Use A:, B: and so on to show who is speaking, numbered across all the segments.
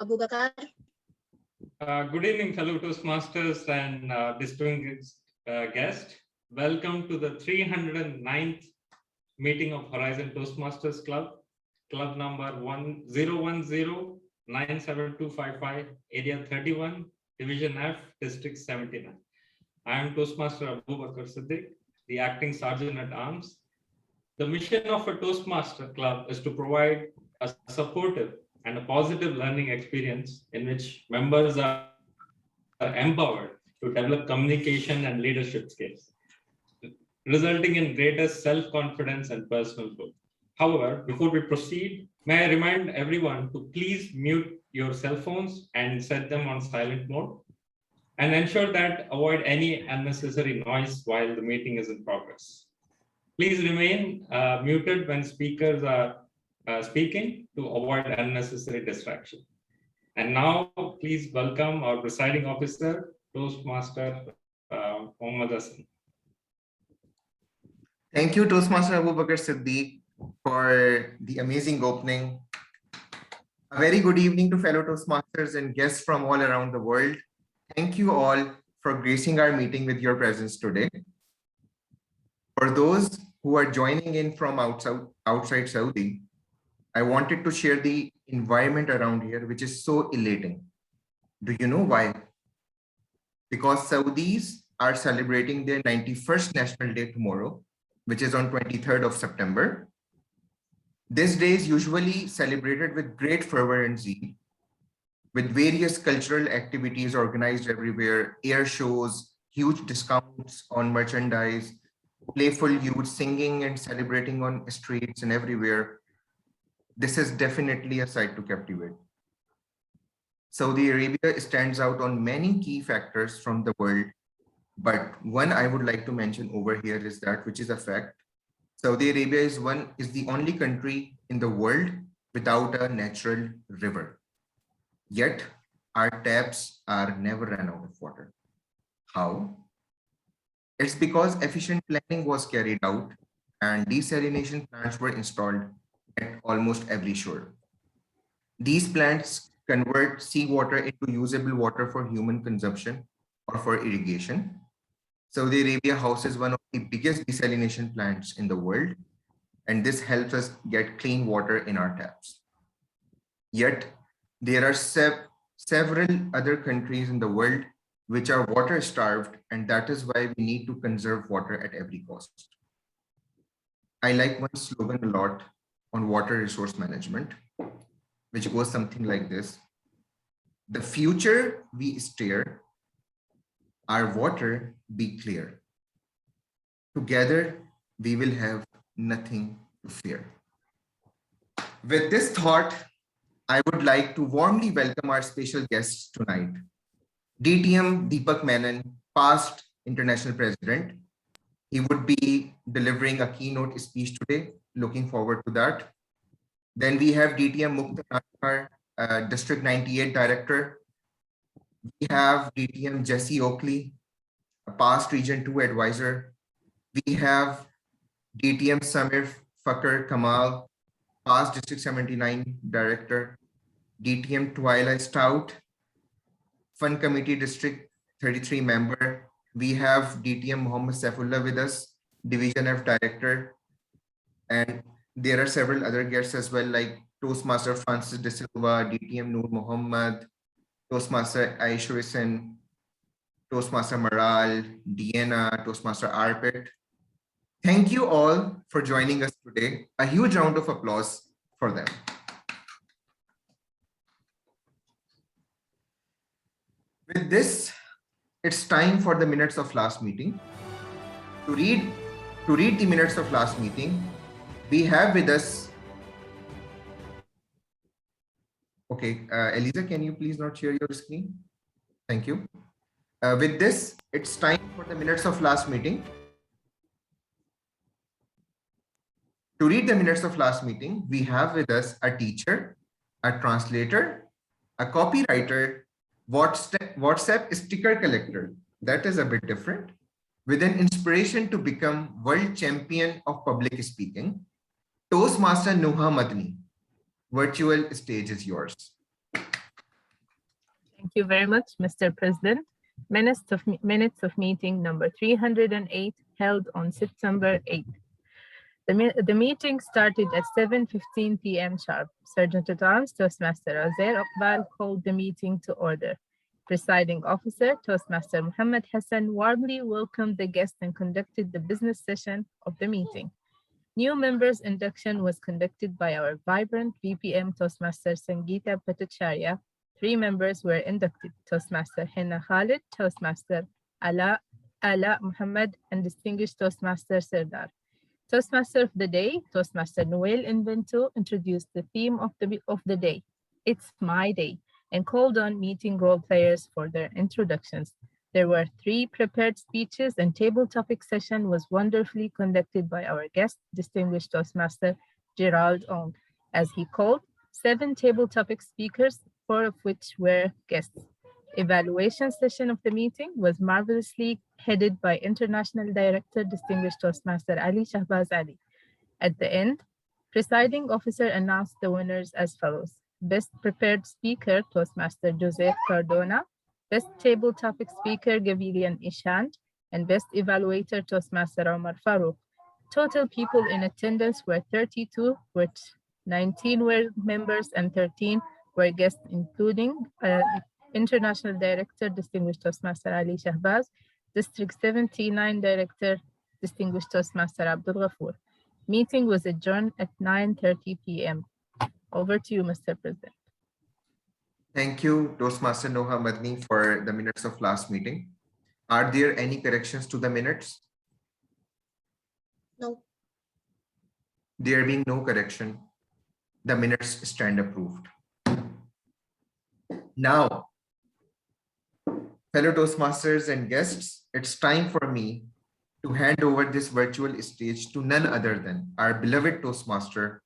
A: Abu Bakar.
B: Good evening, fellow Toastmasters and distinguished guests. Welcome to the 309th meeting of Horizon Toastmasters Club, club number 1010-97255, area 31, division F, district 79. I am Toastmaster Abu Bakar Siddiq, the acting sergeant at arms. The mission of a Toastmaster Club is to provide a supportive and a positive learning experience in which members are empowered to develop communication and leadership skills, resulting in greater self-confidence and personal growth. However, before we proceed, may I remind everyone to please mute your cell phones and set them on silent mode, and ensure that avoid any unnecessary noise while the meeting is in progress. Please remain muted when speakers are speaking to avoid unnecessary distraction. And now, please welcome our presiding officer, Toastmaster Mohammad Hassan.
C: Thank you, Toastmaster Abu Bakar Siddiq, for the amazing opening. A very good evening to fellow Toastmasters and guests from all around the world. Thank you all for gracing our meeting with your presence today. For those who are joining in from outside Saudi, I wanted to share the environment around here, which is so elating. Do you know why? Because Saudis are celebrating their 91st National Day tomorrow, which is on 23rd of September. This day is usually celebrated with great fervor and zeal, with various cultural activities organized everywhere, air shows, huge discounts on merchandise, playful youth singing and celebrating on streets and everywhere. This is definitely a sight to captivate. Saudi Arabia stands out on many key factors from the world, but one I would like to mention over here is that, which is a fact, Saudi Arabia is the only country in the world without a natural river. Yet our taps are never run out of water. How? It's because efficient planning was carried out and desalination plants were installed at almost every shore. These plants convert seawater into usable water for human consumption or for irrigation. Saudi Arabia houses one of the biggest desalination plants in the world, and this helps us get clean water in our taps. Yet, there are several other countries in the world which are water starved, and that is why we need to conserve water at every cost. I like one slogan a lot on water resource management, which goes something like this: the future we steer, our water be clear. Together, we will have nothing to fear. With this thought, I would like to warmly welcome our special guests tonight. DTM Deepak Menon, past international president. He would be delivering a keynote speech today. Looking forward to that. Then we have DTM Mukhtar, District 98 Director. We have DTM Jesse Oakley, a past Region 2 advisor. We have DTM Samir Fakr Kamal, past District 79 Director. DTM Twyla Stout, Fund Committee District 33 member. We have DTM Muhammad Saifullah with us, Division F Director. And there are several other guests as well, like Toastmaster Francis De Silva, DTM Noor Muhammad, Toastmaster Aishwarisen, Toastmaster Maral, Deanna, Toastmaster Arpit. Thank you all for joining us today. A huge round of applause for them. With this, it's time for the minutes of last meeting. To read the minutes of last meeting, we have with us. Okay, Eliza, can you please not share your screen? Thank you. With this, it's time for the minutes of last meeting. To read the minutes of last meeting, we have with us a teacher, a translator, a copywriter, WhatsApp sticker collector. That is a bit different. With an inspiration to become world champion of public speaking, Toastmaster Nuha Madni. Virtual stage is yours.
A: Thank you very much, Mr. President. Minutes of meeting number 308 held on September 8th. The meeting started at 7:15 p.m. sharp. Sergeant at Arms Toastmaster Azair Iqbal called the meeting to order. Presiding officer Toastmaster Muhammad Hassan warmly welcomed the guests and conducted the business session of the meeting. New members induction was conducted by our vibrant VPM Toastmaster Sangeeta Bhattacharya. 3 members were inducted: Toastmaster Henna Khalid, Toastmaster Ala Muhammad, and Distinguished Toastmaster Serdar. Toastmaster of the Day, Toastmaster Noel Invento, introduced the theme of the day, It's My Day, and called on meeting role players for their introductions. There were 3 prepared speeches, and table topic session was wonderfully conducted by our guest, Distinguished Toastmaster Gerald Ong, as he called 7 table topic speakers, 4 of which were guests. Evaluation session of the meeting was marvelously headed by International Director Distinguished Toastmaster Ali Shahbaz Ali. At the end, presiding officer announced the winners as follows. Best prepared speaker, Toastmaster Joseph Cardona. Best table topic speaker, Gavilian Ishant. And best evaluator, Toastmaster Omar Farouk. Total people in attendance were 32, which 19 were members and 13 were guests, including International Director, Distinguished Toastmaster Ali Shahbaz, District 79 Director, Distinguished Toastmaster Abdul Ghafoor. Meeting was adjourned at 9:30 p.m. Over to you, Mr. President.
C: Thank you, Toastmaster Noha Madni, for the minutes of last meeting. Are there any corrections to the minutes?
D: No.
C: There being no correction, the minutes stand approved. Now, fellow Toastmasters and guests, it's time for me to hand over this virtual stage to none other than our beloved Toastmaster,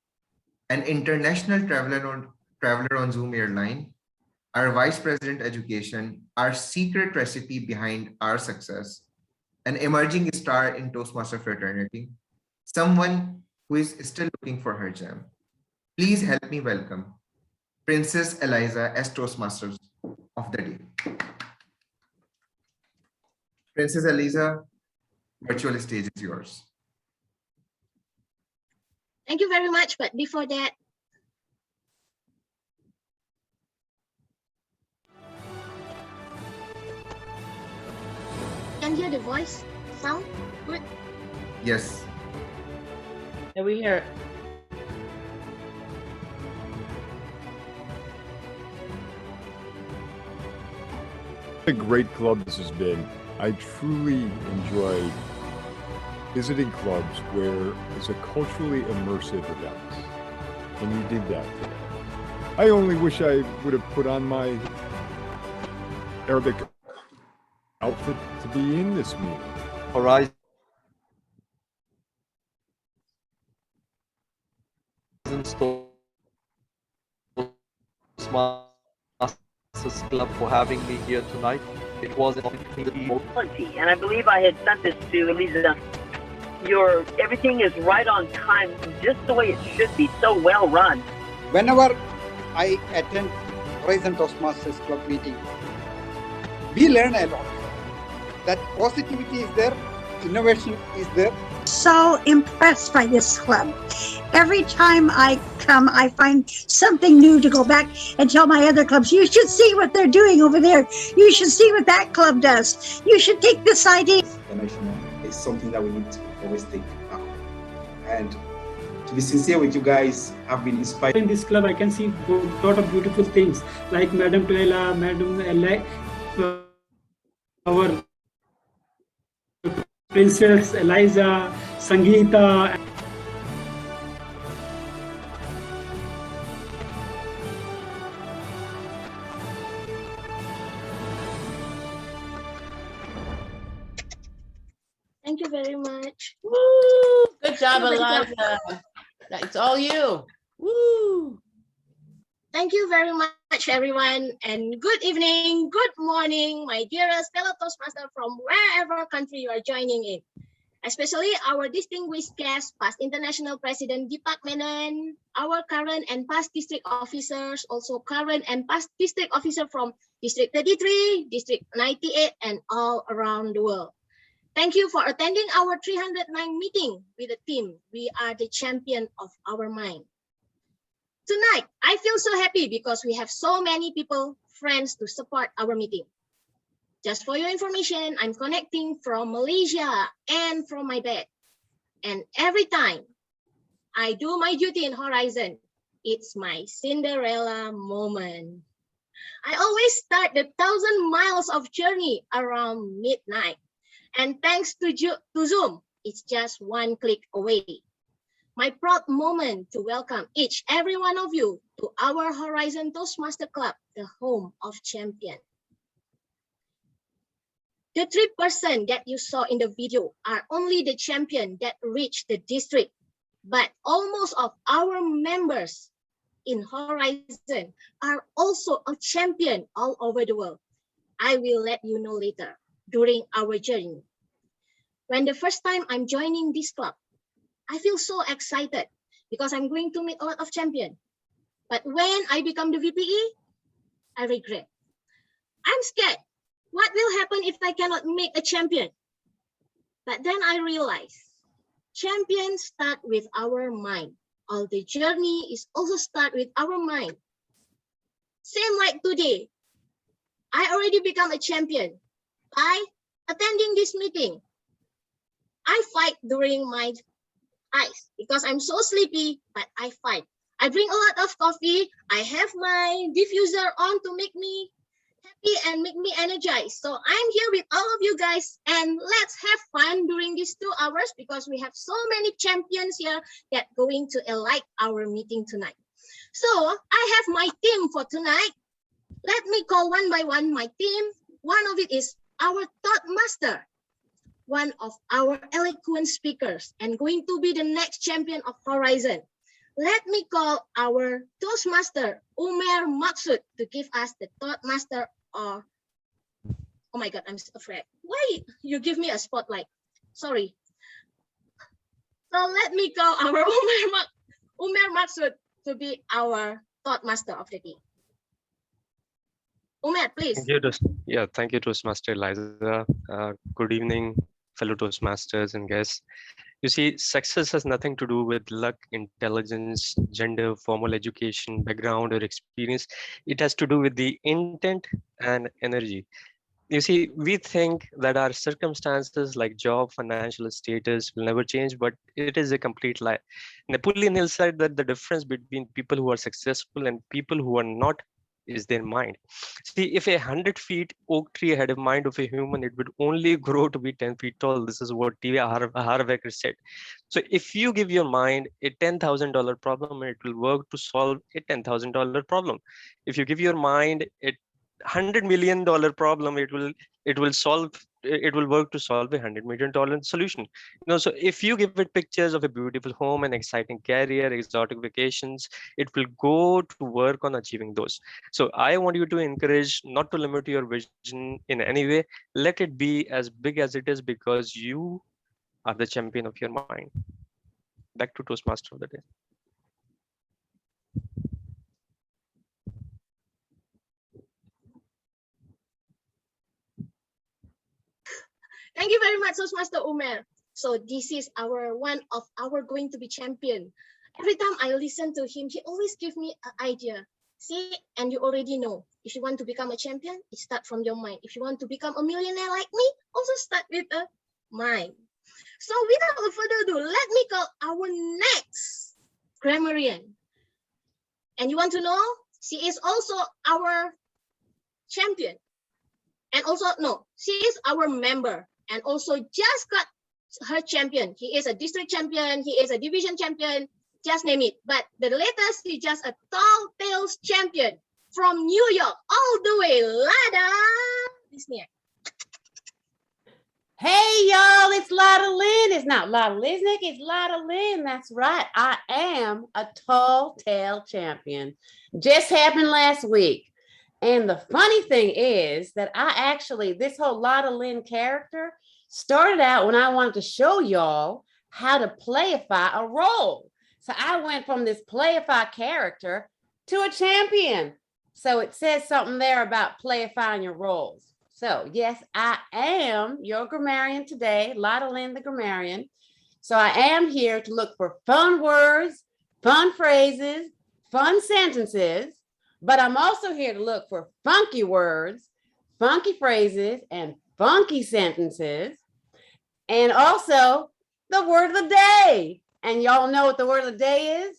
C: an international traveler on Zoom airline, our Vice President Education, our secret recipe behind our success, an emerging star in Toastmaster fraternity, someone who is still looking for her gem. Please help me welcome Princess Eliza as Toastmasters of the day. Princess Eliza, virtual stage is yours.
D: Thank you very much. But before that, can you hear the voice sound good?
C: Yes.
A: Yeah, we hear.
E: What a great club this has been. I truly enjoy visiting clubs where it's a culturally immersive event, and you did that today. I only wish I would have put on my Arabic outfit to be in this meeting.
F: Horizon Toastmasters Club for having me here tonight. It was an
G: and I believe I had sent this to Eliza. Everything is right on time, just the way it should be, so well run.
H: Whenever I attend Horizon Toastmasters Club meeting, we learn a lot. That positivity is there, innovation is there.
I: So impressed by this club. Every time I come, I find something new to go back and tell my other clubs, you should see what they're doing over there. You should see what that club does. You should take this idea.
J: International is something that we need to always take up. And to be sincere with you guys, I've been inspired.
K: In this club, I can see a lot of beautiful things like Madam Tuela, Madam our Princess Eliza, Sangeeta.
D: Thank you very much.
L: Woo! Good job, Eliza. It's all you. Woo!
D: Thank you very much, everyone, and good evening, good morning, my dearest fellow Toastmasters from wherever country you are joining in. Especially our distinguished guest, past International President Deepak Menon, our current and past district officers, also current and past district officer from District 33, District 98, and all around the world. Thank you for attending our 309 meeting with the team. We are the champion of our mind. Tonight, I feel so happy because we have so many people, friends to support our meeting. Just for your information, I'm connecting from Malaysia and from my bed. And every time I do my duty in Horizon, it's my Cinderella moment. I always start the 1,000 miles of journey around midnight. And thanks to Zoom, it's just one click away. My proud moment to welcome every one of you to our Horizon Toastmaster Club, the home of champions. The 3% that you saw in the video are only the champion that reached the district, but almost of our members in Horizon are also a champion all over the world. I will let you know later during our journey. When the first time I'm joining this club, I feel so excited because I'm going to meet a lot of champions. But when I become the VPE, I regret. I'm scared. What will happen if I cannot make a champion? But then I realize champions start with our mind. All the journey is also start with our mind. Same like today. I already become a champion by attending this meeting. I fight during my eyes because I'm so sleepy, but I fight. I drink a lot of coffee. I have my diffuser on to make me happy and make me energized. So I'm here with all of you guys, and let's have fun during these 2 hours because we have so many champions here that going to enlighten our meeting tonight. So I have my team for tonight. Let me call one by one my team. One of it is our Toastmaster, one of our eloquent speakers and going to be the next champion of Horizon. Let me call our Toastmaster, Umer Maksud, to give us the Toastmaster or, oh my God, I'm afraid. Why you give me a spotlight? Sorry. So let me call our Umer Maksud to be our Toastmaster of the day. Umer, please.
M: Thank you, Toastmaster Eliza. Good evening, fellow Toastmasters and guests. You see, success has nothing to do with luck, intelligence, gender, formal education, background, or experience. It has to do with the intent and energy. You see, we think that our circumstances like job, financial status will never change, but it is a complete lie. Napoleon Hill said that the difference between people who are successful and people who are not is their mind. See, if 100 feet oak tree had a mind of a human, it would only grow to be 10 feet tall. This is what T.V. Harvaker said. So if you give your mind a $10,000 problem, it will work to solve a $10,000 problem. If you give your mind a $100 million problem, it will work to solve a $100 million solution. So if you give it pictures of a beautiful home and exciting career, exotic vacations, it will go to work on achieving those. So I want you to encourage not to limit your vision in any way. Let it be as big as it is, because you are the champion of your mind. Back to Toastmaster of the day.
D: Thank you very much, Toastmaster Umer. So this is one of our going to be champion. Every time I listen to him, he always give me an idea. See, and you already know, if you want to become a champion, it start from your mind. If you want to become a millionaire like me, also start with a mind. So without further ado, let me call our next grammarian. And you want to know, she is also our champion. And also, no, she is our member and also just got her champion. He is a district champion. He is a division champion. Just name it. But the latest is just a tall tales champion from New York all the way. Lada. Listen.
L: Hey, y'all, it's Lada Lynn. It's not Lada Lisnick, it's Lada Lynn. That's right. I am a tall tale champion. Just happened last week. And the funny thing is that this whole Lada Lynn character started out when I wanted to show y'all how to playify a role. So I went from this playify character to a champion. So it says something there about clarifying your roles. So yes, I am your grammarian today, Lotta Lynn, the grammarian. So I am here to look for fun words, fun phrases, fun sentences, but I'm also here to look for funky words, funky phrases, and funky sentences, and also the word of the day. And y'all know what the word of the day is?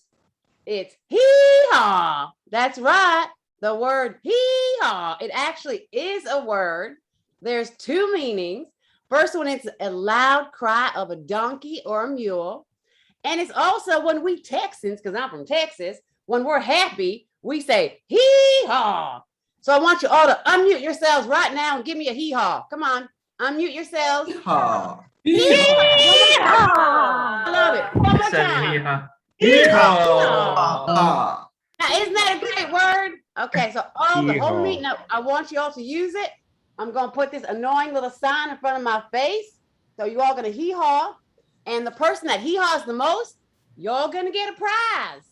L: It's hee-haw. That's right. The word hee-haw. It actually is a word. There's two meanings. First one, it's a loud cry of a donkey or a mule. And it's also when we Texans, because I'm from Texas, when we're happy, we say hee-haw. So I want you all to unmute yourselves right now and give me a hee-haw. Come on, unmute yourselves.
C: Hee-haw.
L: Hee-haw. I love it. One more time.
C: Hee-haw.
L: Now, isn't that a great word? Okay, so the whole meeting, I want you all to use it. I'm going to put this annoying little sign in front of my face. So you all going to hee-haw. And the person that hee-haws the most, you're going to get a prize.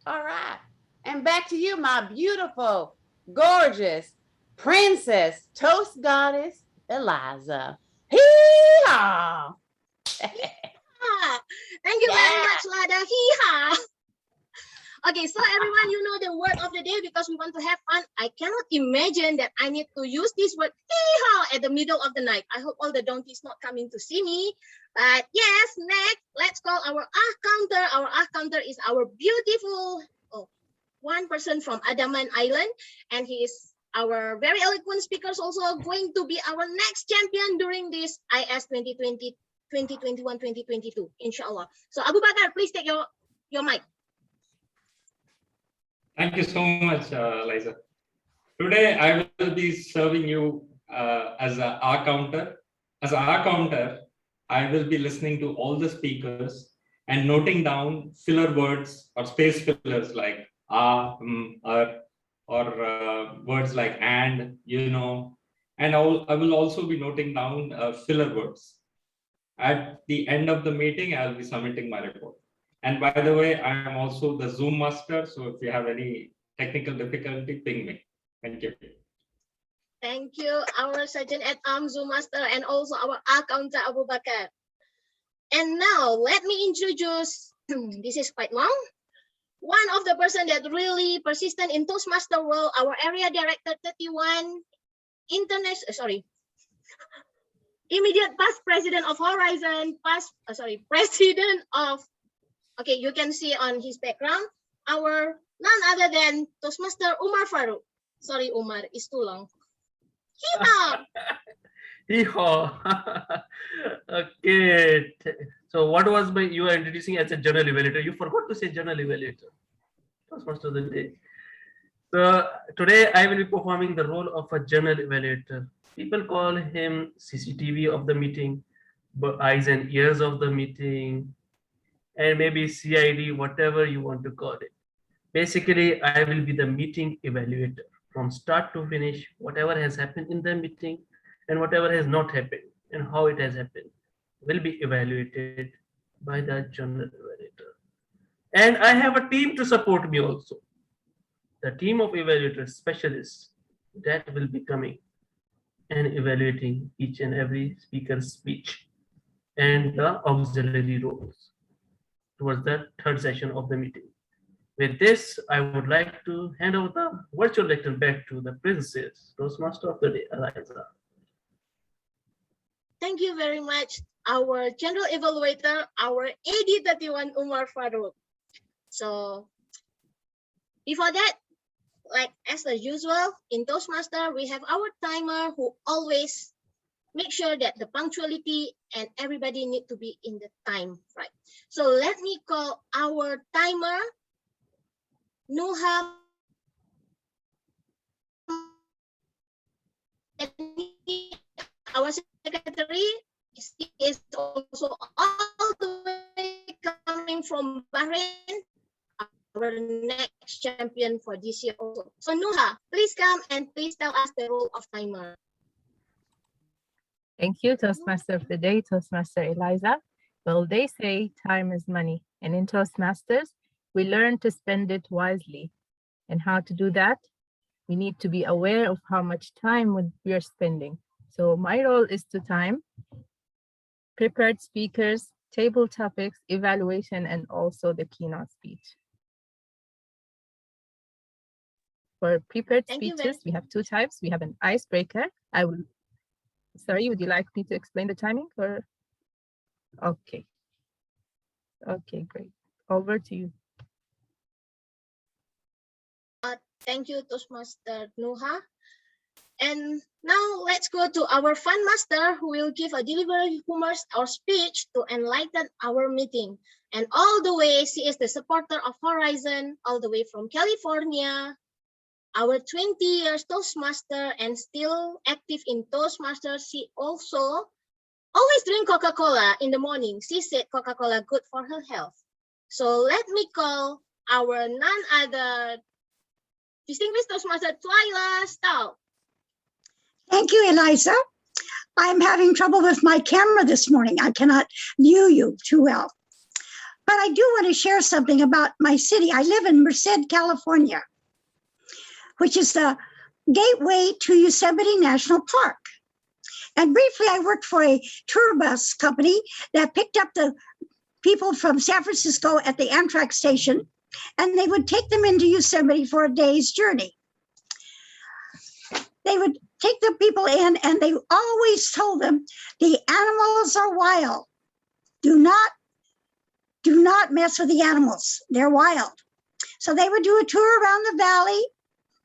L: All right. And back to you, my beautiful, gorgeous princess, toast goddess, Eliza. Hee-haw.
D: Thank you very much, Lada. Hee-haw. Okay, so everyone, you know the word of the day because we want to have fun. I cannot imagine that I need to use this word hee-haw at the middle of the night. I hope all the donkeys not coming to see me. But yes, next, let's call our counter. Our counter is our beautiful one person from Andaman Island, and he is our very eloquent speakers, also going to be our next champion during this IS 2020, 2021, 2022, inshallah. So Abu Bakar, please take your mic.
B: Thank you so much, Liza. Today, I will be serving you as an R counter. As an R counter, I will be listening to all the speakers and noting down filler words or space fillers like or words like and, you know, and I will also be noting down filler words. At the end of the meeting, I'll be submitting my report. And by the way, I am also the Zoom master. So if you have any technical difficulty, ping me. Thank you.
D: Thank you, our Sergeant at Arms Zoom master, and also our counter Abu Bakar. And now let me introduce, this is quite long, one of the person that really persistent in Toastmaster world, our area director 31, immediate past president of Horizon, president of, okay, you can see on his background, our none other than Toastmaster Umar Farouk. Sorry, Umar, it's too long.
N: Hee-haw. Okay. So what was you are introducing as a journal evaluator? You forgot to say journal evaluator. Toastmaster of the day. So today I will be performing the role of a journal evaluator. People call him CCTV of the meeting, but eyes and ears of the meeting, and maybe CID, whatever you want to call it. Basically, I will be the meeting evaluator from start to finish, whatever has happened in the meeting and whatever has not happened and how it has happened will be evaluated by the journal evaluator. And I have a team to support me also. The team of evaluators, specialists that will be coming and evaluating each and every speaker's speech and the auxiliary roles towards the third session of the meeting. With this, I would like to hand over the virtual lecture back to the princess, Toastmaster of the day, Eliza.
D: Thank you very much, our general evaluator, our AD31 Umar Farouk. So before that, like as usual, in Toastmaster, we have our timer who always make sure that the punctuality and everybody need to be in the time, right? So let me call our timer, Nuha. Our secretary is also all the way coming from Bahrain, our next champion for this year also. So Nuha, please come and please tell us the role of timer.
A: Thank you, Toastmaster of the day, Toastmaster Eliza. Well, they say time is money, and in Toastmasters, we learn to spend it wisely. And how to do that? We need to be aware of how much time we are spending. So my role is to time prepared speakers, table topics, evaluation, and also the keynote speech. For prepared speeches, we have two types. We have an icebreaker. Sorry, would you like me to explain the timing or? Okay. Okay, great. Over to you.
D: Thank you, Toastmaster Nuha. And now let's go to our fun master who will give a delivery humor or speech to enlighten our meeting. And all the way, she is the supporter of Horizon, all the way from California. Our 20 years Toastmaster and still active in Toastmasters. She also always drink Coca-Cola in the morning. She said Coca-Cola good for her health. So let me call our none other distinguished Toastmaster, Twyla Stahl.
I: Thank you, Eliza. I'm having trouble with my camera this morning. I cannot view you too well. But I do want to share something about my city. I live in Merced, California, which is the gateway to Yosemite National Park. And briefly, I worked for a tour bus company that picked up the people from San Francisco at the Amtrak station, and they would take them into Yosemite for a day's journey. They would take the people in, and they always told them, the animals are wild. Do not mess with the animals. They're wild. So they would do a tour around the valley.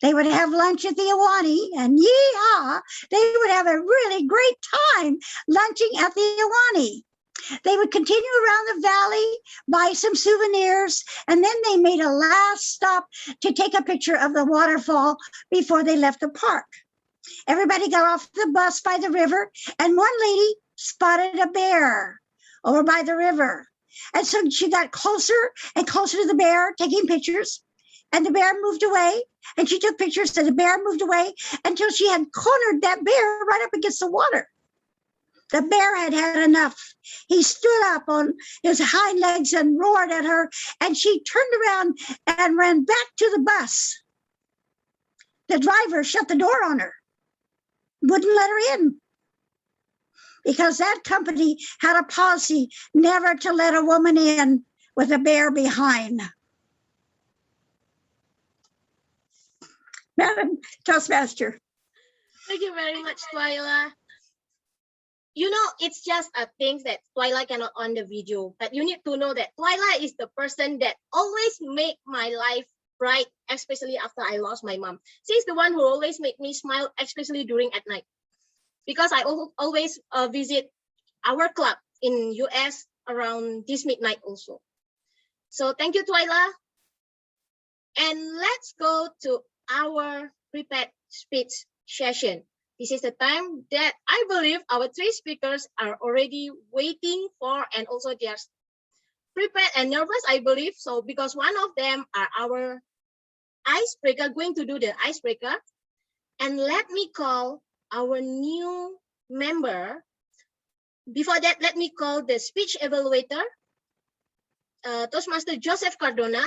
I: They would have lunch at the Awani, and yeehaw, they would have a really great time lunching at the Awani. They would continue around the valley, buy some souvenirs, and then they made a last stop to take a picture of the waterfall before they left the park. Everybody got off the bus by the river, and one lady spotted a bear over by the river. And so she got closer and closer to the bear, taking pictures, and the bear moved away, and she took pictures, and the bear moved away until she had cornered that bear right up against the water. The bear had had enough. He stood up on his hind legs and roared at her, and she turned around and ran back to the bus. The driver shut the door on her, wouldn't let her in, because that company had a policy never to let a woman in with a bear behind. Madam Toastmaster.
D: Thank you very much, Twyla. You know, it's just a thing that Twyla cannot on the video, but you need to know that Twyla is the person that always make my life bright, especially after I lost my mom. She's the one who always make me smile, especially during at night, because I always visit our club in US around this midnight also. So thank you, Twyla. And let's go to our prepared speech session. This is the time that I believe our three speakers are already waiting for, and also they are prepared and nervous, I believe. So because one of them are our icebreaker, going to do the icebreaker. And let me call our new member. Before that, let me call the speech evaluator, Toastmaster Joseph Cardona,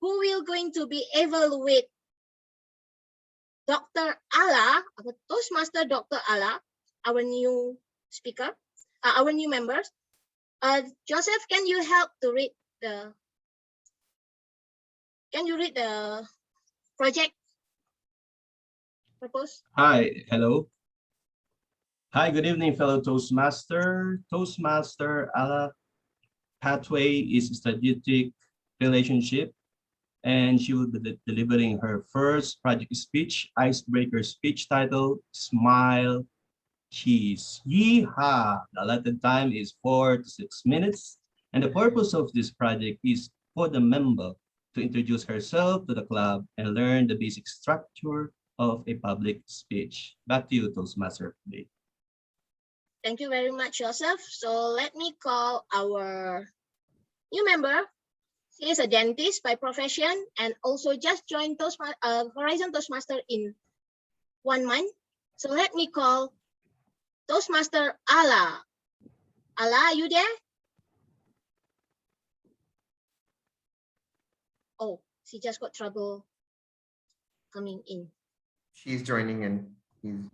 D: who will going to be evaluate Dr. Ala, our Toastmaster Dr. Ala, our new speaker, our new members. Joseph, can you help to read the, project proposed?
O: Hi, hello. Hi, good evening, fellow Toastmaster. Toastmaster Ala pathway is strategic relationship, and she will be delivering her first project speech, icebreaker speech titled Smile Cheese. Yeehaw! The allotted time is 4 to 6 minutes, and the purpose of this project is for the member to introduce herself to the club and learn the basic structure of a public speech. Back to you, Toastmaster.
D: Thank you very much, Joseph. So let me call our new member. He is a dentist by profession and also just joined Horizon Toastmaster in 1 month. So let me call Toastmaster Ala. Ala, are you there? Oh, she just got trouble coming in.
C: She's joining in. He's...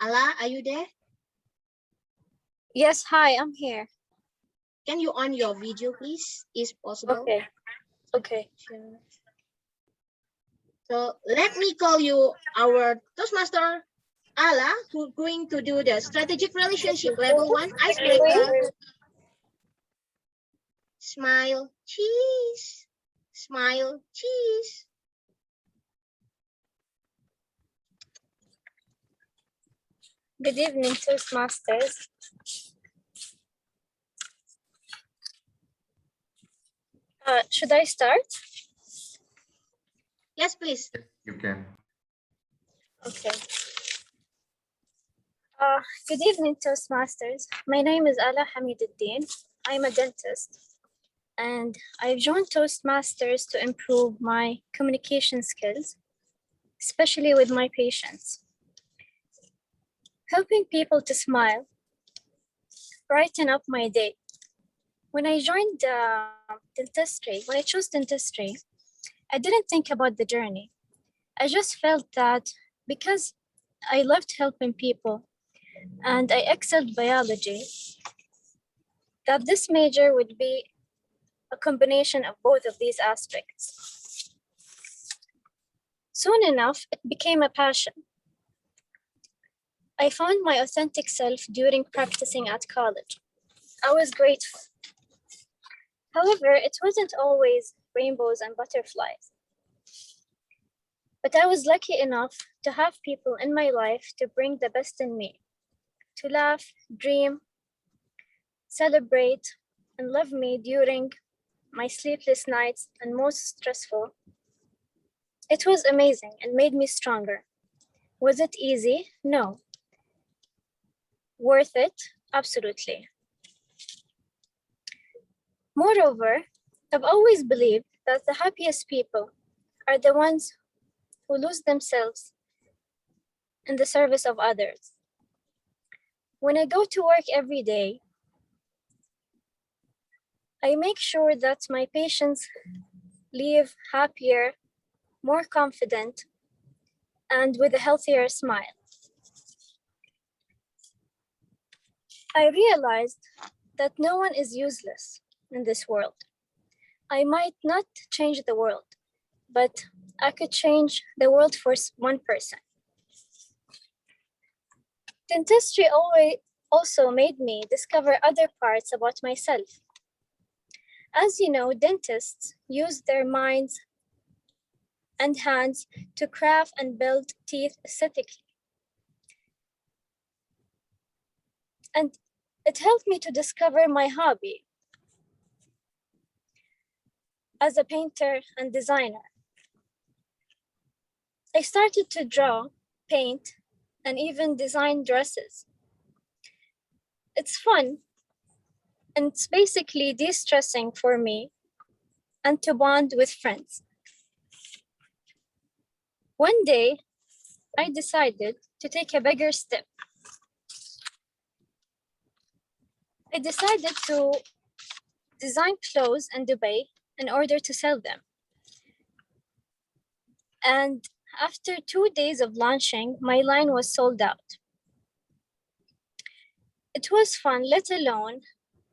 D: Ala, are you there?
P: Yes, hi, I'm here.
D: Can you on your video, please? Is possible?
P: Okay. Okay.
D: So let me call you our Toastmaster Ala, who's going to do the strategic relationship level 1 icebreaker. Smile, cheese. Smile, cheese.
P: Good evening, Toastmasters. Should I start?
D: Yes, please.
C: You can.
P: Okay. Good evening, Toastmasters. My name is Ala Hamiduddin. I'm a dentist, and I've joined Toastmasters to improve my communication skills, especially with my patients. Helping people to smile, brighten up my day. When I joined dentistry, when I chose dentistry, I didn't think about the journey. I just felt that because I loved helping people and I excelled biology, that this major would be a combination of both of these aspects. Soon enough, it became a passion. I found my authentic self during practicing at college. I was grateful. However, it wasn't always rainbows and butterflies. But I was lucky enough to have people in my life to bring the best in me, to laugh, dream, celebrate, and love me during my sleepless nights and most stressful. It was amazing and made me stronger. Was it easy? No. Worth it? Absolutely. Moreover, I've always believed that the happiest people are the ones who lose themselves in the service of others. When I go to work every day, I make sure that my patients leave happier, more confident, and with a healthier smile. I realized that no one is useless in this world. I might not change the world, but I could change the world for one person. Dentistry also made me discover other parts about myself. As you know, dentists use their minds and hands to craft and build teeth aesthetically. And it helped me to discover my hobby as a painter and designer. I started to draw, paint, and even design dresses. It's fun, and it's basically de-stressing for me and to bond with friends. One day, I decided to take a bigger step. I decided to design clothes in Dubai in order to sell them. And after 2 days of launching, my line was sold out. It was fun, let alone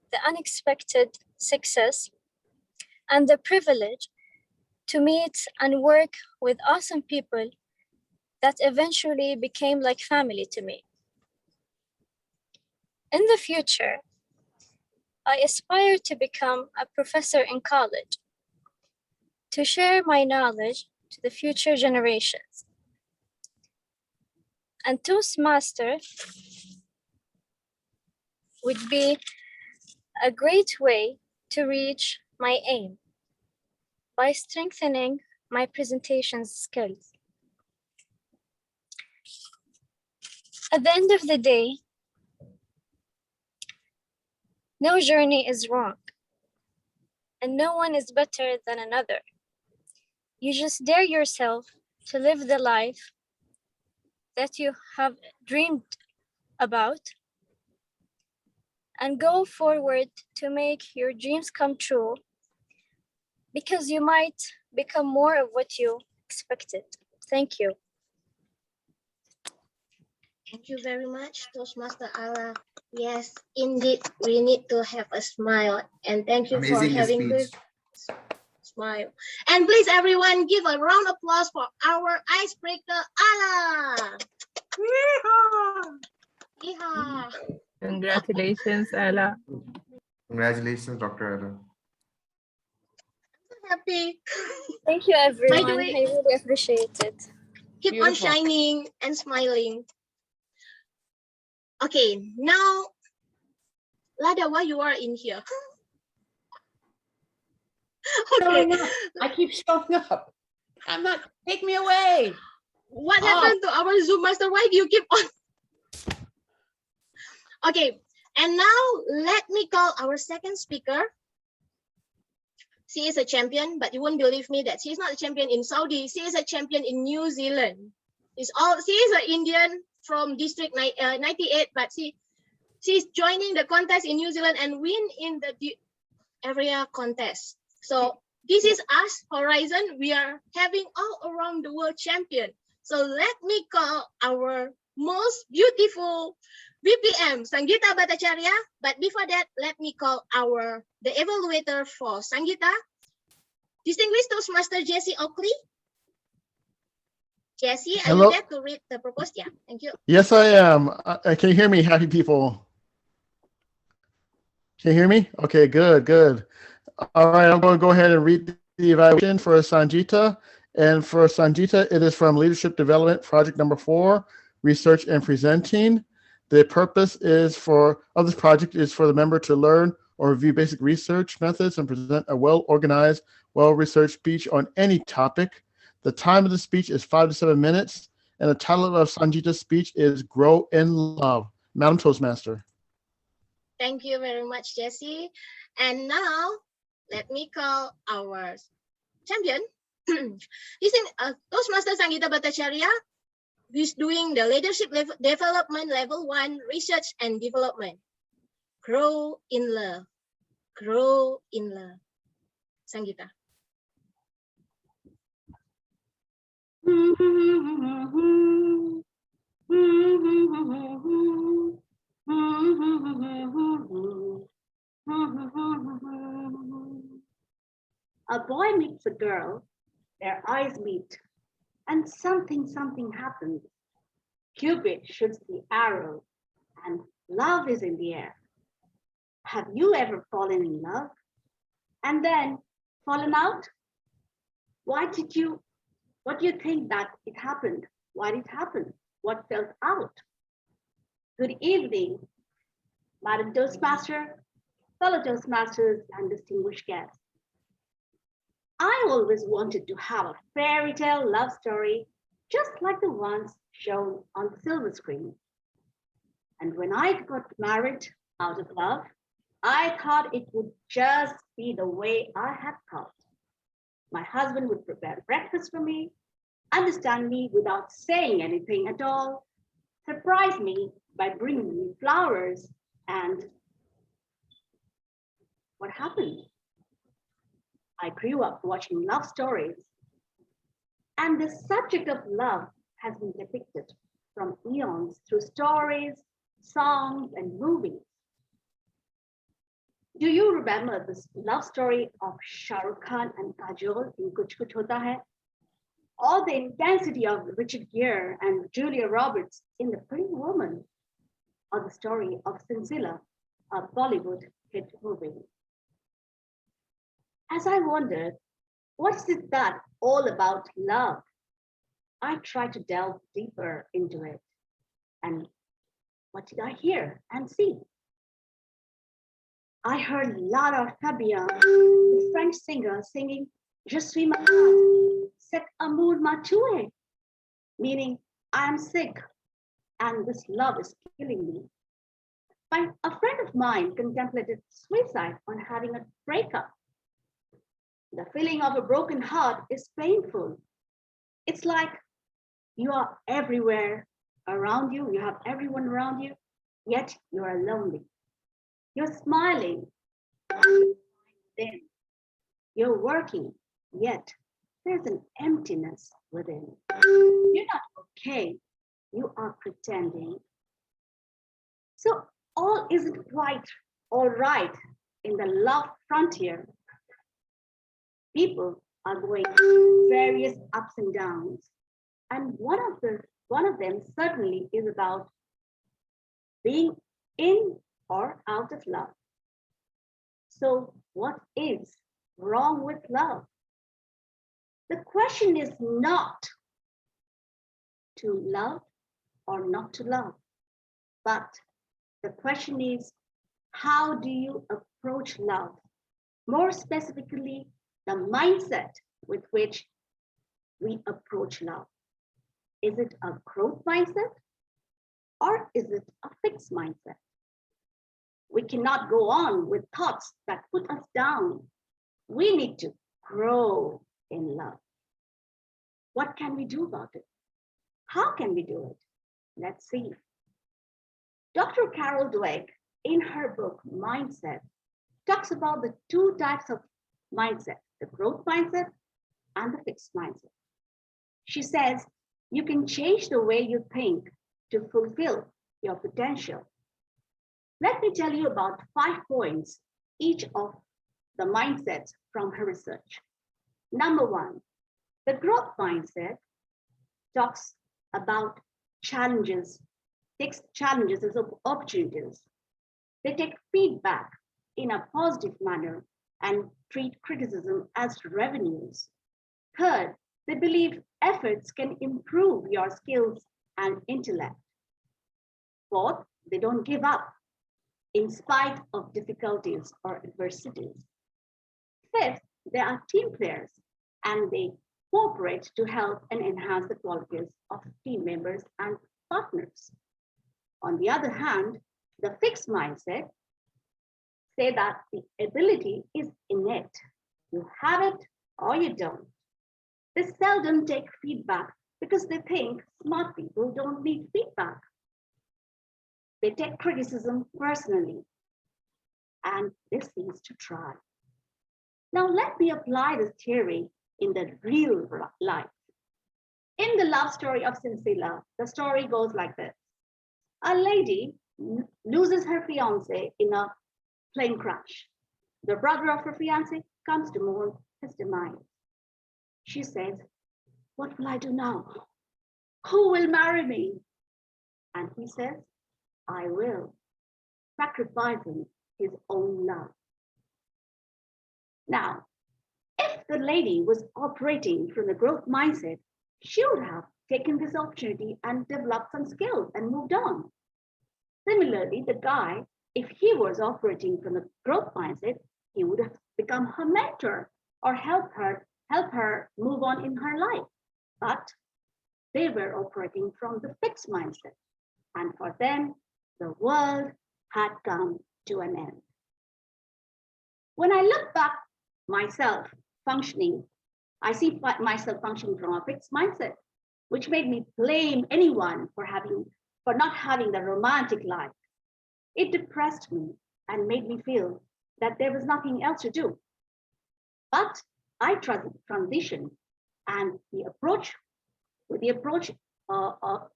P: the unexpected success and the privilege to meet and work with awesome people that eventually became like family to me. In the future, I aspire to become a professor in college, to share my knowledge to the future generations. And Toastmaster would be a great way to reach my aim by strengthening my presentation skills. At the end of the day, no journey is wrong, and no one is better than another. You just dare yourself to live the life that you have dreamed about and go forward to make your dreams come true, because you might become more of what you expected. Thank you.
D: Thank you very much, Toastmaster Ala. Yes, indeed, we need to have a smile. And thank you
C: Amazing
D: for having
C: speech.
D: this smile. And please, everyone, give a round of applause for our icebreaker, Ala. Yeehaw! Yeehaw!
A: Congratulations, Ala.
C: Congratulations, Dr. Adam.
D: Happy.
P: Thank you,
D: By
P: everyone.
D: the way,
P: I really appreciate it.
D: keep on
L: Beautiful.
D: shining and smiling. Okay, now, Lada, why you are in here? Okay.
L: Showing up. I keep showing up. I'm not, take me away.
D: What
L: Oh.
D: happened to our Zoom master? Why do you keep on? Okay, and now let me call our second speaker. She is a champion, but you won't believe me that she's not a champion in Saudi. She is a champion in New Zealand. She is an Indian from District 98, but she's joining the contest in New Zealand and win in the area contest. So this is us, Horizon. We are having all around the world champion. So let me call our most beautiful VPM, Sangeeta Bhattacharya. But before that, let me call the evaluator for Sangeeta, distinguished Toastmaster Jessie Oakley. Jessie, are
Q: Hello.
D: you there to read the proposed? Yeah, thank you.
Q: Yes, I am. Can you hear me, happy people? Can you hear me? Okay, good, good. All right, I'm going to go ahead and read the evaluation for Sangeeta. And for Sangeeta, it is from Leadership Development, project number 4, Research and Presenting. The purpose of this project is for the member to learn or review basic research methods and present a well-organized, well-researched speech on any topic. The time of the speech is 5 to 7 minutes, and the title of Sangeeta's speech is Grow in Love. Madam Toastmaster.
D: Thank you very much, Jessie. And now, let me call our champion. Toastmaster Sangeeta Bhattacharya, who is doing the Leadership Development Level 1 Research and Development. Grow in love. Grow in love. Sangeeta.
R: A boy meets a girl, their eyes meet, and something happens. Cupid shoots the arrow, and love is in the air. Have you ever fallen in love and then fallen out? What do you think that it happened? Why did it happen? What felt out? Good evening, Madam Toastmaster, fellow Toastmasters, and distinguished guests. I always wanted to have a fairy tale love story, just like the ones shown on the silver screen. And when I got married out of love, I thought it would just be the way I had thought. My husband would prepare breakfast for me, understand me without saying anything at all, surprise me by bringing me flowers, and what happened? I grew up watching love stories, and the subject of love has been depicted from eons through stories, songs, and movies. Do you remember this love story of Shah Rukh Khan and Kajol in Kuch Kuch Hota Hai? Or the intensity of Richard Gere and Julia Roberts in The Pretty Woman? Or the story of Sinsila, a Bollywood hit movie? As I wondered, what's it that all about love? I tried to delve deeper into it. And what did I hear and see? I heard Lara Fabian, the French singer, singing Je suis malade, cet amour m'a tué, meaning I am sick and this love is killing me. A friend of mine contemplated suicide on having a breakup. The feeling of a broken heart is painful. It's like you are everywhere around you, you have everyone around you, yet you are lonely. You're smiling, then you're working, yet there's an emptiness within. You're not okay, you are pretending. So all isn't quite all right in the love frontier. People are going through various ups and downs. And one of them certainly is about being in or out of love. So what is wrong with love? The question is not to love or not to love, but the question is, how do you approach love? More specifically, the mindset with which we approach love. Is it a growth mindset or is it a fixed mindset? We cannot go on with thoughts that put us down. We need to grow in love. What can we do about it? How can we do it? Let's see. Dr. Carol Dweck, in her book, Mindset, talks about the two types of mindset, the growth mindset and the fixed mindset. She says, you can change the way you think to fulfill your potential. Let me tell you about 5 points, each of the mindsets from her research. Number 1, the growth mindset talks about challenges, takes challenges as opportunities. They take feedback in a positive manner and treat criticism as revenues. Third, they believe efforts can improve your skills and intellect. Fourth, they don't give up in spite of difficulties or adversities. Fifth, they are team players and they cooperate to help and enhance the qualities of team members and partners. On the other hand, the fixed mindset say that the ability is innate. You have it or you don't. They seldom take feedback because they think smart people don't need feedback. They take criticism personally and they cease to try. Now let me apply this theory in the real life. In the love story of Sincere Love, the story goes like this. A lady loses her fiance in a plane crash. The brother of her fiance comes to mourn his demise. She says, what will I do now? Who will marry me? And he says, I will, sacrificing his own love. Now, if the lady was operating from the growth mindset, she would have taken this opportunity and developed some skills and moved on. Similarly, the guy, if he was operating from the growth mindset, he would have become her mentor or help her move on in her life. But they were operating from the fixed mindset. And for them, the world had come to an end. When I look back myself functioning, I see myself functioning from a fixed mindset, which made me blame anyone for not having the romantic life. It depressed me and made me feel that there was nothing else to do. But I transitioned, and the approach,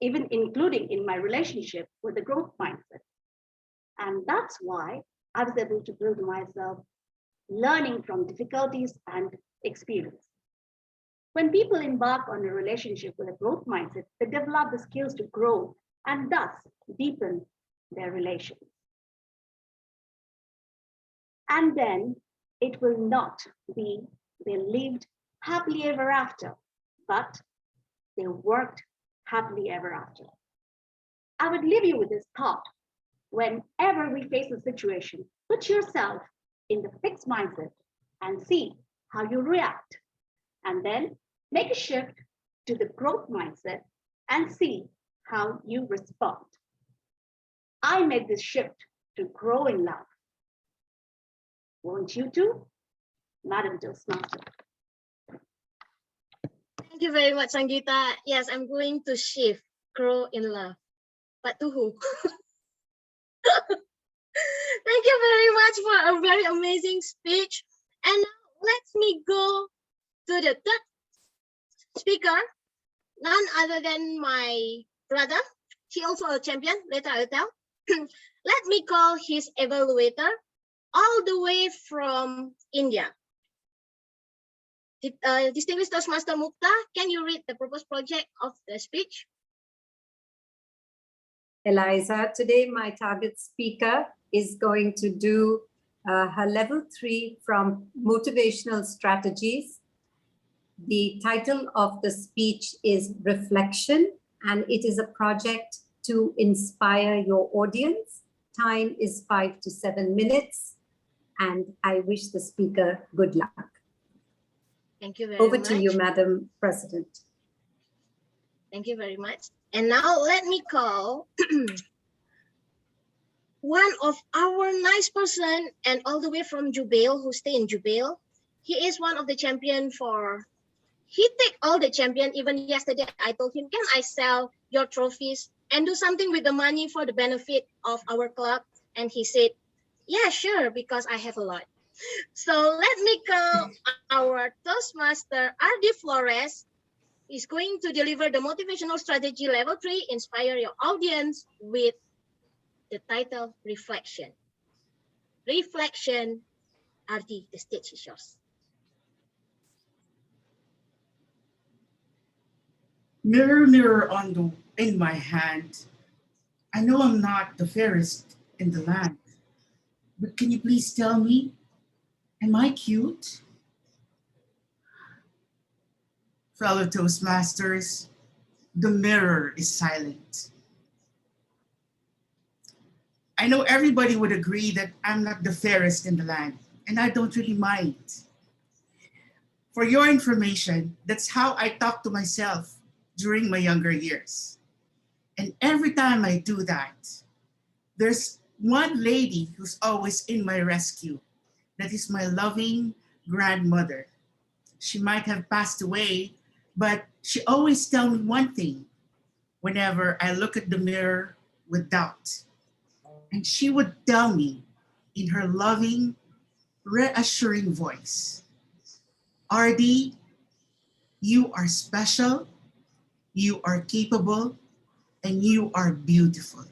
R: even including in my relationship with the growth mindset. And that's why I was able to build myself learning from difficulties and experience. When people embark on a relationship with a growth mindset, they develop the skills to grow and thus deepen their relations. And then it will not be they lived happily ever after, but they worked happily ever after. I would leave you with this thought. Whenever we face a situation, put yourself in the fixed mindset and see how you react. And then make a shift to the growth mindset and see how you respond. I made this shift to grow in love. Won't you too, Madam Toastmaster?
D: Thank you very much, Sangeeta. Yes, I'm going to shift, grow in love. But to who? Thank you very much for a very amazing speech. And now let me go to the third speaker, none other than my brother. He also a champion, later I'll tell. Let me call his evaluator all the way from India. Distinguished Toastmaster Mukta, can you read the proposed project of the speech?
S: Eliza, today my target speaker is going to do her level 3 from motivational strategies. The title of the speech is Reflection, and it is a project to inspire your audience. Time is 5 to 7 minutes, and I wish the speaker good luck.
D: Thank you very
S: Over
D: much.
S: to you, Madam President.
D: Thank you very much. And now let me call one of our nice person and all the way from Jubail, who stay in Jubail. He is one of the champion for, he take all the champion. Even yesterday, I told him, can I sell your trophies and do something with the money for the benefit of our club? And he said, yeah, sure, because I have a lot. So let me call our Toastmaster, R.D. Flores. Is going to deliver the motivational strategy level 3, inspire your audience, with the title Reflection. Reflection, RD, the stage is yours.
T: Mirror, mirror in my hand, I know I'm not the fairest in the land, but can you please tell me, am I cute? Fellow Toastmasters, the mirror is silent. I know everybody would agree that I'm not the fairest in the land, and I don't really mind. For your information, that's how I talk to myself during my younger years. And every time I do that, there's one lady who's always in my rescue. That is my loving grandmother. She might have passed away, but she always tells me one thing whenever I look at the mirror with doubt. And she would tell me in her loving, reassuring voice, RD, you are special, you are capable, and you are beautiful.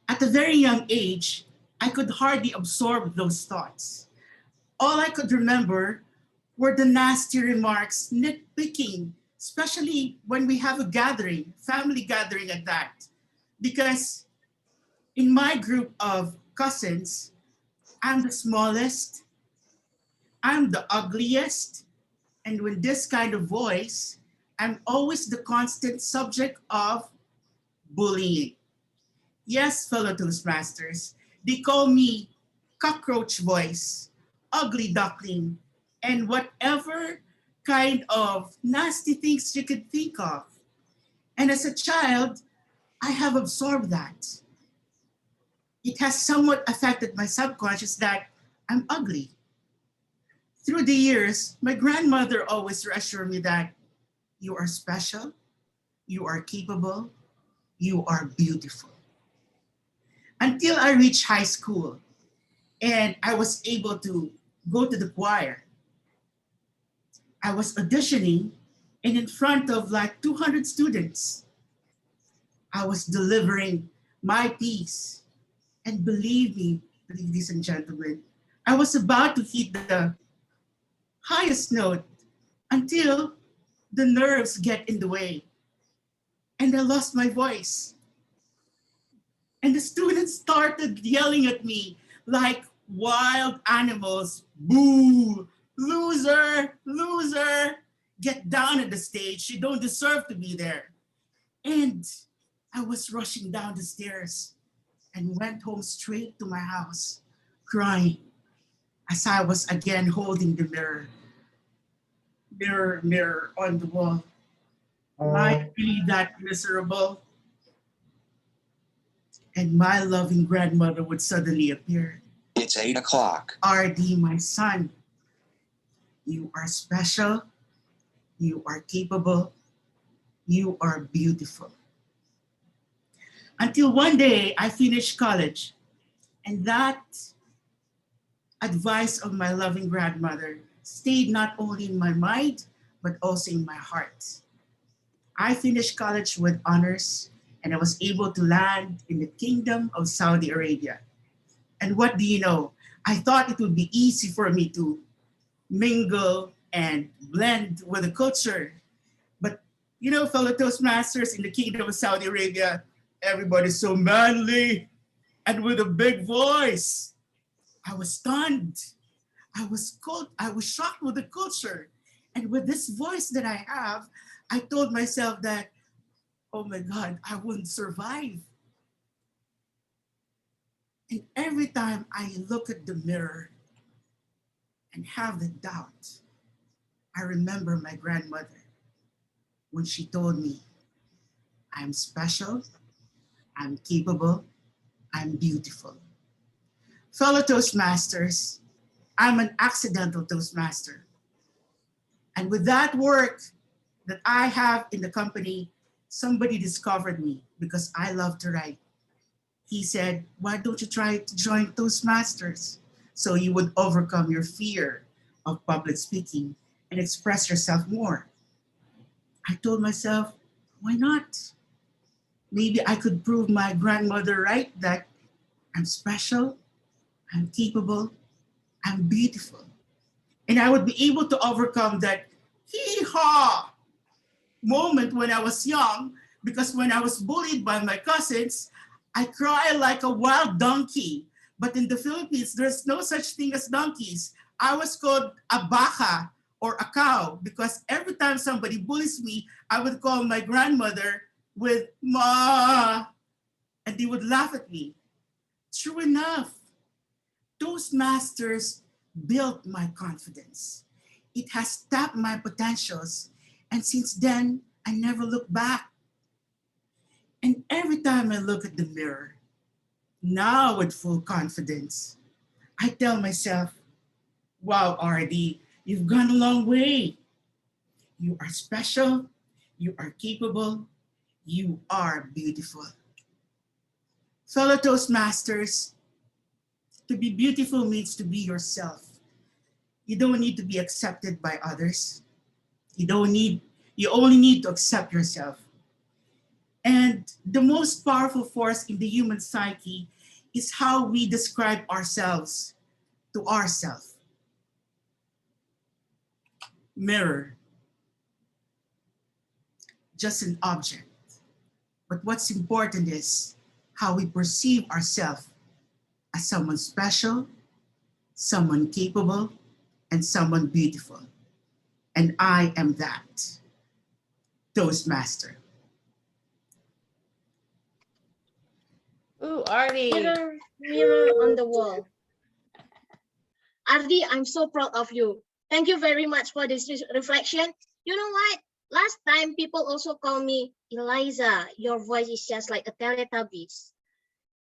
T: At a very young age, I could hardly absorb those thoughts. All I could remember were the nasty remarks, nitpicking, especially when we have a gathering, family gathering at that. Because in my group of cousins, I'm the smallest, I'm the ugliest, and with this kind of voice, I'm always the constant subject of bullying. Yes, fellow Toastmasters, they call me cockroach voice, ugly duckling, and whatever kind of nasty things you could think of. And as a child, I have absorbed that. It has somewhat affected my subconscious that I'm ugly. Through the years, my grandmother always reassured me that you are special, you are capable, you are beautiful. Until I reached high school and I was able to go to the choir. I was auditioning and in front of like 200 students. I was delivering my piece. And believe me, ladies and gentlemen, I was about to hit the highest note until the nerves get in the way. And I lost my voice. And the students started yelling at me like wild animals. Boo, loser, loser, get down at the stage. You don't deserve to be there. And I was rushing down the stairs and went home straight to my house, crying as I was again holding the mirror. Mirror, mirror on the wall. Am I really that miserable? And my loving grandmother would suddenly appear.
U: It's 8 o'clock.
T: RD, my son, you are special, you are capable, you are beautiful. until one day I finished college. And that advice of my loving grandmother stayed not only in my mind, but also in my heart. I finished college with honors, and I was able to land in the Kingdom of Saudi Arabia. And what do you know? I thought it would be easy for me to mingle and blend with the culture. But you know, fellow Toastmasters, in the Kingdom of Saudi Arabia, everybody's so manly and with a big voice. I was stunned. I was shocked with the culture. And with this voice that I have, I told myself that, oh my God, I wouldn't survive. And every time I look at the mirror and have the doubt, I remember my grandmother when she told me, I'm special, I'm capable, I'm beautiful. Fellow Toastmasters, I'm an accidental Toastmaster. And with that work that I have in the company, somebody discovered me because I love to write. He said, why don't you try to join Toastmasters so you would overcome your fear of public speaking and express yourself more? I told myself, why not? Maybe I could prove my grandmother right, that I'm special, I'm capable, I'm beautiful. And I would be able to overcome that hee-haw moment when I was young, because when I was bullied by my cousins, I cried like a wild donkey. But in the Philippines, there's no such thing as donkeys. I was called a baka or a cow because every time somebody bullies me, I would call my grandmother with ma, and they would laugh at me. True enough, Toastmasters built my confidence. It has tapped my potentials, and since then, I never look back. And every time I look at the mirror, now with full confidence, I tell myself, wow, RD, you've gone a long way. You are special, you are capable, you are beautiful. Fellow Toastmasters, to be beautiful means to be yourself. You don't need to be accepted by others. You only need to accept yourself. And the most powerful force in the human psyche is how we describe ourselves to ourselves. Mirror, just an object. But what's important is how we perceive ourselves as someone special, someone capable, and someone beautiful. And I am that, Toastmaster.
L: Ooh, Artie.
D: Mirror on the wall. Ardi, I'm so proud of you. Thank you very much for this reflection. You know what? Last time people also call me Eliza. Your voice is just like a Teletubbies.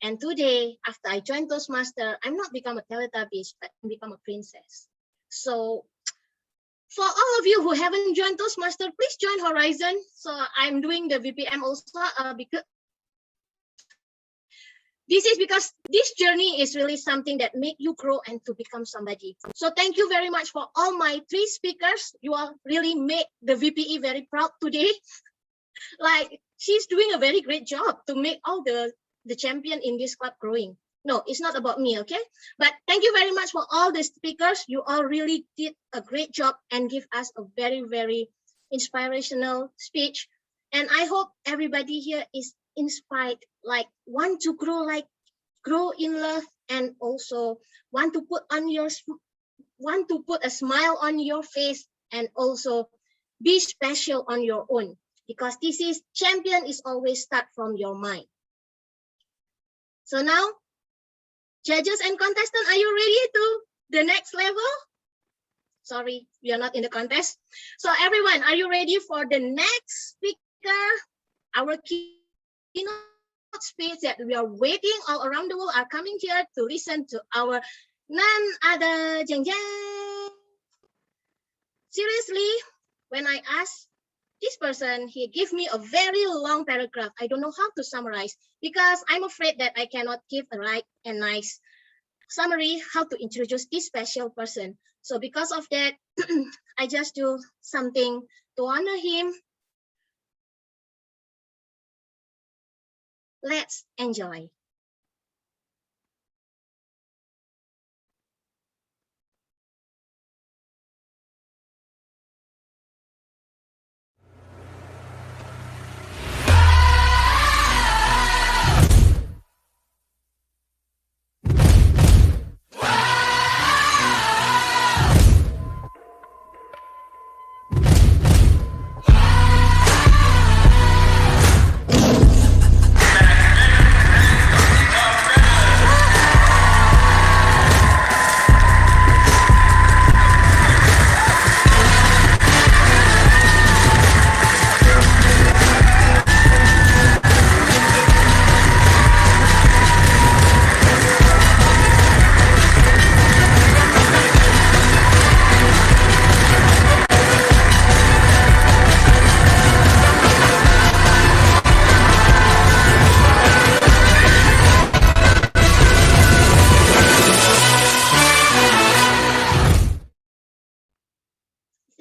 D: And today, after I joined Toastmaster, I'm not become a Teletubbies, but I'm become a princess. So for all of you who haven't joined Toastmaster, please join Horizon. So I'm doing the VPM also because this is because this journey is really something that make you grow and to become somebody. So thank you very much for all my 3 speakers. You all really make the VPE very proud today. Like she's doing a very great job to make all the champion in this club growing. No, it's not about me, okay? But thank you very much for all the speakers. You all really did a great job and give us a very, very inspirational speech. And I hope everybody here is inspired, like want to grow in love, and also want to put a smile on your face, and also be special on your own, because this is champion is always start from your mind. So now, judges and contestants, are you ready to the next level? Sorry, we are not in the contest. So everyone, are you ready for the next speaker? Our keynote speech that we are waiting all around the world are coming here to listen to our none other Jeng Jeng. Seriously, when I asked this person, he gave me a very long paragraph. I don't know how to summarize because I'm afraid that I cannot give a right and nice summary how to introduce this special person. So because of that, I just do something to honor him. Let's enjoy.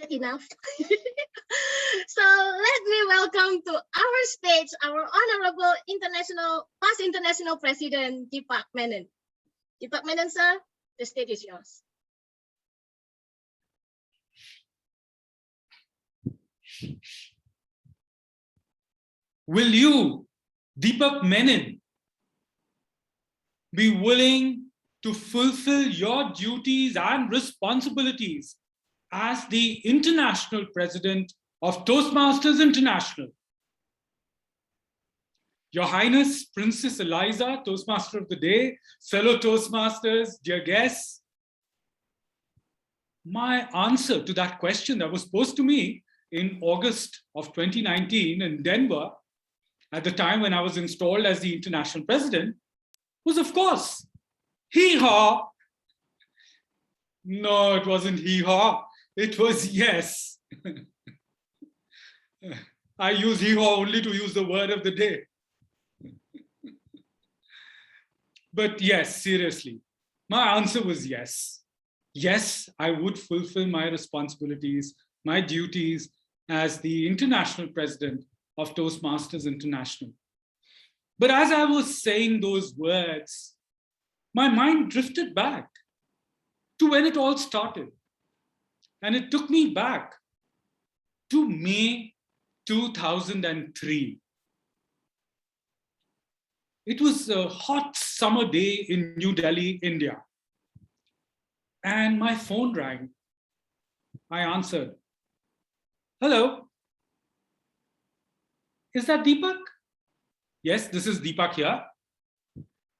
D: Enough. So let me welcome to our stage our honorable past international president Deepak Menon. Deepak Menon, sir, the stage is yours.
U: Will you, Deepak Menon, be willing to fulfill your duties and responsibilities as the international president of Toastmasters International? Your Highness, Princess Eliza, Toastmaster of the Day, fellow Toastmasters, dear guests, my answer to that question that was posed to me in August of 2019 in Denver, at the time when I was installed as the international president, was of course, hee-haw. No, it wasn't hee-haw. It was yes. I use hee-haw only to use the word of the day. But yes, seriously, my answer was yes. Yes, I would fulfill my responsibilities, my duties as the international president of Toastmasters International. But as I was saying those words, my mind drifted back to when it all started. And it took me back to May 2003. It was a hot summer day in New Delhi, India. And my phone rang. I answered. Hello. Is that Deepak? Yes, this is Deepak here.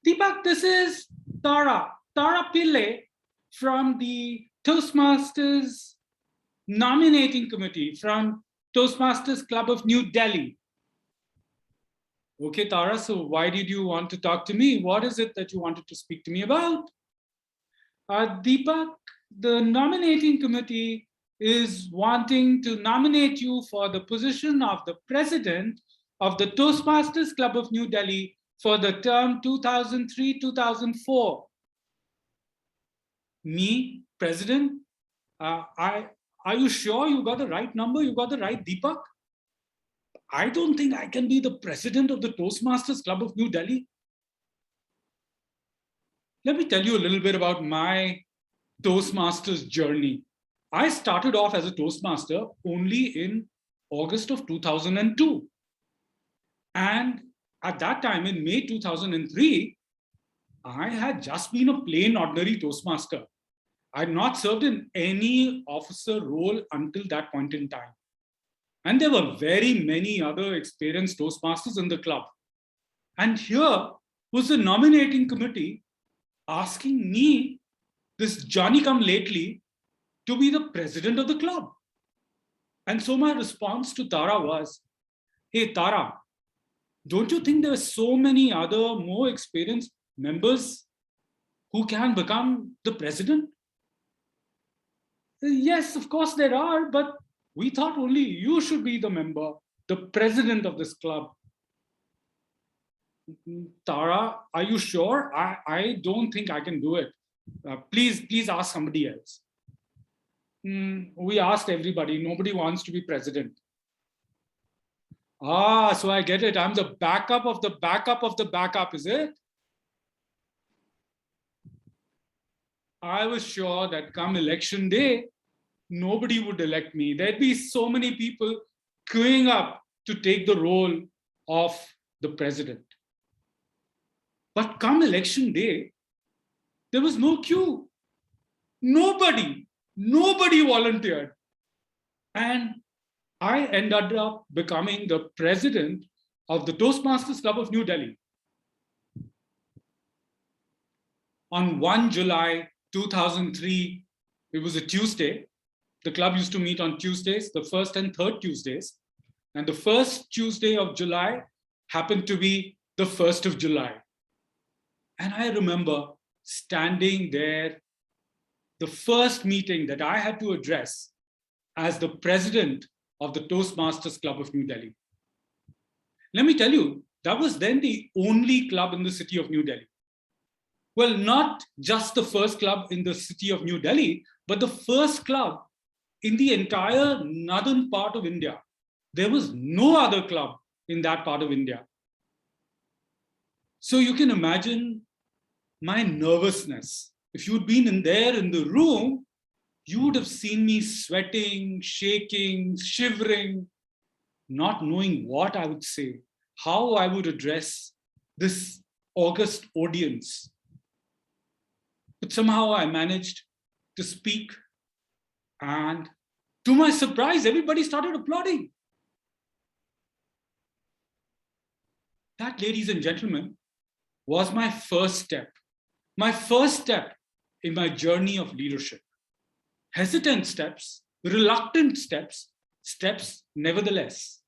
U: Deepak, this is Tara Pillai from the Toastmasters nominating committee from Toastmasters Club of New Delhi. Okay, Tara, so why did you want to talk to me? What is it that you wanted to speak to me about? Deepak, the nominating committee is wanting to nominate you for the position of the president of the Toastmasters Club of New Delhi for the term 2003-2004. Me, president? Are you sure you got the right number? You got the right Deepak? I don't think I can be the president of the Toastmasters Club of New Delhi. Let me tell you a little bit about my Toastmasters journey. I started off as a Toastmaster only in August of 2002. And at that time, in May 2003, I had just been a plain ordinary Toastmaster. I had not served in any officer role until that point in time. And there were very many other experienced Toastmasters in the club. And here was the nominating committee asking me, this Johnny-come-lately, to be the president of the club. And so my response to Tara was, hey, Tara, don't you think there are so many other more experienced members who can become the president? Yes, of course there are, but We thought only you should be the member, the president of this club. Tara, are you sure? I don't think I can do it. Please ask somebody else. We asked everybody. Nobody wants to be president. So I get it. I'm the backup of the backup of the backup, is it? I was sure that come election day, nobody would elect me. There'd be so many people queuing up to take the role of the president. But come election day, there was no queue. Nobody volunteered. And I ended up becoming the president of the Toastmasters Club of New Delhi. On 1 July 2003, it was a Tuesday. The club used to meet on Tuesdays, the first and third Tuesdays. And the first Tuesday of July happened to be the 1st of July. And I remember standing there, the first meeting that I had to address as the president of the Toastmasters Club of New Delhi. Let me tell you, that was then the only club in the city of New Delhi. Well, not just the first club in the city of New Delhi, but the first club in the entire northern part of India. There was no other club in that part of India. So you can imagine my nervousness. If you'd been in there in the room, you would have seen me sweating, shaking, shivering, not knowing what I would say, how I would address this august audience. But somehow I managed to speak, and to my surprise, everybody started applauding. That, ladies and gentlemen, was my first step in my journey of leadership. Hesitant steps, reluctant steps, steps nevertheless.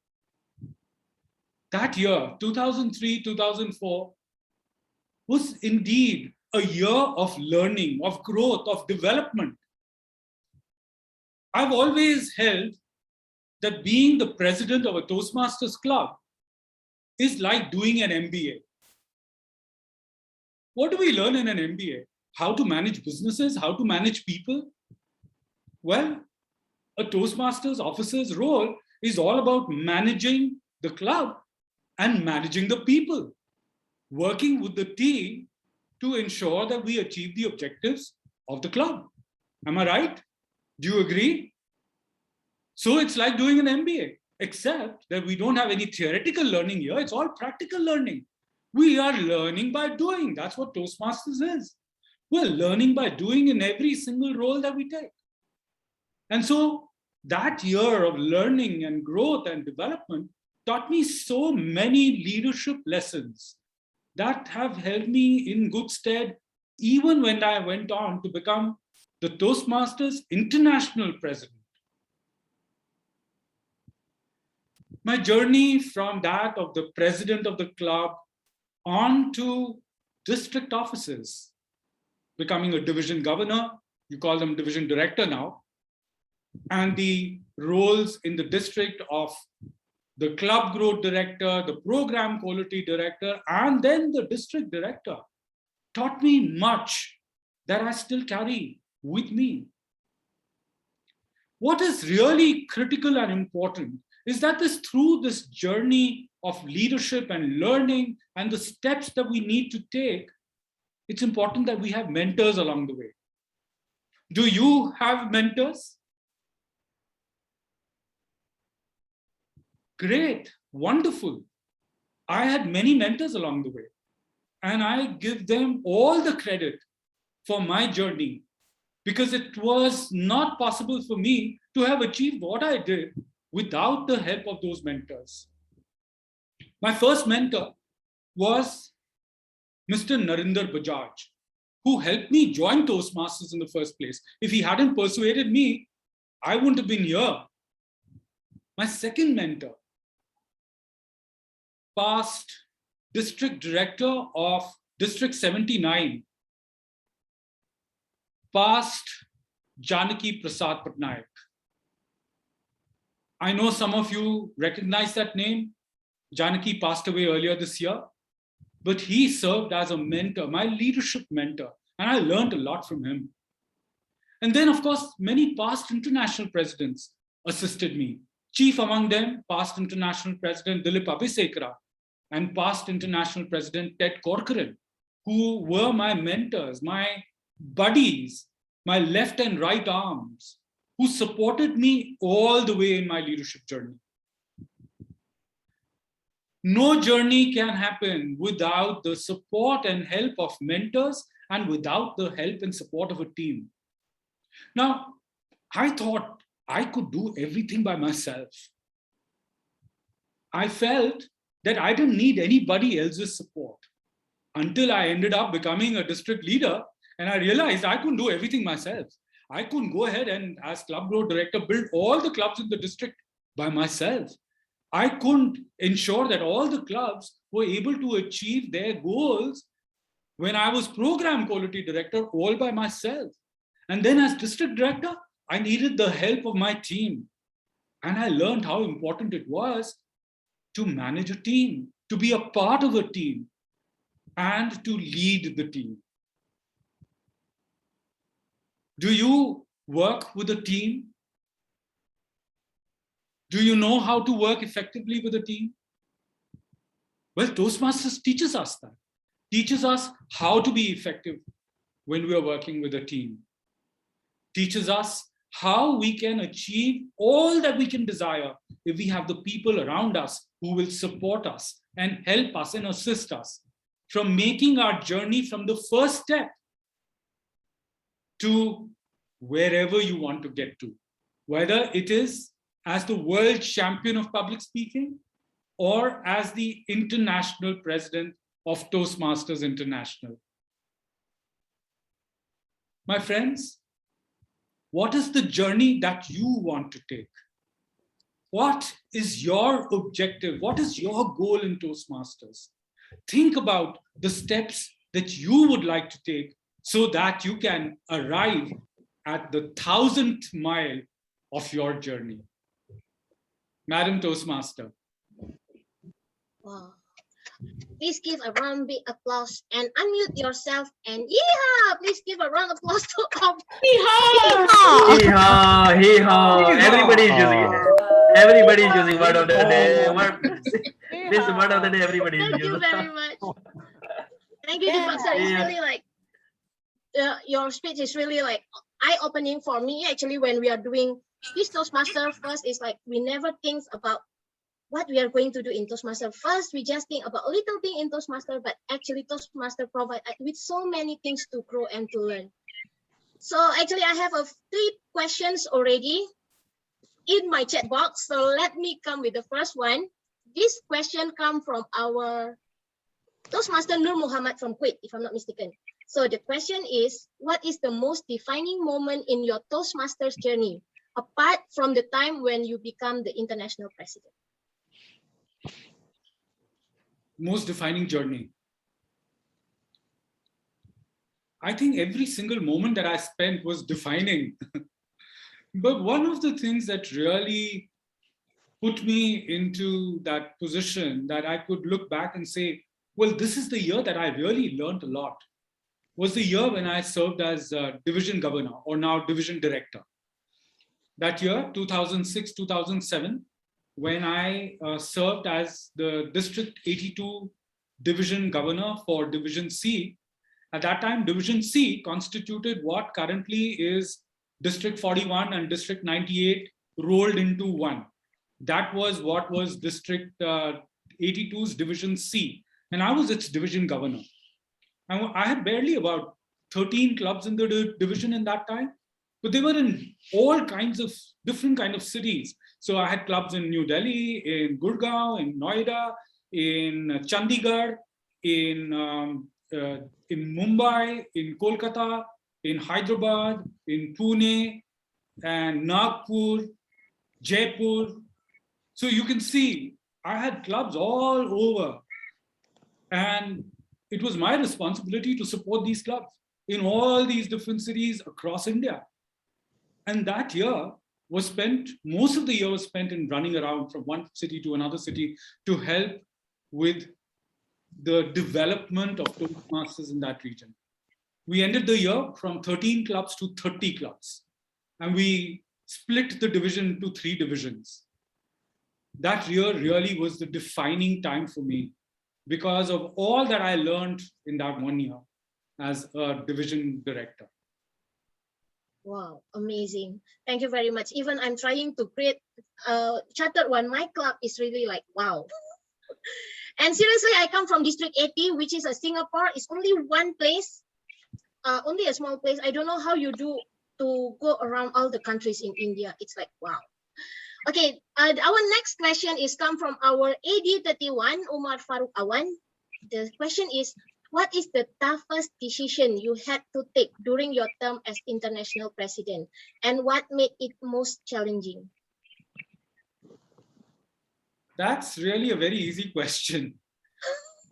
U: That year, 2003, 2004, was indeed a year of learning, of growth, of development. I've always held that being the president of a Toastmasters club is like doing an MBA. What do we learn in an MBA? How to manage businesses, how to manage people? Well, a Toastmasters officer's role is all about managing the club and managing the people, working with the team to ensure that we achieve the objectives of the club. Am I right? Do you agree? So it's like doing an MBA, except that we don't have any theoretical learning here. It's all practical learning. We are learning by doing. That's what Toastmasters is. We're learning by doing in every single role that we take. And so that year of learning and growth and development taught me so many leadership lessons that have held me in good stead, even when I went on to become the Toastmasters International President. My journey from that of the president of the club on to district offices, becoming a division governor, you call them division director now, and the roles in the district of the club growth director, the program quality director, and then the district director taught me much that I still carry with me. What is really critical and important is that through this journey of leadership and learning and the steps that we need to take, it's important that we have mentors along the way. Do you have mentors? Great, wonderful. I had many mentors along the way, and I give them all the credit for my journey, because it was not possible for me to have achieved what I did without the help of those mentors. My first mentor was Mr. Narinder Bajaj, who helped me join Toastmasters in the first place. If he hadn't persuaded me, I wouldn't have been here. My second mentor, past district director of District 79, past Janaki Prasad Patnaik. I know some of you recognize that name. Janaki passed away earlier this year, but he served as a mentor, my leadership mentor, and I learned a lot from him. And then, of course, many past international presidents assisted me. Chief among them, past international president Dilip Abhisekara and past international president Ted Corcoran, who were my mentors, my buddies, my left and right arms, who supported me all the way in my leadership journey. No journey can happen without the support and help of mentors and without the help and support of a team. Now, I thought I could do everything by myself. I felt that I didn't need anybody else's support until I ended up becoming a district leader and I realized I couldn't do everything myself. I couldn't go ahead and, as club growth director, build all the clubs in the district by myself. I couldn't ensure that all the clubs were able to achieve their goals when I was program quality director all by myself. And then as district director, I needed the help of my team. And I learned how important it was to manage a team, to be a part of a team, and to lead the team. Do you work with a team? Do you know how to work effectively with a team? Well, Toastmasters teaches us that. Teaches us how to be effective when we are working with a team. Teaches us how we can achieve all that we can desire if we have the people around us who will support us and help us and assist us from making our journey from the first step to wherever you want to get to, whether it is as the world champion of public speaking or as the international president of Toastmasters International. My friends, what is the journey that you want to take? What is your objective? What is your goal in Toastmasters? Think about the steps that you would like to take so that you can arrive at the 1,000th mile of your journey. Madam Toastmaster.
D: Wow. Please give a round big applause and unmute yourself and yeehaw! Please give a round of applause to our
N: Hee-haw! Hee-haw! Everybody is using it. Everybody is using word of the day. This word of the day, everybody is using.
D: Thank you very much. Thank you, Deepak sir. It's really like, your speech is really like eye-opening for me. Actually, when we are doing this Toastmaster first, it's like we never think about what we are going to do in Toastmaster. First, we just think about a little thing in Toastmaster, but actually Toastmaster provides with so many things to grow and to learn. So actually, I have 3 questions already in my chat box. So let me come with the first one. This question comes from our Toastmaster Nur Muhammad from Kuwait, if I'm not mistaken. So the question is, what is the most defining moment in your Toastmasters journey, apart from the time when you become the international president?
U: Most defining journey. I think every single moment that I spent was defining. But one of the things that really put me into that position that I could look back and say, well, this is the year that I really learned a lot, was the year when I served as division governor, or now division director. That year, 2006-2007, when I served as the District 82 Division Governor for Division C. At that time, Division C constituted what currently is District 41 and District 98 rolled into one. That was what was District 82's Division C, and I was its Division Governor. And I had barely about 13 clubs in the division in that time, but they were in all kinds of different kind of cities. So I had clubs in New Delhi, in Gurgaon, in Noida, in Chandigarh, in Mumbai, in Kolkata, in Hyderabad, in Pune, and Nagpur, Jaipur. So you can see I had clubs all over. And it was my responsibility to support these clubs in all these different cities across India. And that year, most of the year was spent in running around from one city to another city to help with the development of Toastmasters in that region. We ended the year from 13 clubs to 30 clubs, and we split the division into 3 divisions. That year really was the defining time for me because of all that I learned in that 1 year as a division director.
D: Wow, amazing. Thank you very much. Even I'm trying to create Chartered One. My club is really like, wow. And seriously, I come from District 80, which is a Singapore. It's only one place, only a small place. I don't know how you do to go around all the countries in India. It's like, wow. Okay, our next question is come from our AD31, Umar Farooq Awan. The question is, what is the toughest decision you had to take during your term as international president, and what made it most challenging?
U: That's really a very easy question.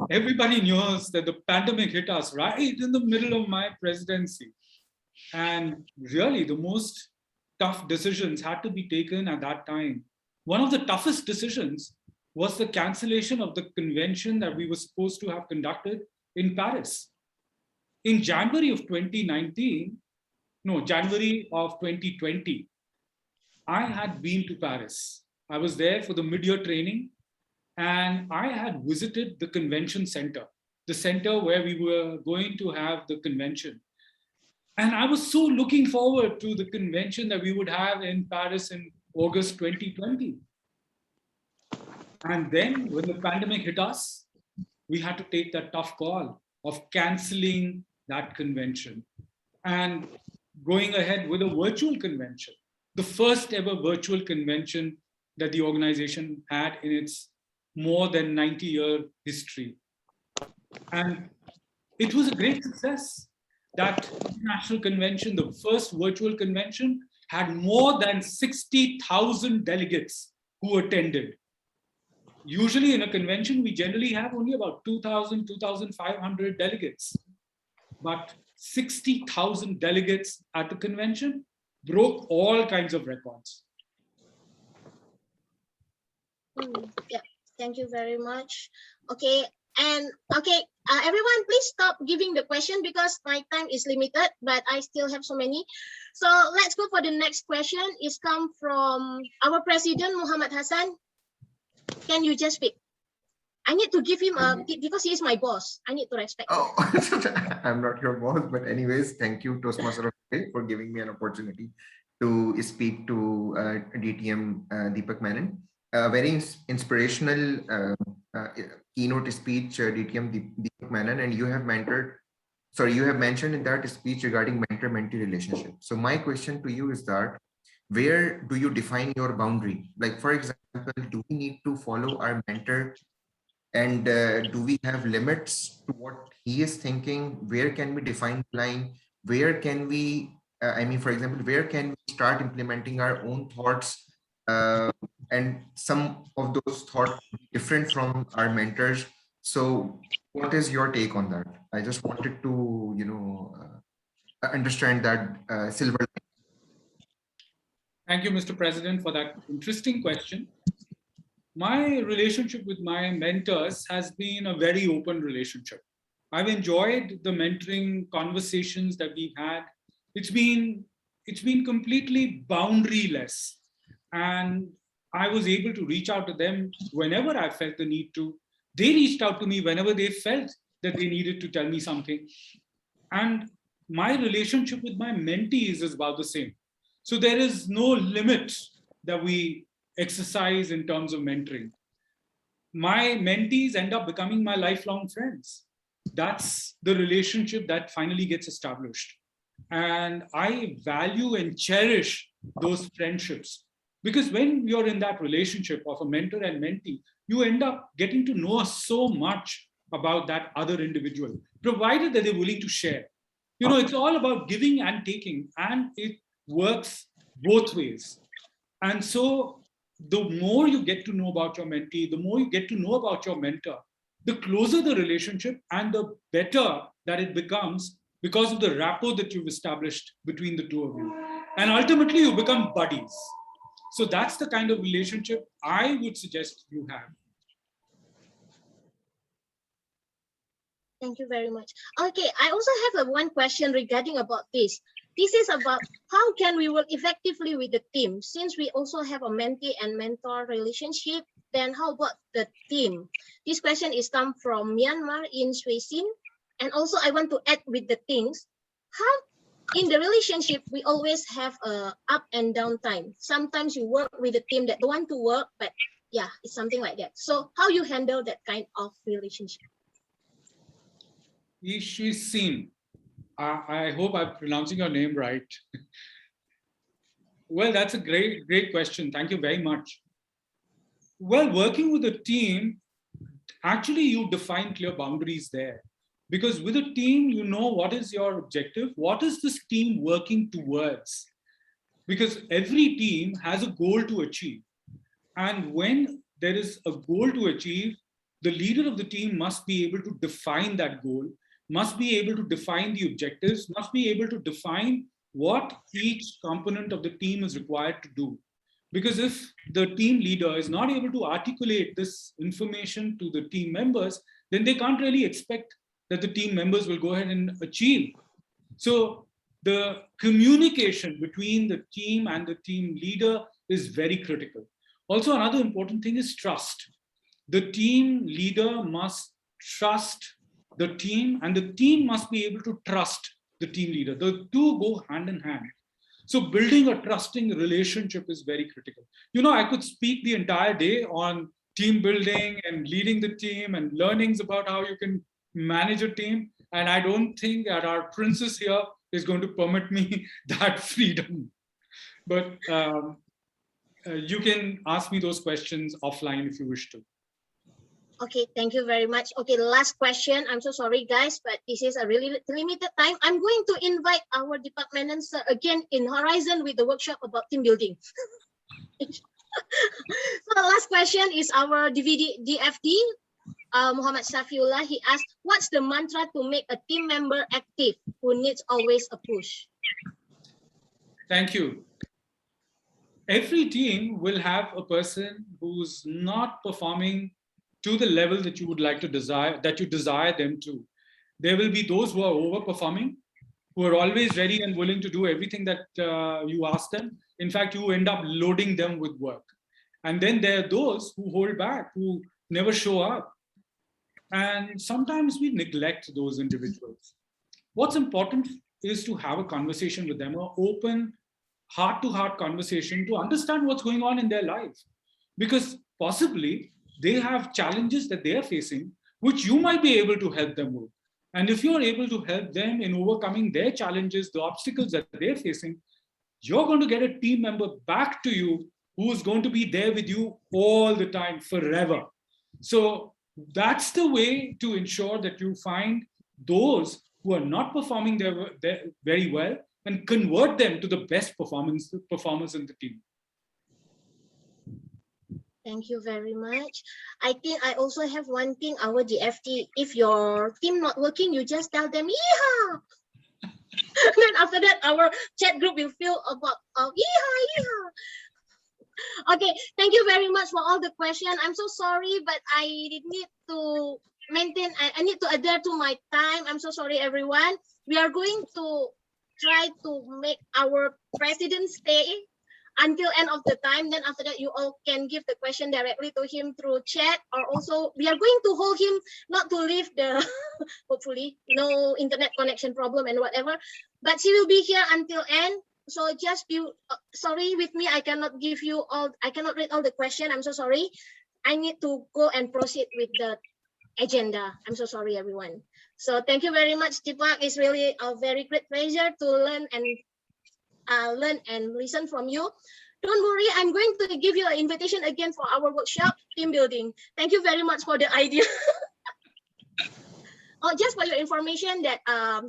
U: Everybody knows that the pandemic hit us right in the middle of my presidency. And really, the most tough decisions had to be taken at that time. One of the toughest decisions was the cancellation of the convention that we were supposed to have conducted in Paris. In January of 2020, I had been to Paris. I was there for the mid-year training, and I had visited the convention center, the center where we were going to have the convention. And I was so looking forward to the convention that we would have in Paris in August 2020. And then when the pandemic hit us, we had to take that tough call of canceling that convention and going ahead with a virtual convention, the first ever virtual convention that the organization had in its more than 90-year history. And it was a great success. That international convention, the first virtual convention, had more than 60,000 delegates who attended. Usually in a convention, we generally have only about 2,000, 2,500 delegates. But 60,000 delegates at the convention broke all kinds of records.
D: Yeah, thank you very much. Okay, and everyone, please stop giving the question because my time is limited, but I still have so many. So let's go for the next question. It's come from our president, Muhammad Hassan. Can you just speak? I need to give him because he is my boss. I need to respect him.
C: I'm not your boss, but anyways, thank you, Toastmaster, for giving me an opportunity to speak to DTM Deepak Menon. A very inspirational keynote speech, DTM Deepak Menon, and you have mentioned in that speech regarding mentor-mentee relationship. So my question to you is that, where do you define your boundary? Like, for example, do we need to follow our mentor? And do we have limits to what he is thinking? Where can we define the line? Where can we, for example, where can we start implementing our own thoughts? And some of those thoughts different from our mentors. So what is your take on that? I just wanted to, understand that silver line.
U: Thank you, Mr. President, for that interesting question. My relationship with my mentors has been a very open relationship. I've enjoyed the mentoring conversations that we've had. It's been completely boundaryless. And I was able to reach out to them whenever I felt the need to. They reached out to me whenever they felt that they needed to tell me something. And my relationship with my mentees is about the same. So there is no limit that we exercise in terms of mentoring. My mentees end up becoming my lifelong friends. That's the relationship that finally gets established. And I value and cherish those friendships. Because when you're in that relationship of a mentor and mentee, you end up getting to know so much about that other individual, provided that they're willing to share. It's all about giving and taking, and it works both ways. And so the more you get to know about your mentee, the more you get to know about your mentor, the closer the relationship and the better that it becomes because of the rapport that you've established between the two of you. And ultimately, you become buddies. So that's the kind of relationship I would suggest you have.
D: Thank you very much. Okay, I also have one question regarding about this. This is about how can we work effectively with the team? Since we also have a mentee and mentor relationship, then how about the team? This question is come from Myanmar in Swaysin. And also I want to add with the things, how in the relationship, we always have a up and down time. Sometimes you work with a team that don't want to work, but yeah, it's something like that. So how you handle that kind of relationship?
U: Ishwisin. I hope I'm pronouncing your name right. Well, that's a great question. Thank you very much. Well, working with a team, actually you define clear boundaries there. Because with a team, you know what is your objective, what is this team working towards? Because every team has a goal to achieve. And when there is a goal to achieve, the leader of the team must be able to define that goal, must be able to define the objectives, must be able to define what each component of the team is required to do. Because if the team leader is not able to articulate this information to the team members, then they can't really expect that the team members will go ahead and achieve. So the communication between the team and the team leader is very critical. Also, another important thing is trust. The team leader must trust the team, and the team must be able to trust the team leader. The two go hand in hand. So building a trusting relationship is very critical. You know, I could speak the entire day on team building and leading the team and learnings about how you can manage a team. And I don't think that our princess here is going to permit me that freedom. But you can ask me those questions offline if you wish to.
D: Okay, thank you very much. Okay, the last question. I'm so sorry, guys, but this is a really limited time. I'm going to invite our Deepak Menon sir again in Horizon with the workshop about team building. So the last question is our DFD, Muhammad Safiullah. He asked, what's the mantra to make a team member active who needs always a push?
U: Thank you. Every team will have a person who's not performing to the level that you would like to desire, that you desire them to. There will be those who are overperforming, who are always ready and willing to do everything that you ask them. In fact, you end up loading them with work. And then there are those who hold back, who never show up. And sometimes we neglect those individuals. What's important is to have a conversation with them, an open, heart-to-heart conversation to understand what's going on in their life. Because possibly they have challenges that they are facing, which you might be able to help them with. And if you're able to help them in overcoming their challenges, the obstacles that they're facing, you're going to get a team member back to you who is going to be there with you all the time, forever. So that's the way to ensure that you find those who are not performing very well and convert them to the best performers in the team.
D: Thank you very much. I think I also have one thing, our DFT. If your team not working, you just tell them, yeehaw! Then after that, our chat group will feel about, yeehaw, yeehaw. Okay, thank you very much for all the questions. I'm so sorry, but I need to maintain, I need to adhere to my time. I'm so sorry, everyone. We are going to try to make our president stay until end of the time. Then after that, you all can give the question directly to him through chat, or also we are going to hold him not to leave the, hopefully no internet connection problem and whatever, but he will be here until end. So just be sorry with me. I cannot give you all, I cannot read all the question. I'm so sorry. I need to go and proceed with the agenda. I'm so sorry, everyone. So thank you very much, Deepak. It's really a very great pleasure to learn and listen from you. Don't worry, I'm going to give you an invitation again for our workshop, team building. Thank you very much for the idea. Oh, just for your information that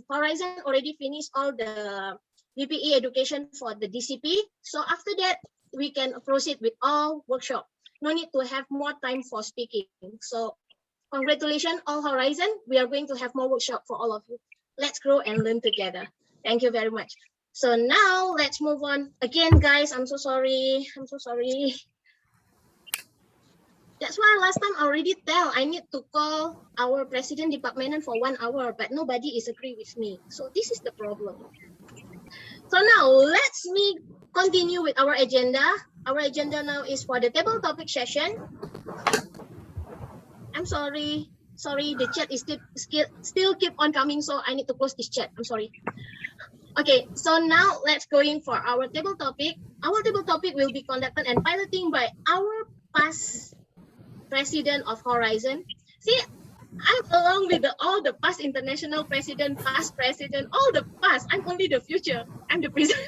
D: Horizon already finished all the DPE education for the DCP. So after that, we can proceed with all workshop. No need to have more time for speaking. So congratulations, all Horizon. We are going to have more workshop for all of you. Let's grow and learn together. Thank you very much. So now let's move on. Again, guys, I'm so sorry. I'm so sorry. That's why last time I already tell I need to call our president Deepak Menon for 1 hour, but nobody is agree with me. So this is the problem. So now let's me continue with our agenda. Our agenda now is for the table topic session. I'm sorry. Sorry, the chat is still keep on coming, so I need to close this chat. I'm sorry. Okay, so now let's go in for our table topic. Our table topic will be conducted and piloting by our past president of Horizon. See, I'm along with all the past international president, past president, all the past. I'm only the future. I'm the present.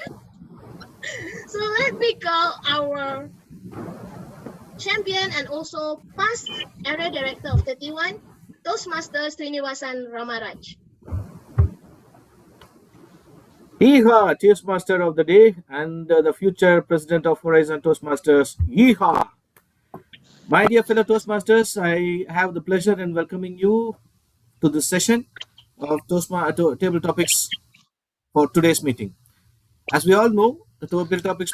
D: So let me call our champion and also past area director of 31, Toastmasters Srinivasan Ramaraj.
E: Yeehaw, Toastmaster of the day and the future president of Horizon Toastmasters. Yeehaw! My dear fellow Toastmasters, I have the pleasure in welcoming you to this session of table topics for today's meeting. As we all know, the table topics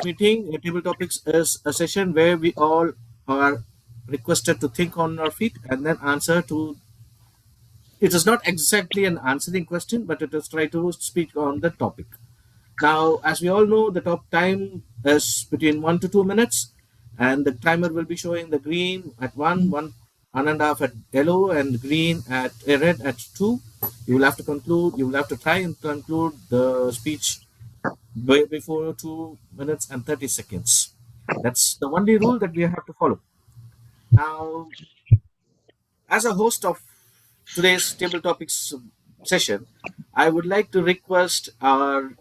E: is a session where we all are requested to think on our feet and then answer to. It is not exactly an answering question, but it is try to speak on the topic. Now, as we all know, the top time is between 1 to 2 minutes, and the timer will be showing the green at 1.5 at yellow, and green at red at 2. You will have to conclude. You will have to try and conclude the speech before 2 minutes and 30 seconds. That's the only rule that we have to follow. Now, as a host of today's table topics session, I would like to request our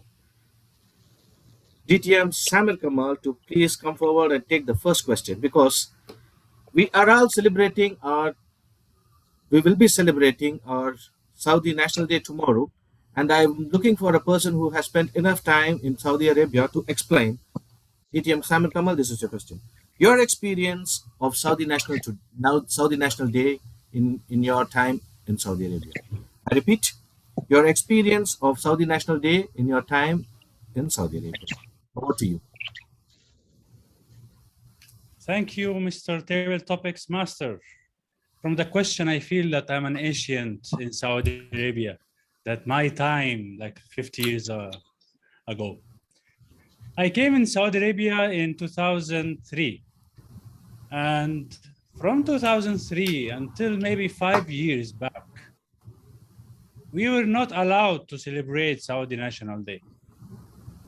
E: DTM Samir Kamal to please come forward and take the first question, because we are all celebrating we will be celebrating our Saudi National Day tomorrow, and I'm looking for a person who has spent enough time in Saudi Arabia to explain. DTM Samir Kamal, this is your question. Your experience of Saudi National Day in your time in Saudi Arabia. I repeat, your experience of Saudi National Day in your time in Saudi Arabia. Over to you.
V: Thank you, Mr. Table Topics Master. From the question, I feel that I'm an ancient in Saudi Arabia, that my time, like 50 years ago. I came in Saudi Arabia in 2003. And from 2003 until maybe 5 years back, we were not allowed to celebrate Saudi National Day.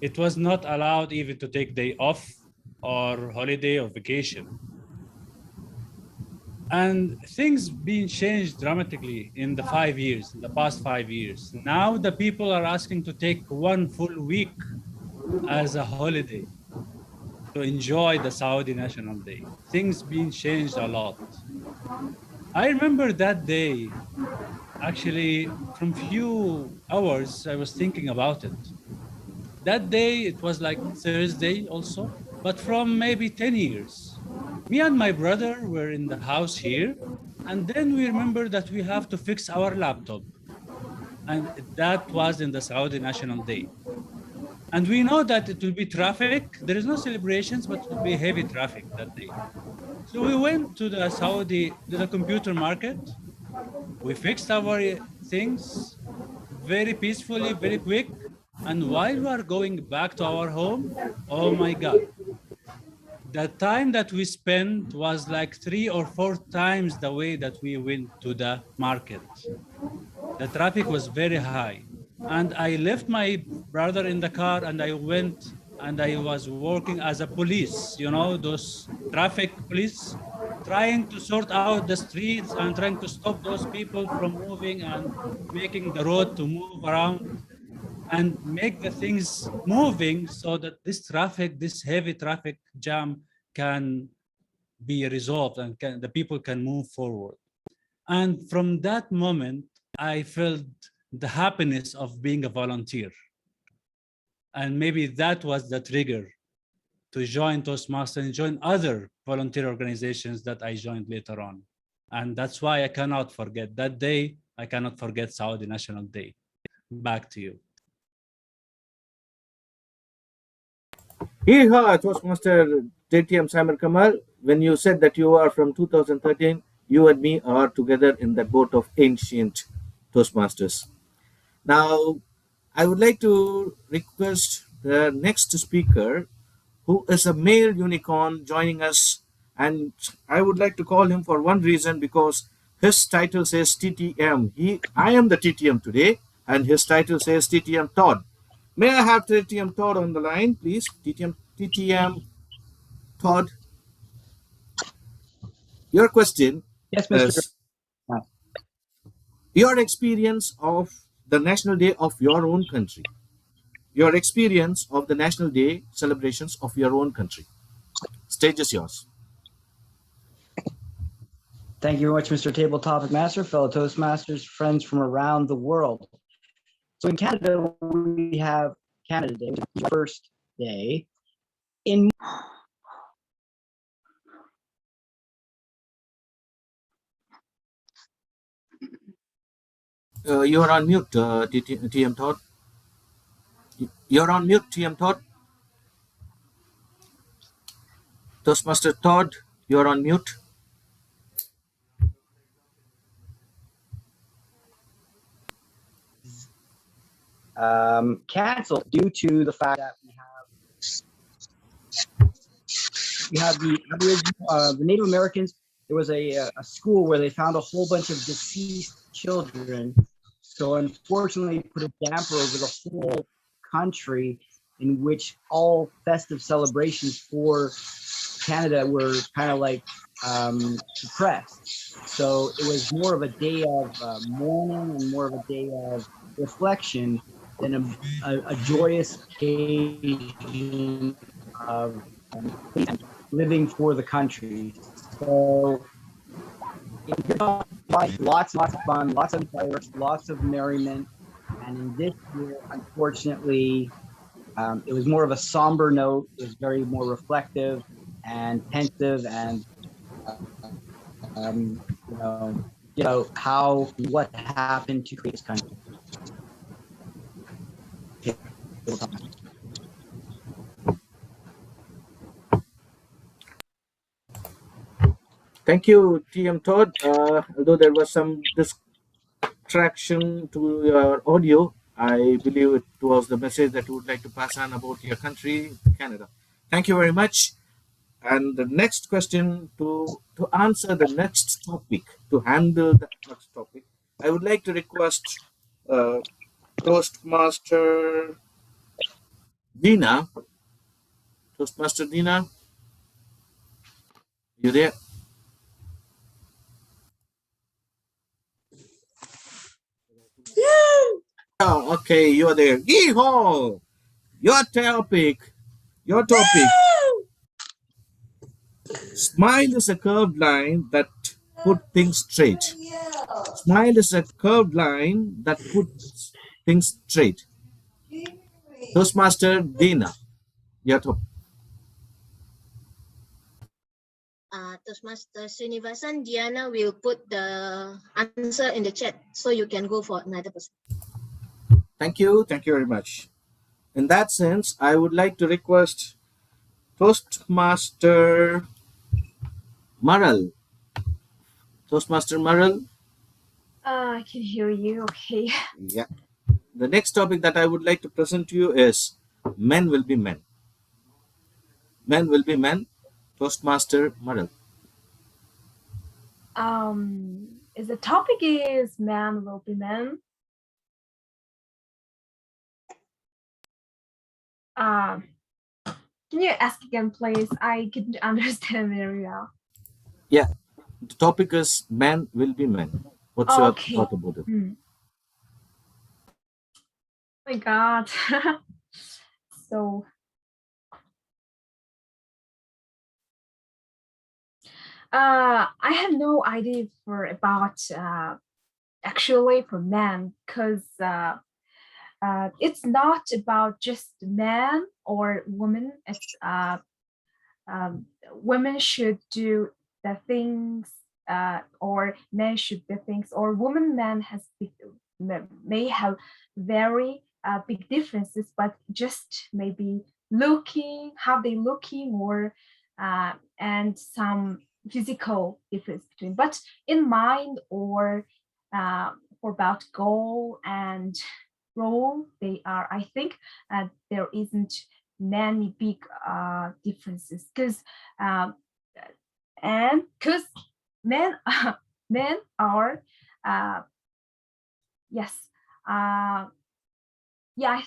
V: It was not allowed even to take day off or holiday or vacation. And things being changed dramatically in the past 5 years. Now the people are asking to take 1 full week as a holiday to enjoy the Saudi National Day. Things being changed a lot. I remember that day, actually, from few hours, I was thinking about it. That day, it was like Thursday also, but from maybe 10 years. Me and my brother were in the house here, and then we remember that we have to fix our laptop. And that was in the Saudi National Day. And we know that it will be traffic. There is no celebrations, but it will be heavy traffic that day. So we went to the computer market. We fixed our things very peacefully, very quick. And while we are going back to our home, oh my God, the time that we spent was like 3 or 4 times the way that we went to the market. The traffic was very high. And I left my brother in the car and I went and I was working as a police, you know, those traffic police, trying to sort out the streets and trying to stop those people from moving and making the road to move around and make the things moving so that this traffic, this heavy traffic jam can be resolved and the people can move forward. And from that moment, I felt the happiness of being a volunteer. And maybe that was the trigger to join Toastmasters and join other volunteer organizations that I joined later on. And that's why I cannot forget that day. I cannot forget Saudi National Day. Back to you.
E: Yeehaw, Toastmaster DTM Simon Kamal. When you said that you are from 2013, you and me are together in that boat of ancient Toastmasters. Now, I would like to request the next speaker, who is a male unicorn, joining us. And I would like to call him for one reason, because his title says TTM. I am the TTM today, and his title says TTM Todd. May I have TTM Todd on the line, please? TTM Todd. Your question
F: Yes, Mr.
E: is your experience of the National Day of your own country. Your experience of the National Day celebrations of your own country. Stage is yours.
F: Thank you very much, Mr. Table Topic Master, fellow Toastmasters, friends from around the world. So in Canada, we have Canada Day, which is the first day. In
E: You are on mute, TM Todd. You're on mute, TM Todd. Toastmaster Todd, you're on mute.
F: canceled due to the fact that we have the Aboriginal, the Native Americans. There was a school where they found a whole bunch of deceased children. So unfortunately, put a damper over the whole country, in which all festive celebrations for Canada were kind of like suppressed. So it was more of a day of mourning and more of a day of reflection than a joyous occasion of living for the country. So lots of fun, lots of fireworks, lots of merriment. And in this year, unfortunately, it was more of a somber note. It was very more reflective and pensive, and what happened to create this country.
E: Thank you, TM Todd. Although there was some distraction to your audio, I believe it was the message that you would like to pass on about your country, Canada. Thank you very much. And the next question, to answer the next topic, to handle the next topic, I would like to request Toastmaster Dina. Toastmaster Dina, you there? Oh, okay, you're there. Yeehaw! Your topic. Smile is a curved line that put things straight. Smile is a curved line that puts things straight. Toastmaster Dina, your topic.
D: Toastmaster Srinivasan, Diana will put the answer in the chat so you can go for another person.
E: Thank you very much. In that sense, I would like to request Toastmaster Maral. Toastmaster Maral.
G: I can hear you. Okay.
E: Yeah. The next topic that I would like to present to you is men will be men. Men will be men. Toastmaster Maral.
G: Is the topic is man will be men. Can you ask again, please? I couldn't understand very well.
E: Yeah, the topic is men will be men. What's your thought about it?
G: Oh my God. So I have no idea about actually for men, because it's not about just man or woman. It's women should do the things, or men should do things, or man may have very big differences, but just maybe looking, how they looking, or and some physical difference between. But in mind or about goal and role, they are. I think there isn't many big differences because men men are yes yeah, I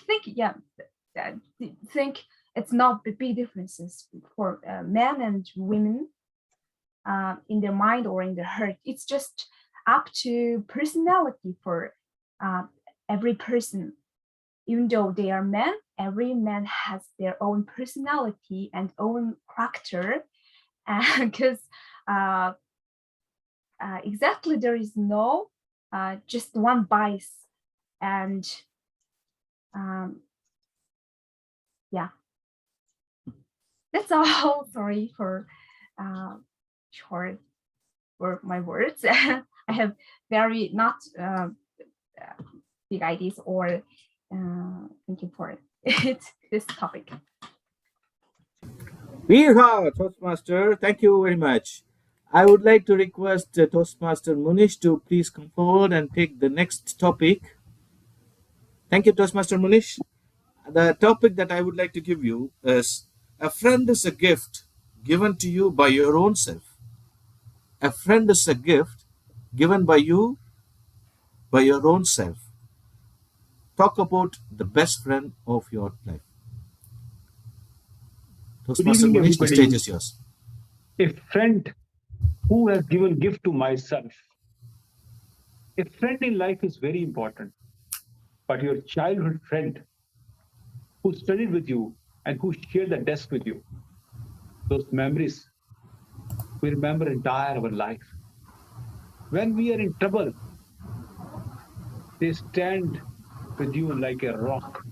G: think it's not the big differences for men and women in their mind or in their heart. It's just up to personality for every person. Even though they are men, every man has their own personality and own character, because exactly there is no just one bias, and yeah, that's all. Sorry for short for my words. I have very not big ideas or thinking for it this topic.
E: Yeehaw, Toastmaster. Thank you very much. I would like to request Toastmaster Munish to please come forward and take the next topic. Thank you, Toastmaster Munish. The topic that I would like to give you is: a friend is a gift given to you by your own self. A friend is a gift given by you by your own self. Talk about the best friend of your life.
H: Good
E: Toastmaster
H: evening,
E: Munish, the
H: everybody.
E: stage is yours.
H: A friend who has given gift to myself. A friend in life is very important, but your childhood friend who studied with you and who shared the desk with you, those memories we remember entire our life. When we are in trouble, they stand with you like a rock.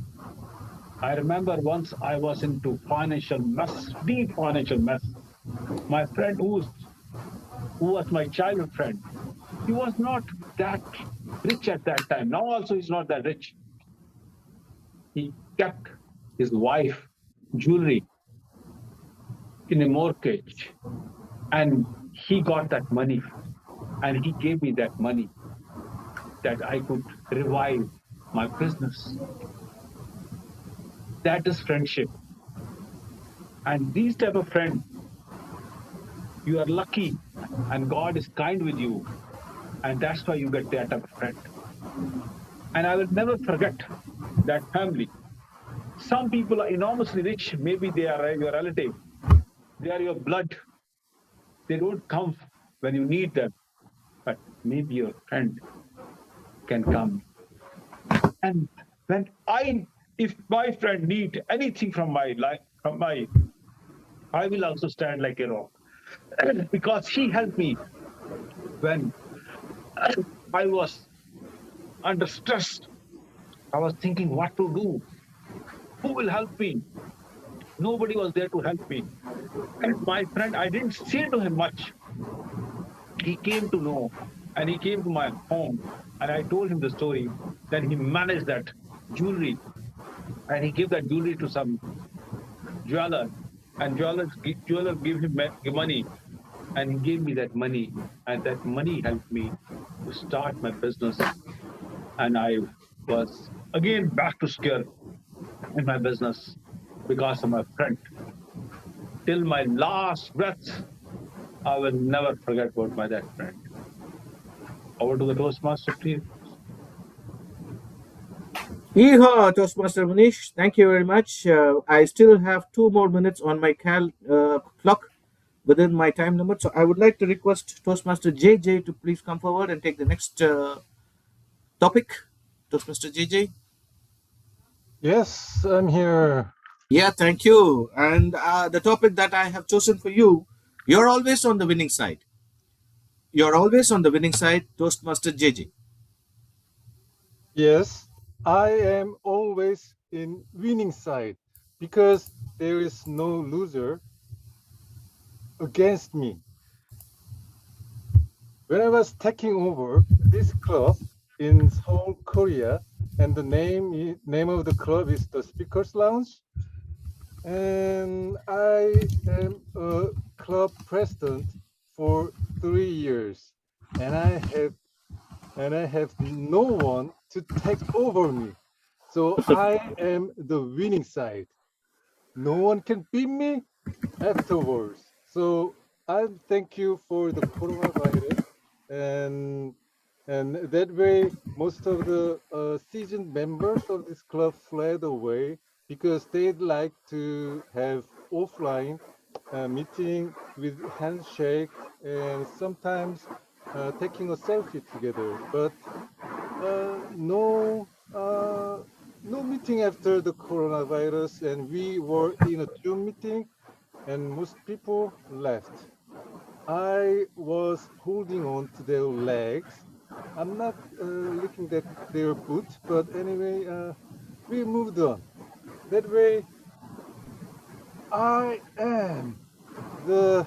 H: I remember once I was into financial mess, deep financial mess. My friend who was my childhood friend, he was not that rich at that time. Now also he's not that rich. He kept his wife jewelry in a mortgage, and he got that money, and he gave me that money that I could revive my business. That is friendship. And these type of friends, you are lucky and God is kind with you, and that's why you get that type of friend. And I will never forget that family. Some people are enormously rich. Maybe they are your relative. They are your blood. They don't come when you need them, but maybe your friend can come. And if my friend need anything from my life, I will also stand like a rock, because he helped me when I was under stress. I was thinking what to do. Who will help me? Nobody was there to help me. And my friend, I didn't say to him much. He came to know, and he came to my home, and I told him the story. Then he managed that jewelry, and he gave that jewelry to some jeweler, and jeweler gave him money, and he gave me that money, and that money helped me to start my business. And I was again back to square in my business because of my friend. Till my last breath, I will never forget about that friend. Over to the Toastmaster, please.
E: Yeehaw, Toastmaster Munish. Thank you very much. I still have 2 more minutes on my clock within my time limit. So I would like to request Toastmaster JJ to please come forward and take the next topic. Toastmaster JJ.
J: Yes, I'm here.
E: Yeah, thank you. And the topic that I have chosen for you, you're always on the winning side. You're always on the winning side, Toastmaster JJ.
J: Yes, I am always in winning side because there is no loser against me. When I was taking over this club in Seoul, Korea, and the name of the club is the Speakers Lounge, and I am a club president for 3 years, and I have no one to take over me. So I am the winning side. No one can beat me afterwards. So I thank you for the coronavirus, and that way most of the seasoned members of this club fled away because they'd like to have offline meeting with handshake and sometimes taking a selfie together. But no meeting after the coronavirus, and we were in a Zoom meeting and most people left. I was holding on to their legs. I'm not looking at their boots, but anyway, we moved on. That way, I am the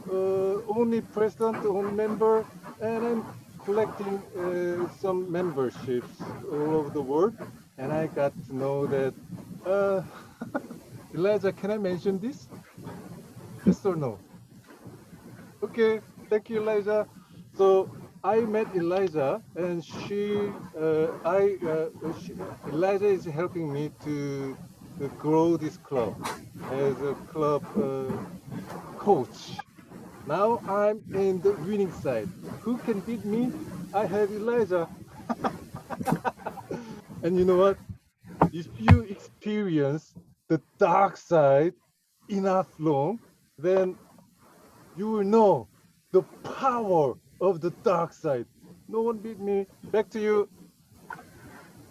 J: only president, only member, and I'm collecting some memberships all over the world. And I got to know that, Elijah, can I mention this? Yes or no? Okay, thank you, Elijah. So I met Elijah, and Elijah is helping me to grow this club as a club coach. Now I'm in the winning side. Who can beat me? I have Elijah. And you know what? If you experience the dark side enough long, then you will know the power of the dark side. No one beat me. Back to you,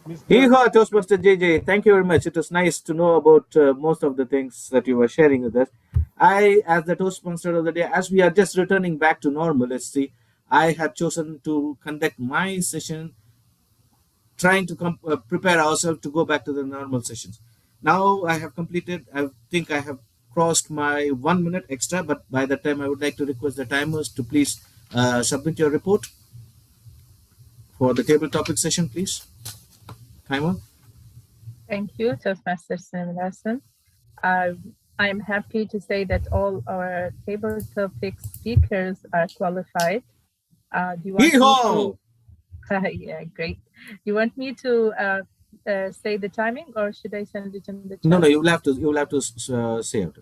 J: Mr.
E: Yeehaw, Toastmaster JJ. Thank you very much. It was nice to know about most of the things that you were sharing with us. I, as the Toastmaster of the day, as we are just returning back to normal, let's see, I had chosen to conduct my session, trying to prepare ourselves to go back to the normal sessions. Now I have completed, I think I have crossed my 1 minute extra, but by that time I would like to request the timers to please submit your report for the table topic session, please. Timer.
A: Thank you, Toastmaster Srinivasan. I'm happy to say that all our table topic speakers are qualified. Do you want me to? Yeah, great. You want me to say the timing, or should I send it in the chat?
E: No, you'll have to say it.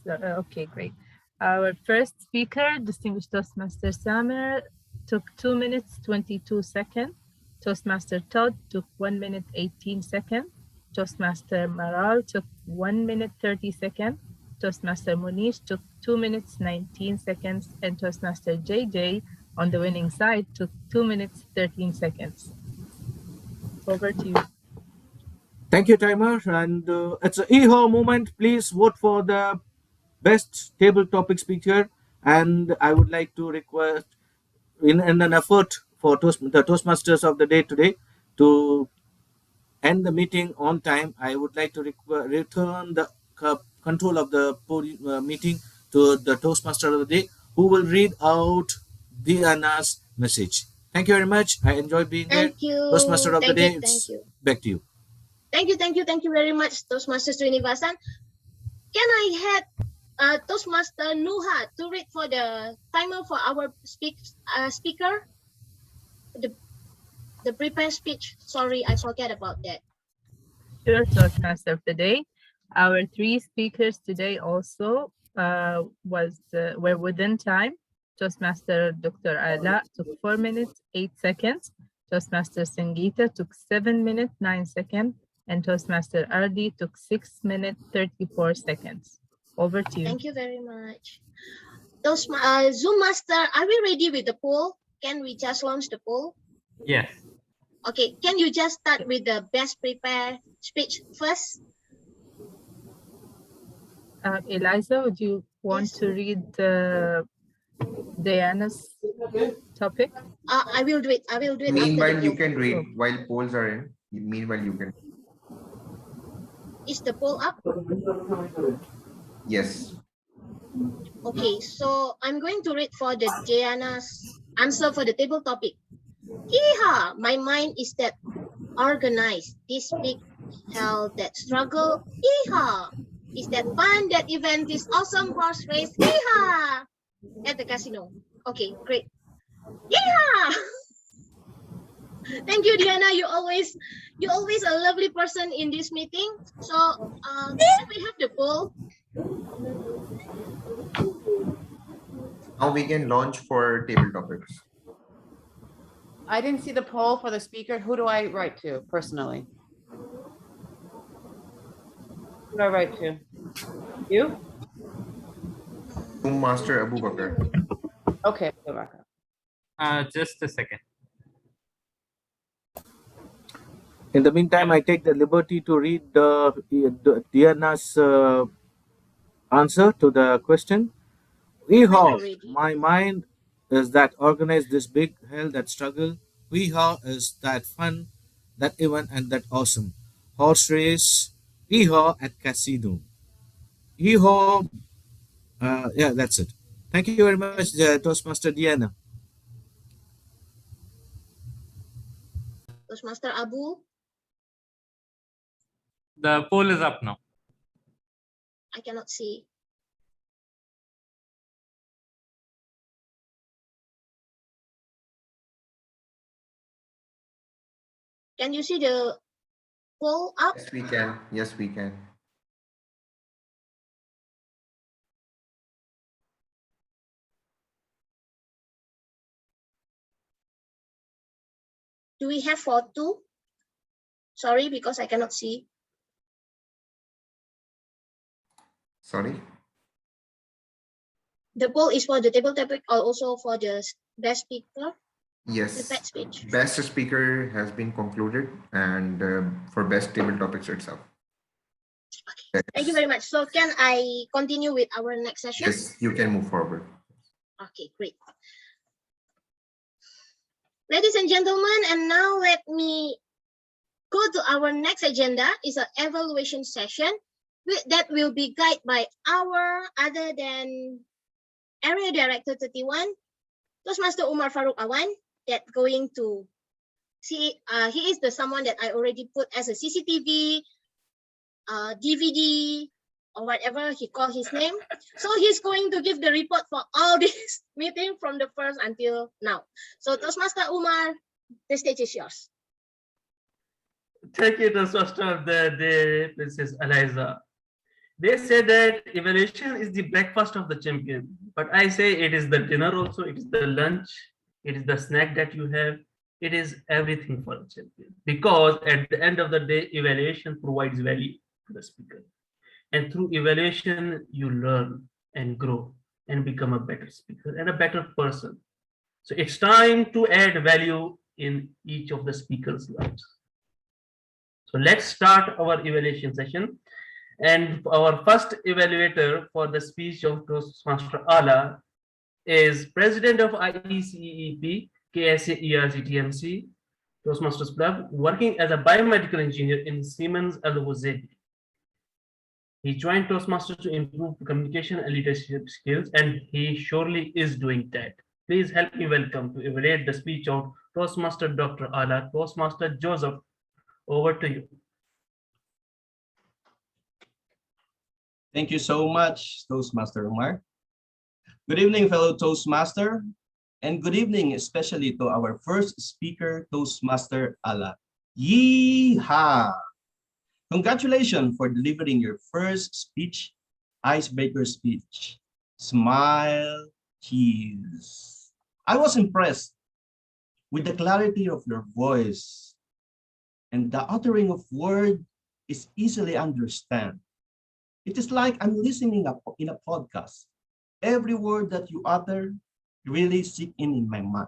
A: Okay, great. Our first speaker, distinguished Toastmaster Samer, took 2 minutes 22 seconds. Toastmaster Todd took 1 minute 18 seconds. Toastmaster Maral took 1 minute 30 seconds. Toastmaster Munish took 2 minutes 19 seconds, and Toastmaster JJ on the winning side took 2 minutes 13 seconds. Over to you.
E: Thank you, timer. And it's a EHO moment. Please vote for the best table topic speaker. And I would like to request, in an effort for the Toastmasters of the day today, to end the meeting on time, I would like to return the control of the meeting to the Toastmaster of the day, who will read out Diana's message. Thank you very much. I enjoyed being here.
D: Thank you.
E: Toastmaster of the day,
D: Thank you.
E: back to you.
D: Thank you very much, Toastmaster Srinivasan. Can I have Toastmaster Nuha to read for the timer for our speaker? The prepared speech. Sorry, I forget about that.
A: Sure, Toastmaster of the day. Our 3 speakers today also were within time. Toastmaster Dr. Ala took 4 minutes 8 seconds. Toastmaster Sangeeta took 7 minutes 9 seconds, and Toastmaster RD took 6 minutes 34 seconds. Over to you.
D: Thank you very much. Zoom Master, are we ready with the poll? Can we just launch the poll?
N: Yes.
D: Okay, can you just start with the best prepared speech first?
A: Eliza, would you want to read Diana's topic?
D: I will do it. I will do it.
C: Meanwhile, you can read while polls are in. Meanwhile, you can.
D: Is the poll up?
C: Yes.
D: Okay, so I'm going to read for the Diana's answer for the table topic. Yeehaw! My mind is that organized. This Hell that struggle, yeehaw! Is that fun? That event is awesome horse race, yeehaw! At the casino. Okay, great. Yeehaw! Thank you, Diana. You always a lovely person in this meeting. So can we have the poll?
C: Now we can launch for table topics.
L: I didn't see the poll for the speaker. Who do I write to personally? Who do I write to? You?
C: Master Abu Bakr.
L: Okay, go back up.
B: Just a second.
E: In the meantime, I take the liberty to read Diana's answer to the question. Weehaw! My mind is that organized this big hell that struggle. Weehaw is that fun, that event, and that awesome horse race. Weehaw at casino. Yeehaw! Yeah, that's it. Thank you very much, Toastmaster Diana.
D: Toastmaster Abu,
B: The poll is up now.
D: I cannot see. Can you see the poll up?
C: Yes, we can. Yes, we can.
D: Do we have for two? Sorry, because I cannot see.
C: Sorry.
D: The poll is for the table topic or also for the best speaker?
C: Yes.
D: The best speech.
C: Best speaker has been concluded, and for best table topics itself.
D: Thank you very much. So can I continue with our next session?
C: Yes, you can move forward.
D: Okay, great. Ladies and gentlemen, and now let me go to our next agenda is an evaluation session that will be guided by our other than Area Director 31, Toastmaster Umar Farooq Awan, that going to see, he is the someone that I already put as a CCTV, DVD, or whatever he called his name. So he's going to give the report for all this meeting from the first until now. So Toastmaster Umar, the stage is yours.
N: Thank you, Toastmaster of the day, Princess Eliza. They say that evaluation is the breakfast of the champion, but I say it is the dinner also, it is the lunch, it is the snack that you have, it is everything for a champion. Because at the end of the day, evaluation provides value to the speaker. And through evaluation, you learn and grow and become a better speaker and a better person. So it's time to add value in each of the speakers' lives. So let's start our evaluation session. And our first evaluator for the speech of Toastmaster Ala is President of IECEP, KSA ERC TMC, Toastmasters Club, working as a biomedical engineer in Siemens Al-Wazedi. He joined Toastmasters to improve communication and leadership skills, and he surely is doing that. Please help me welcome to evaluate the speech of Toastmaster Dr. Ala, Toastmaster Joseph. Over to you.
O: Thank you so much, Toastmaster Umar. Good evening, fellow Toastmaster, and good evening especially to our first speaker, Toastmaster Ala. Yeehaw! Congratulations for delivering your first speech, icebreaker speech. Smile, cheese. I was impressed with the clarity of your voice, and the uttering of word is easily understand. It is like I'm listening in a podcast. Every word that you utter really sink in my mind.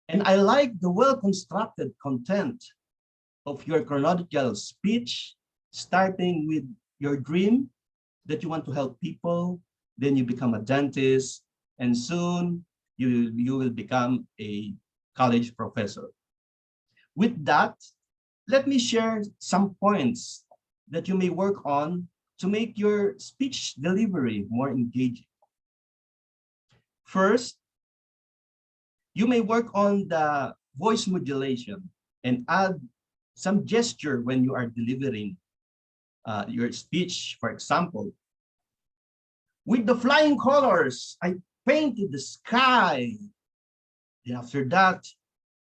O: And I like the well-constructed content of your chronological speech, starting with your dream that you want to help people, then you become a dentist, and soon you will become a college professor. With that, let me share some points that you may work on to make your speech delivery more engaging. First, you may work on the voice modulation and add some gesture when you are delivering your speech. For example, with the flying colors, I painted the sky. Then after that,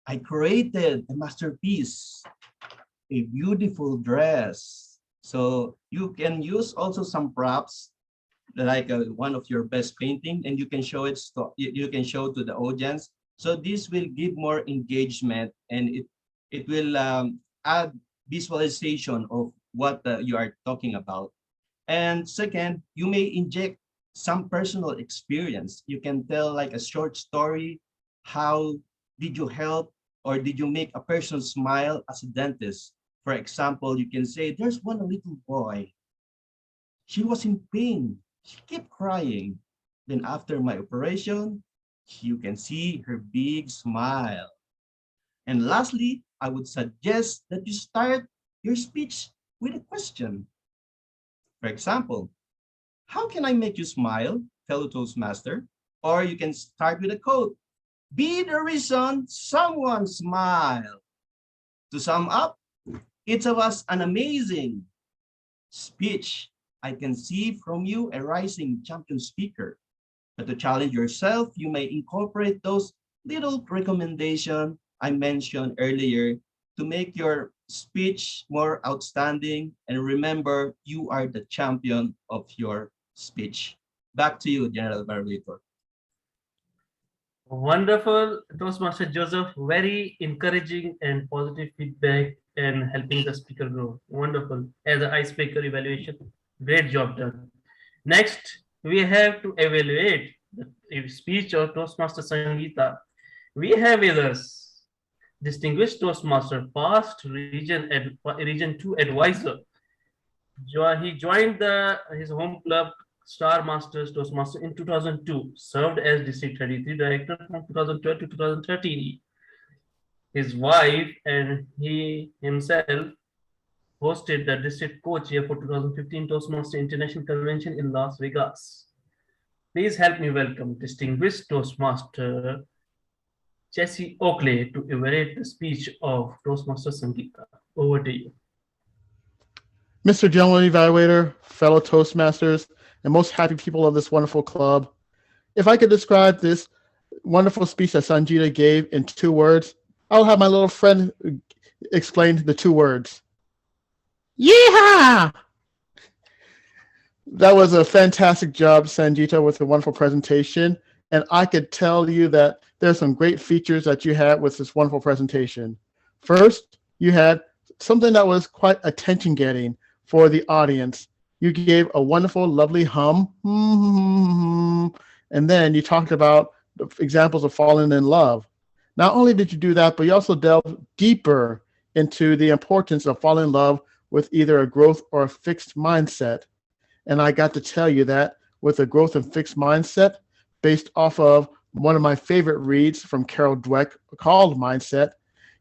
O: I created a masterpiece, a beautiful dress. So you can use also some props like one of your best painting, and you can show it. You can show to the audience. So this will give more engagement, and it will add visualization of what you are talking about. And second, you may inject some personal experience. You can tell like a short story. How did you help or did you make a person smile as a dentist? For example, you can say, there's one little boy. She was in pain. She kept crying. Then after my operation, you can see her big smile. And lastly, I would suggest that you start your speech with a question. For example, how can I make you smile, fellow Toastmaster? Or you can start with a quote. Be the reason someone smile. To sum up, it was an amazing speech. I can see from you a rising champion speaker. But to challenge yourself, you may incorporate those little recommendations I mentioned earlier to make your speech more outstanding. And remember, you are the champion of your speech. Back to you, General Barbator.
N: Wonderful, Toastmaster Joseph. Very encouraging and positive feedback and helping the speaker grow. Wonderful. As an icebreaker evaluation, great job done. Next, we have to evaluate the speech of Toastmaster Sangeeta. We have with us distinguished Toastmaster, past Region 2 advisor. He joined his home club Star Masters Toastmaster in 2002, served as District 33 Director from 2012 to 2013. His wife and he himself hosted the district co-chair for 2015 Toastmaster International Convention in Las Vegas. Please help me welcome distinguished Toastmaster Jesse Oakley to evaluate the speech of Toastmaster Sangeeta. Over to you.
Q: Mr. General Evaluator, fellow Toastmasters, and most happy people of this wonderful club, if I could describe this wonderful speech that Sangeeta gave in 2 words, I'll have my little friend explain the 2 words. Yeehaw! That was a fantastic job, Sangeeta, with a wonderful presentation. And I could tell you that there's some great features that you had with this wonderful presentation. First, you had something that was quite attention-getting for the audience. You gave a wonderful, lovely hum, and then you talked about the examples of falling in love. Not only did you do that, but you also delved deeper into the importance of falling in love with either a growth or a fixed mindset. And I got to tell you that with a growth and fixed mindset, based off of one of my favorite reads from Carol Dweck called Mindset,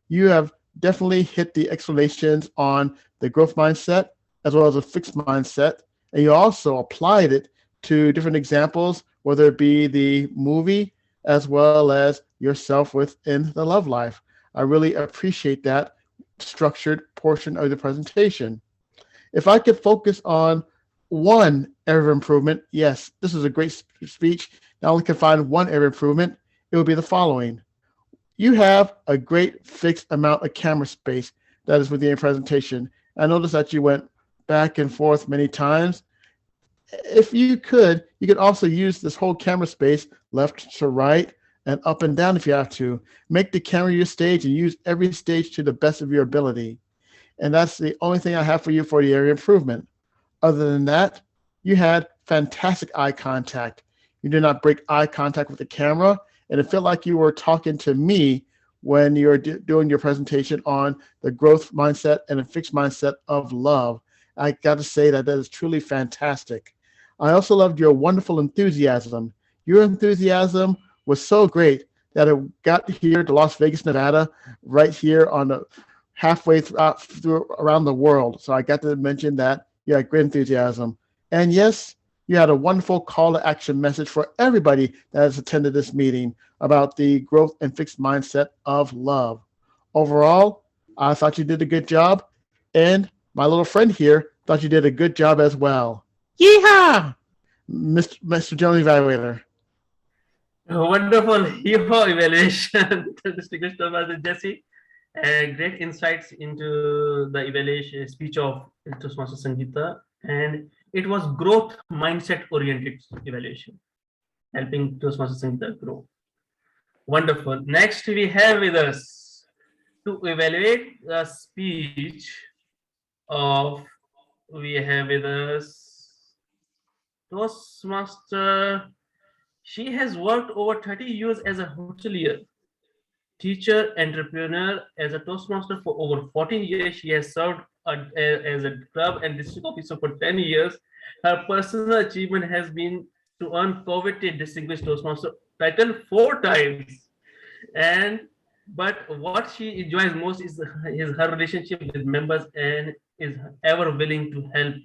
Q: you have definitely hit the explanations on the growth mindset as well as a fixed mindset. And you also applied it to different examples, whether it be the movie as well as yourself within the love life. I really appreciate that structured portion of the presentation. If I could focus on one area of improvement, yes, this is a great speech. Not only can find one area of improvement, it would be the following. You have a great fixed amount of camera space that is within your presentation. I noticed that you went back and forth many times. If you could also use this whole camera space left to right and up and down if you have to. Make the camera your stage and use every stage to the best of your ability. And that's the only thing I have for you for the area of improvement. Other than that, you had fantastic eye contact. You did not break eye contact with the camera, and it felt like you were talking to me when you're doing your presentation on the growth mindset and a fixed mindset of love. I got to say that is truly fantastic. I also loved your wonderful enthusiasm. Your enthusiasm was so great that it got here to Las Vegas, Nevada, right here on the halfway through around the world. So I got to mention that you had great enthusiasm. And yes, you had a wonderful call to action message for everybody that has attended this meeting about the growth and fixed mindset of love. Overall, I thought you did a good job. And my little friend here thought you did a good job as well. Yeehaw! Mr. General Evaluator.
N: Wonderful hero evaluation, distinguished Toastmaster Jesse. Great insights into the evaluation speech of Toastmaster Sangeeta, and it was growth mindset oriented evaluation, helping Toastmaster Sangeeta grow. Wonderful. Next, we have with us to evaluate the speech of, we have with us Toastmaster. She has worked over 30 years as a hotelier, teacher, entrepreneur. As a Toastmaster for over 14 years, she has served as a club and district officer for 10 years. Her personal achievement has been to earn coveted Distinguished Toastmaster title 4 times. But what she enjoys most is her relationship with members and is ever willing to help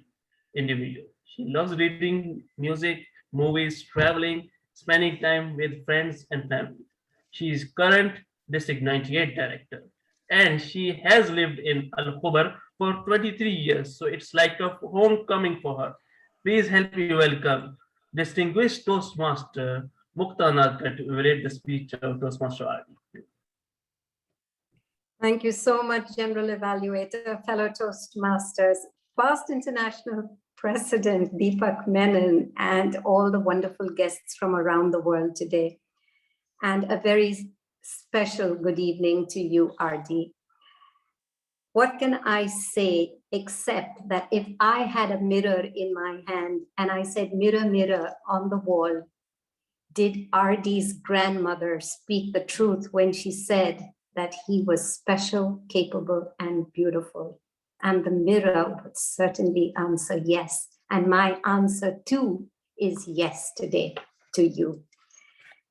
N: individuals. She loves reading, music, movies, traveling, spending time with friends and family. She is current District 98 Director, and she has lived in Al Khobar for 23 years. So it's like a homecoming for her. Please help me welcome Distinguished Toastmaster Mukta Nadkar to evaluate the speech of Toastmaster RD.
S: Thank you so much, General Evaluator, fellow Toastmasters, past international President Deepak Menon, and all the wonderful guests from around the world today. And a very special good evening to you, RD. What can I say except that if I had a mirror in my hand and I said, mirror, mirror on the wall, did RD's grandmother speak the truth when she said that he was special, capable, and beautiful? And the mirror would certainly answer yes. And my answer too is yes today to you.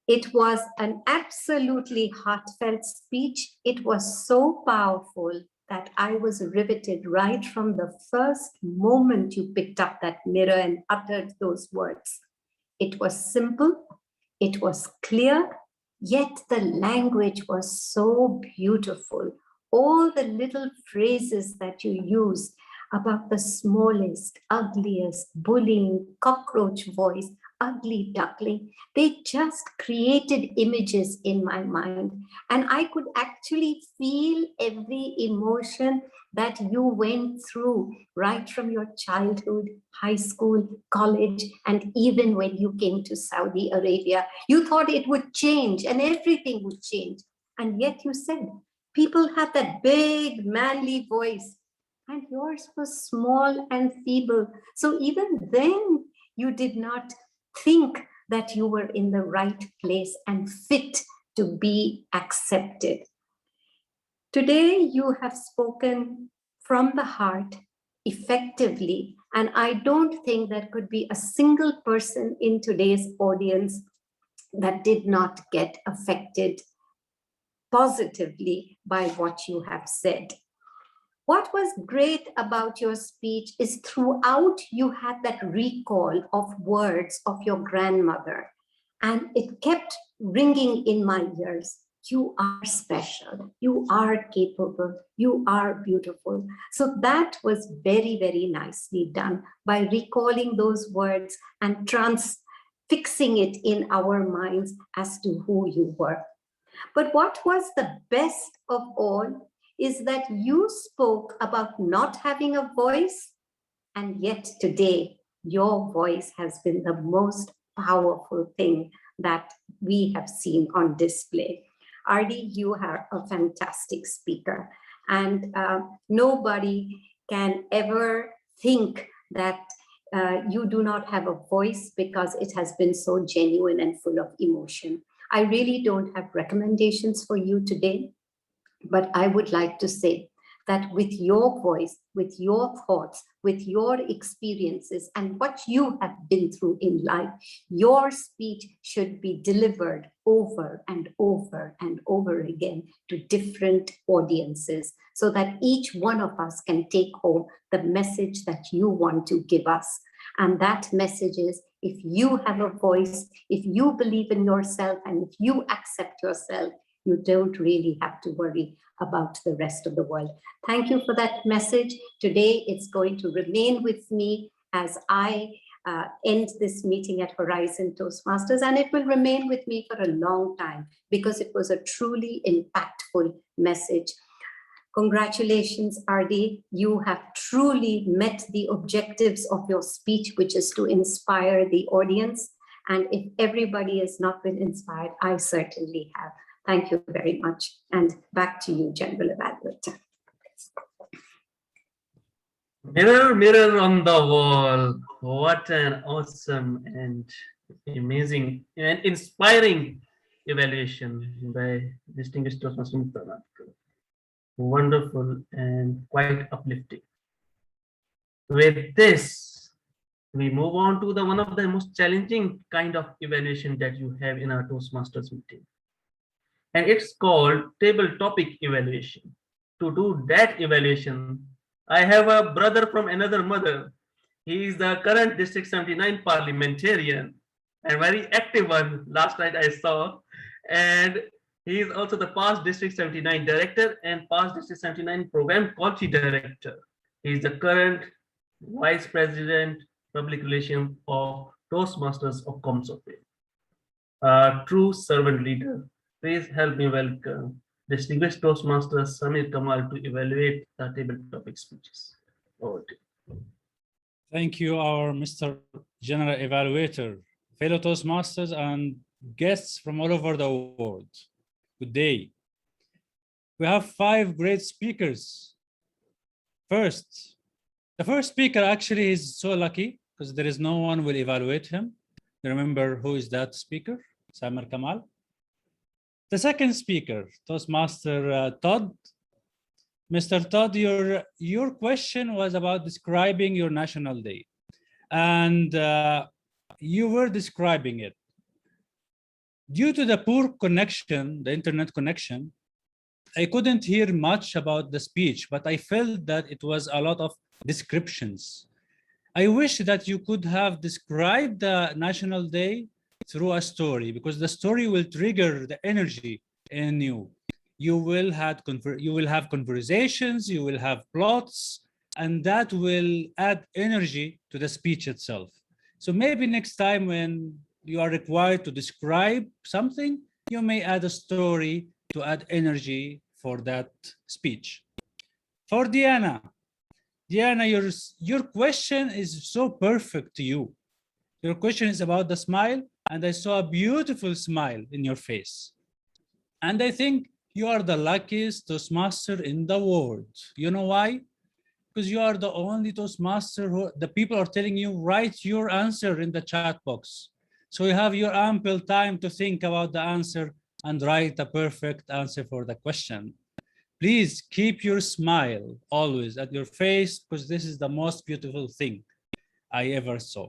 S: It was an absolutely heartfelt speech. It was so powerful that I was riveted right from the first moment you picked up that mirror and uttered those words. It was simple, it was clear, yet the language was so beautiful. All the little phrases that you used about the smallest, ugliest, bullying, cockroach voice, ugly duckling, they just created images in my mind. And I could actually feel every emotion that you went through right from your childhood, high school, college, and even when you came to Saudi Arabia. You thought it would change and everything would change. And yet you said, people had that big manly voice and yours was small and feeble. So even then you did not think that you were in the right place and fit to be accepted. Today, you have spoken from the heart effectively, and I don't think there could be a single person in today's audience that did not get affected positively by what you have said. What was great about your speech is throughout you had that recall of words of your grandmother, and it kept ringing in my ears. You are special, you are capable, you are beautiful. So that was very, very nicely done by recalling those words and fixing it in our minds as to who you were. But what was the best of all is that you spoke about not having a voice, and yet today your voice has been the most powerful thing that we have seen on display. RD, you are a fantastic speaker, and nobody can ever think that you do not have a voice because it has been so genuine and full of emotion. I really don't have recommendations for you today, but I would like to say that with your voice, with your thoughts, with your experiences and what you have been through in life, your speech should be delivered over and over and over again to different audiences so that each one of us can take home the message that you want to give us. And that message is, if you have a voice, if you believe in yourself, and if you accept yourself, you don't really have to worry about the rest of the world. Thank you for that message. Today, it's going to remain with me as I end this meeting at Horizon Toastmasters, and it will remain with me for a long time because it was a truly impactful message. Congratulations, RD. You have truly met the objectives of your speech, which is to inspire the audience. And if everybody has not been inspired, I certainly have. Thank you very much. And back to you, General Evaluator.
N: Mirror, mirror on the wall. What an awesome and amazing and inspiring evaluation by distinguished Toastmaster. Wonderful and quite uplifting. With this, we move on to the one of the most challenging kind of evaluation that you have in our Toastmasters meeting. And it's called table topic evaluation. To do that evaluation, I have a brother from another mother. He is the current District 79 parliamentarian and very active one. Last night I saw, and he is also the past District 79 director and past District 79 program quality director. He is the current vice president public relations of Toastmasters of Comsope. A true servant leader. Please help me welcome distinguished Toastmaster Samir Kamal to evaluate the table topic speeches. Over to you.
V: Thank you, our Mr. General Evaluator, fellow Toastmasters and guests from all over the world. Good day. We have 5 great speakers. The first speaker actually is so lucky because there is no one will evaluate him. Remember who is that speaker? Samir Kamal. The second speaker, Toastmaster Todd. Mr. Todd, your question was about describing your national day. And you were describing it. Due to the poor connection, the internet connection, I couldn't hear much about the speech, but I felt that it was a lot of descriptions. I wish that you could have described the National Day through a story, because the story will trigger the energy in you. You will have conversations, you will have plots, and that will add energy to the speech itself. So maybe next time when you are required to describe something, you may add a story to add energy for that speech. For Diana, your question is so perfect to you. Your question is about the smile, and I saw a beautiful smile in your face. And I think you are the luckiest Toastmaster in the world. You know why? Because you are the only Toastmaster who the people are telling you, write your answer in the chat box. So you have your ample time to think about the answer and write a perfect answer for the question. Please keep your smile always at your face, because this is the most beautiful thing I ever saw.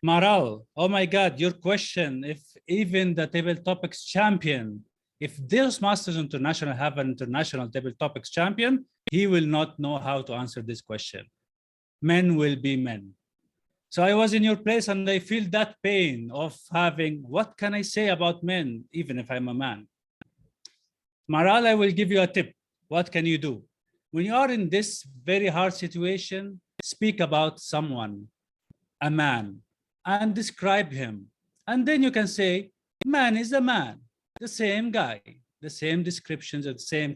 V: Maral, oh my God, your question, if even the table topics champion, if Toastmasters International have an international table topics champion, he will not know how to answer this question. Men will be men. So I was in your place and I feel that pain of having, what can I say about men, even if I'm a man? Maral, I will give you a tip. What can you do? When you are in this very hard situation, speak about someone, a man, and describe him. And then you can say, man is a man, the same guy, the same descriptions of the same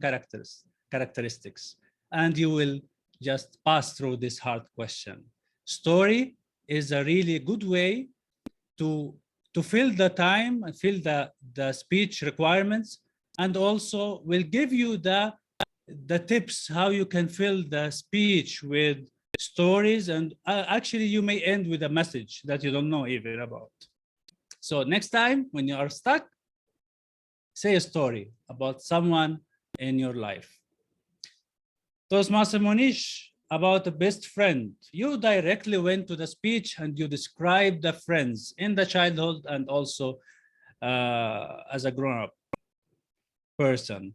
V: characteristics. And you will just pass through this hard question. Story is a really good way to fill the time and fill the speech requirements, and also will give you the tips how you can fill the speech with stories, and actually you may end with a message that you don't know even about. So next time when you are stuck, say a story about someone in your life. Toastmaster Monish, about a best friend. You directly went to the speech and you described the friends in the childhood and also as a grown-up person.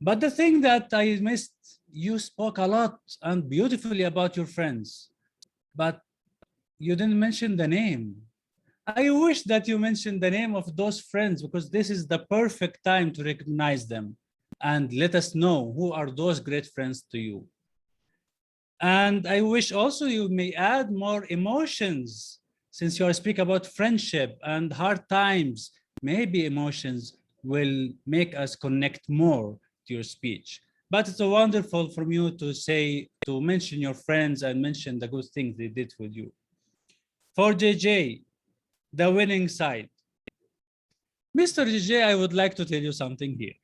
V: But the thing that I missed, you spoke a lot and beautifully about your friends, but you didn't mention the name. I wish that you mentioned the name of those friends, because this is the perfect time to recognize them and let us know who are those great friends to you. And I wish also you may add more emotions, since you are speaking about friendship and hard times. Maybe emotions will make us connect more to your speech. But it's wonderful from you to mention your friends and mention the good things they did with you. For JJ, the winning side. Mr. JJ, I would like to tell you something here.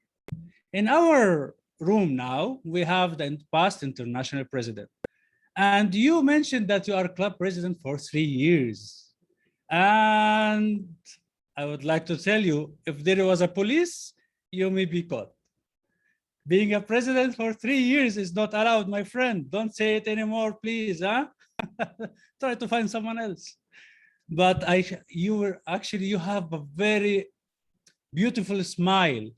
V: In our room now, we have the past international president. And you mentioned that you are club president for 3 years. And I would like to tell you, if there was a police, you may be caught. Being a president for 3 years is not allowed, my friend. Don't say it anymore, please, huh? Try to find someone else. But you have a very beautiful smile,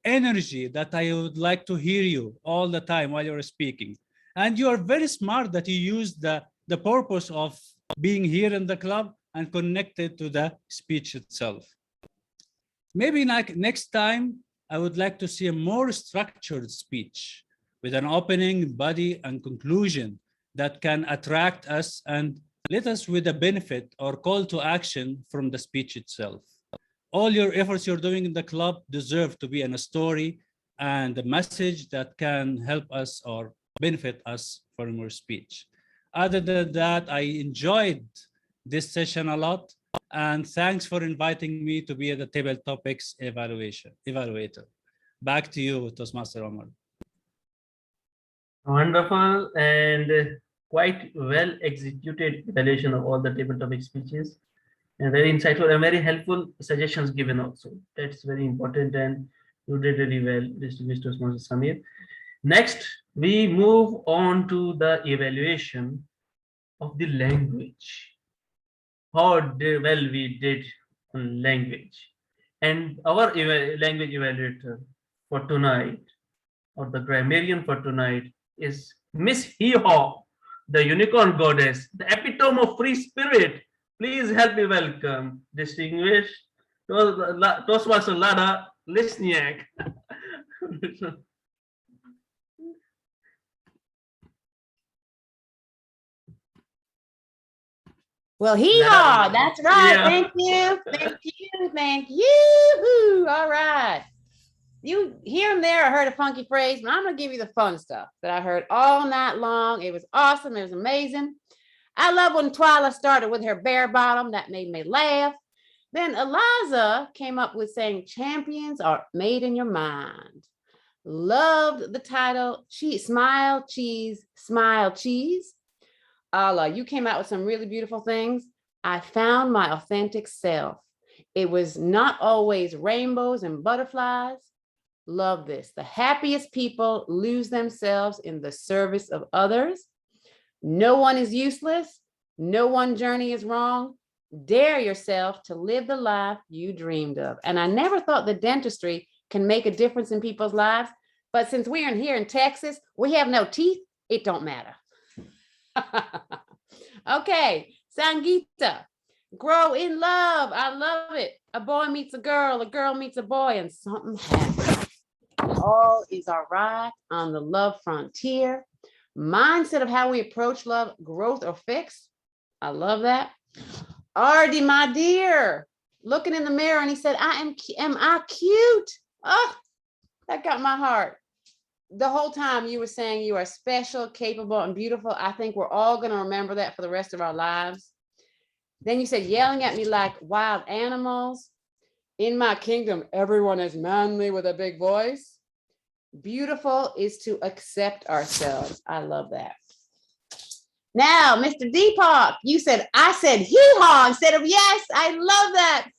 V: energy that I would like to hear you all the time while you're speaking. And you are very smart that you use the purpose of being here in the club and connected to the speech itself. Maybe next time, I would like to see a more structured speech with an opening, body, and conclusion that can attract us and let us with a benefit or call to action from the speech itself. All your efforts you're doing in the club deserve to be in a story and a message that can help us or benefit us from your speech. Other than that, I enjoyed this session a lot, and thanks for inviting me to be at the table topics evaluator. Back to you, Toastmaster Omar.
N: Wonderful and quite well executed evaluation of all the table topic speeches, and very insightful and very helpful suggestions given also. That's very important, and you did really well, Distinguished Toastmaster Samir. Next, we move on to the evaluation of the language. How well we did on language. And our language evaluator for tonight, or the grammarian for tonight, is Miss Hee-Haw, the unicorn goddess, the epitome of free spirit. Please help me welcome Distinguished Toastmaster Lada Lisniak.
L: Well, hee-haw, that's right. Yeah. Thank you. All right. You here and there, I heard a funky phrase, but I'm going to give you the fun stuff that I heard all night long. It was awesome. It was amazing. I love when Twyla started with her bare bottom. That made me laugh. Then Eliza came up with saying, champions are made in your mind. Loved the title, Smile, Cheese, Smile, Cheese. Allah, you came out with some really beautiful things. I found my authentic self. It was not always rainbows and butterflies. Love this. The happiest people lose themselves in the service of others. No one is useless. No one journey is wrong. Dare yourself to live the life you dreamed of. And I never thought that dentistry can make a difference in people's lives. But since we're in here in Texas, we have no teeth. It don't matter. Okay, Sangeeta, grow in love. I love it. A boy meets a girl meets a boy, and something happens. All is all right on the love frontier. Mindset of how we approach love, growth or fix. I love that. Artie, my dear, looking in the mirror, and he said, am I cute? Oh, that got my heart. The whole time you were saying you are special, capable, and beautiful. I think we're all going to remember that for the rest of our lives. Then you said, yelling at me like wild animals. In my kingdom, everyone is manly with a big voice. Beautiful is to accept ourselves. I love that. Now, Mr. Deepak, you said, I said hee-haw instead of yes. I love that.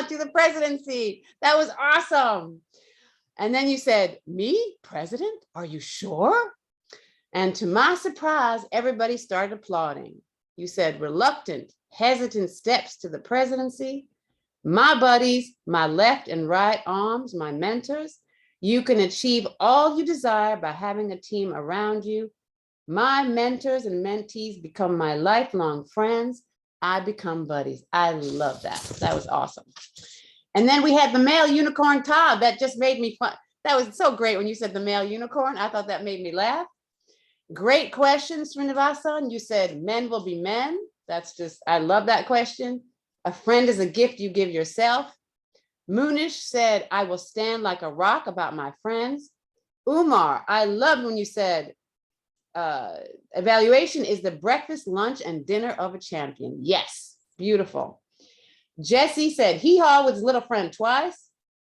L: To the presidency. That was awesome. And then you said, me, president? Are you sure? And to my surprise, everybody started applauding. You said, reluctant, hesitant steps to the presidency. My buddies, my left and right arms, my mentors. You can achieve all you desire by having a team around you. My mentors and mentees become my lifelong friends. I become buddies. I love that. That was awesome. And then we had the male unicorn Todd. That just made me fun. That was so great when you said the male unicorn. I thought that made me laugh. Great question, Srinivasan. You said men will be men. That's just, I love that question. A friend is a gift you give yourself. Munish said, I will stand like a rock about my friends. Umar, I loved when you said, evaluation is the breakfast, lunch, and dinner of a champion. Yes, beautiful. Jesse said, hee-haw with his little friend twice.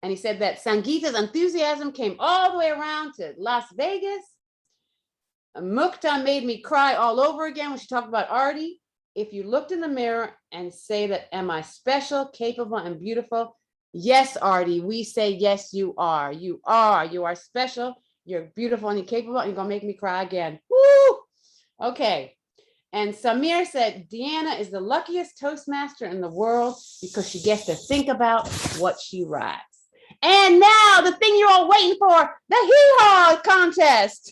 L: And he said that Sangeeta's enthusiasm came all the way around to Las Vegas. Mukta made me cry all over again when she talked about Artie. If you looked in the mirror and say that, am I special, capable, and beautiful? Yes, Artie, we say, yes, you are. You are special. You're beautiful and you're capable, and you're gonna make me cry again. Woo! Okay. And Samir said, Deanna is the luckiest Toastmaster in the world because she gets to think about what she writes. And now the thing you're all waiting for, the hee-haw contest.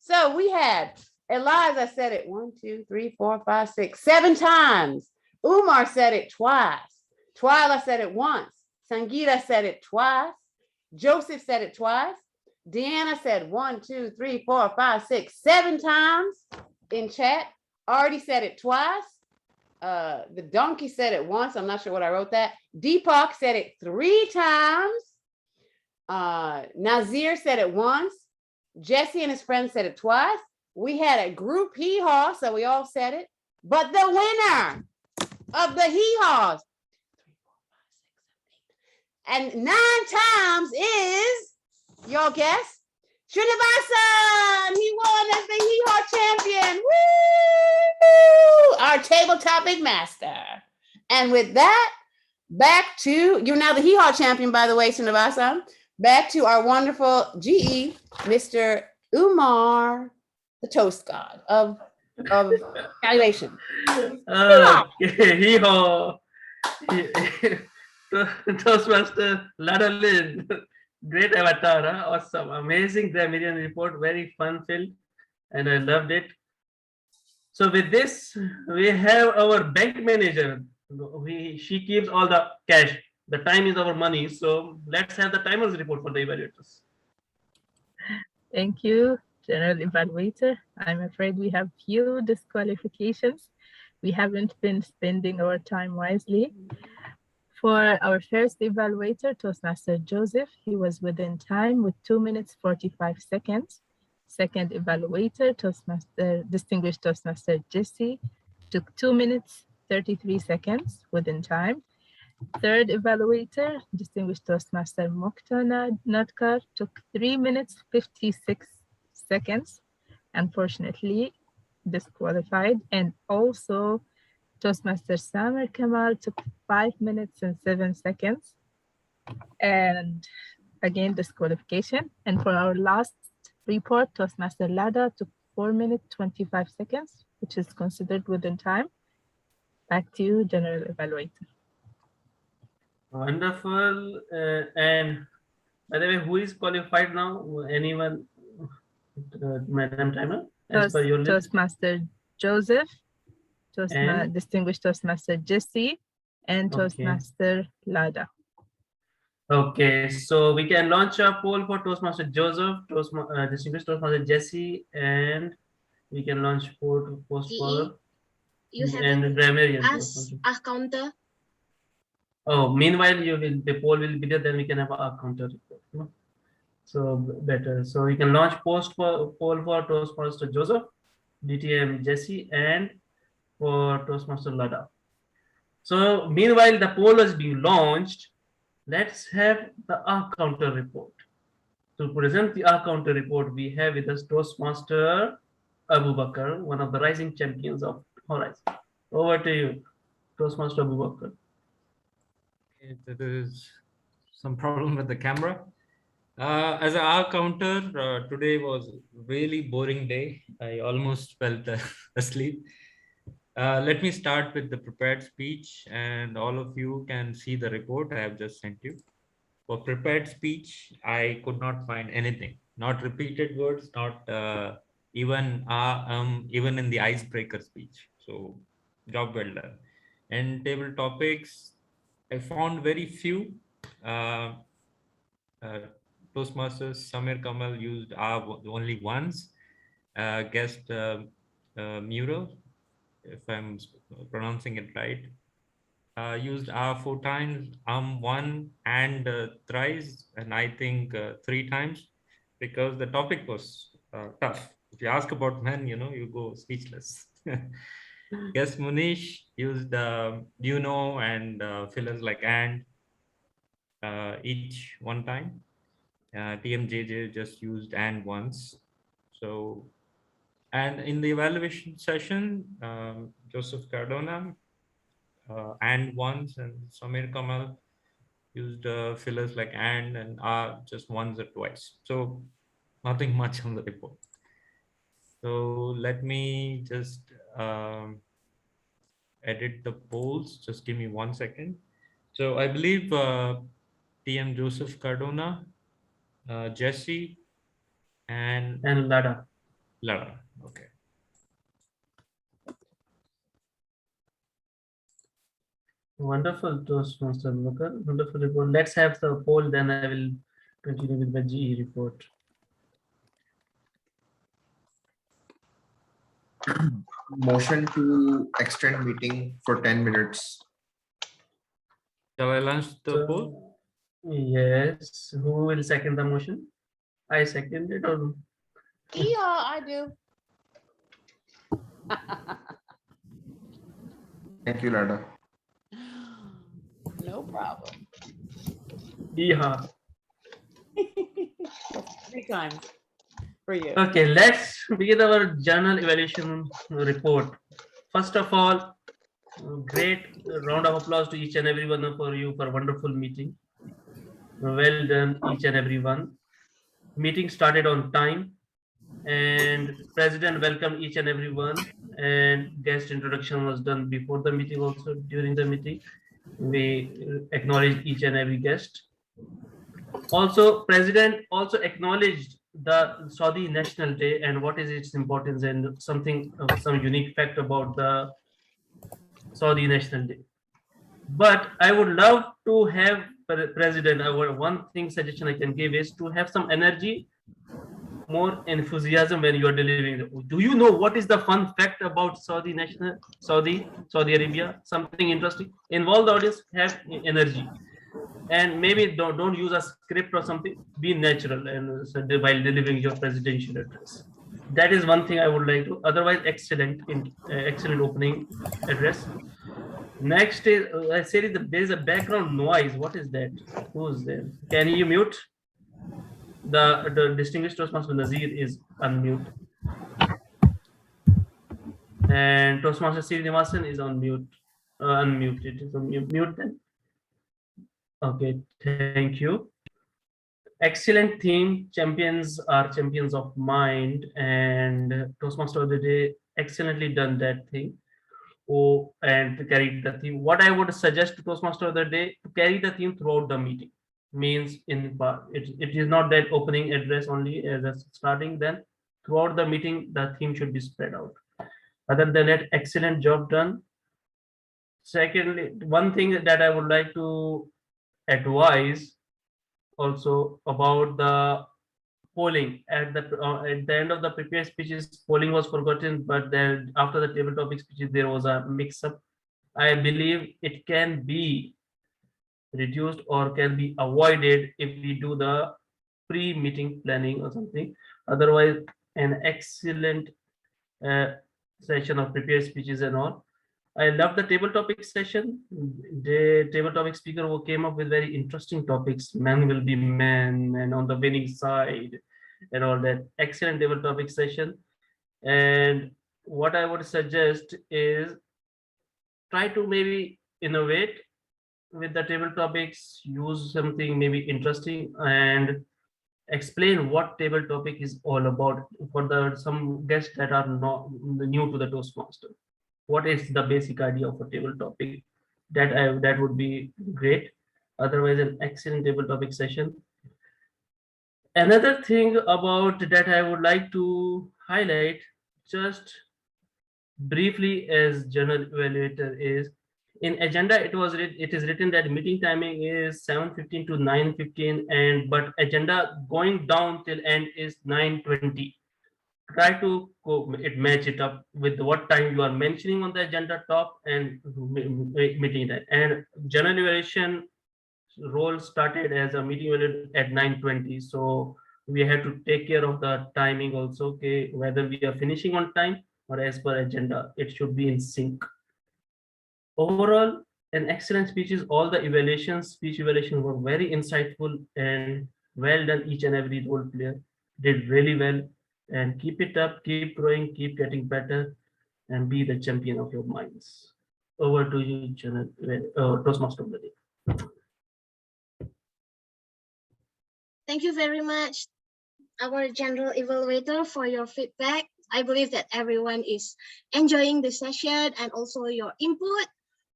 L: So we had Eliza said it 1, 2, 3, 4, 5, 6, 7 times. Umar said it twice. Twyla said it once. Sangeeta said it twice. Joseph said it twice. Deanna said 1, 2, 3, 4, 5, 6, 7 times in chat. Artie said it twice. The donkey said it once. I'm not sure what I wrote that. Deepak said it 3 times. Nazir said it once. Jesse and his friends said it twice. We had a group hee-haw, so we all said it. But the winner of the hee-haws and 9 times is, y'all guess, Srinivasan. He won as the hee-haw champion. Woo! Our table topic master. And with that, back to, you're now the hee-haw champion, by the way, Srinivasan. Back to our wonderful GE, Mr. Umar, the toast god of evaluation.
N: Hee-haw. Toastmaster Ladalin. Great avatar, huh? Awesome, amazing Grammarly report, very fun filled, and I loved it. So with this, we have our bank manager. She keeps all the cash. The time is our money. So let's have the timers report for the evaluators.
A: Thank you, General Evaluator. I'm afraid we have few disqualifications. We haven't been spending our time wisely. For our first evaluator, Toastmaster Joseph, he was within time with 2 minutes, 45 seconds. Second evaluator, Distinguished Toastmaster Jesse, took 2 minutes, 33 seconds within time. Third evaluator, Distinguished Toastmaster Mukta Nadkar, took 3 minutes, 56 seconds, unfortunately disqualified. And also Toastmaster Samer Kamal took 5 minutes and 7 seconds, and again disqualification. And for our last report, Toastmaster Lada took 4 minutes 25 seconds, which is considered within time. Back to you, General Evaluator.
N: Wonderful. And by the way, who is qualified now? Anyone, Madam Timer? As per your list?
A: Toastmaster Joseph,
N: And?
A: Distinguished Toastmaster Jesse, and Toastmaster Lada.
N: Okay, so we can launch a poll for Toastmaster Joseph, Distinguished Toastmaster Jesse, and we can launch poll to post for
D: You have
N: and grammarian.
D: a counter.
N: Oh, meanwhile, the poll will be there, then we can have a counter report. So better. So we can launch poll for Toastmaster Joseph, DTM Jesse, and for Toastmaster Lada. So meanwhile, the poll is being launched. Let's have the counter report. To present the counter report, we have with us Toastmaster Abu Bakr, one of the rising champions of Horizon. Over to you, Toastmaster Abu Bakr.
K: There is some problem with the camera. As an counter, today was a really boring day. I almost felt asleep. Let me start with the prepared speech, and all of you can see the report I have just sent you. For prepared speech, I could not find anything, not repeated words, not even in the icebreaker speech. So Job well done. And table topics, I found very few. Uh, Toastmasters Samir Kamal used R only once. Guest Mural, if I'm pronouncing it right, used R 4 times, one, and thrice, and I think 3 times, because the topic was tough. If you ask about men, you go speechless. Yes, Munish used and fillers like and, each 1 time. TMJJ just used and once. So, and in the evaluation session, Joseph Cardona and once, and Samir Kamal used fillers like and just once or twice. So nothing much on the report. So let me just edit the polls. Just give me 1 second. So I believe TM Joseph Cardona, Jesse, and
N: Lada.
K: Lara. Okay.
N: Wonderful, Toastmaster Booker. Wonderful report. Let's have the poll, then I will continue with the GE report.
C: Motion to extend meeting for 10 minutes.
K: Shall I launch the poll?
N: Yes. Who will second the motion? I second it, or
L: Yeah, I do.
C: Thank you, Lada.
L: No problem.
N: yeah.
L: 3 times for you.
N: Okay, let's begin our journal evaluation report. First of all, great round of applause to each and every one of you for a wonderful meeting. Well done, each and every one. Meeting started on time, and President welcomed each and every one, and guest introduction was done before the meeting. Also during the meeting, we acknowledged each and every guest. Also, President also acknowledged the Saudi National Day and what is its importance, and some unique fact about the Saudi National Day. But I would love to have President, one thing suggestion I can give is to have some energy, more enthusiasm when you are delivering. Do you know what is the fun fact about Saudi Arabia? Something interesting. Involve the audience, have energy. And maybe don't use a script or something. Be natural and while delivering your presidential address. That is one thing I would like to. Otherwise, excellent opening address. Next is I said there is a background noise. What is that? Who's there? Can you mute? The distinguished Toastmaster Nazir is unmute, and Toastmaster Srinivasan is on mute. Unmuted. Is on mute then. Okay, thank you. Excellent theme. Champions are champions of mind, and Toastmaster of the day excellently done that thing. Oh, and to carry the theme. What I would suggest to Toastmaster of the day to carry the theme throughout the meeting. Means it is not that opening address only as a starting. Then throughout the meeting, the theme should be spread out. Other than that, excellent job done. Secondly, one thing that I would like to advise also about the polling at the end of the prepared speeches, polling was forgotten, but then after the table topic speeches there was a mix-up. I believe it can be reduced or can be avoided if we do the pre-meeting planning or something. Otherwise, an excellent session of prepared speeches and all. I love the table topic session. The table topic speaker who came up with very interesting topics. Man will be man, and on the winning side, and all that. Excellent table topic session. And what I would suggest is try to maybe innovate with the table topics, use something maybe interesting, and explain what table topic is all about for some guests that are not new to the Toastmaster. What is the basic idea of a table topic? That would be great. Otherwise, an excellent table topic session. Another thing about that I would like to highlight, just briefly as general evaluator is, in agenda it is written that meeting timing is 7:15 to 9:15, and but agenda going down till end is 9:20. Try to match it up with what time you are mentioning on the agenda top and meeting that. And general evaluation role started as a meeting at 9:20, so we had to take care of the timing also. Okay, whether we are finishing on time or as per agenda, it should be in sync. Overall, an excellent speeches. All the speech evaluations were very insightful and well done. Each and every role player did really well, and keep it up, keep growing, keep getting better, and be the champion of your minds. Over to you, Toastmaster of the day.
D: Thank you very much, our general evaluator, for your feedback. I believe that everyone is enjoying the session and also your input.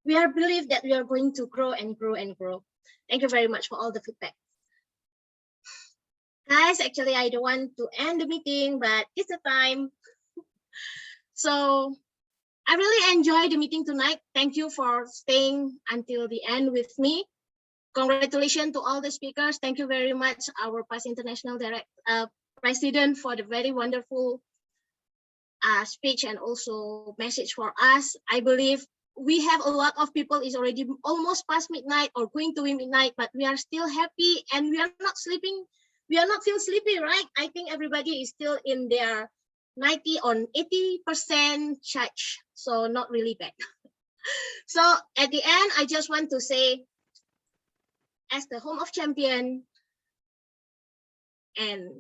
D: We believe that we are going to grow and grow and grow. Thank you very much for all the feedback. Guys, actually, I don't want to end the meeting, but it's the time. So I really enjoyed the meeting tonight. Thank you for staying until the end with me. Congratulations to all the speakers. Thank you very much, our past international president, for the very wonderful speech and also message for us. I believe we have a lot of people is already almost past midnight or going to be midnight, but we are still happy and we are not sleeping. We are not feel sleepy, right? I think everybody is still in their 90 or 80% charge, so not really bad. So at the end, I just want to say, as the home of champion, and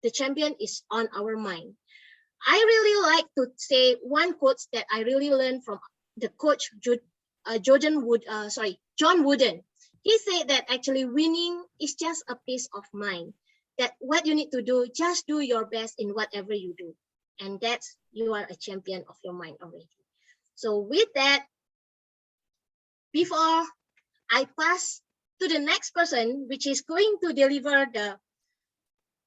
D: the champion is on our mind. I really like to say one quote that I really learned from the coach John Wooden. He said that actually winning is just a peace of mind. That what you need to do, just do your best in whatever you do, and that's you are a champion of your mind already. So with that, before I pass to the next person, which is going to deliver the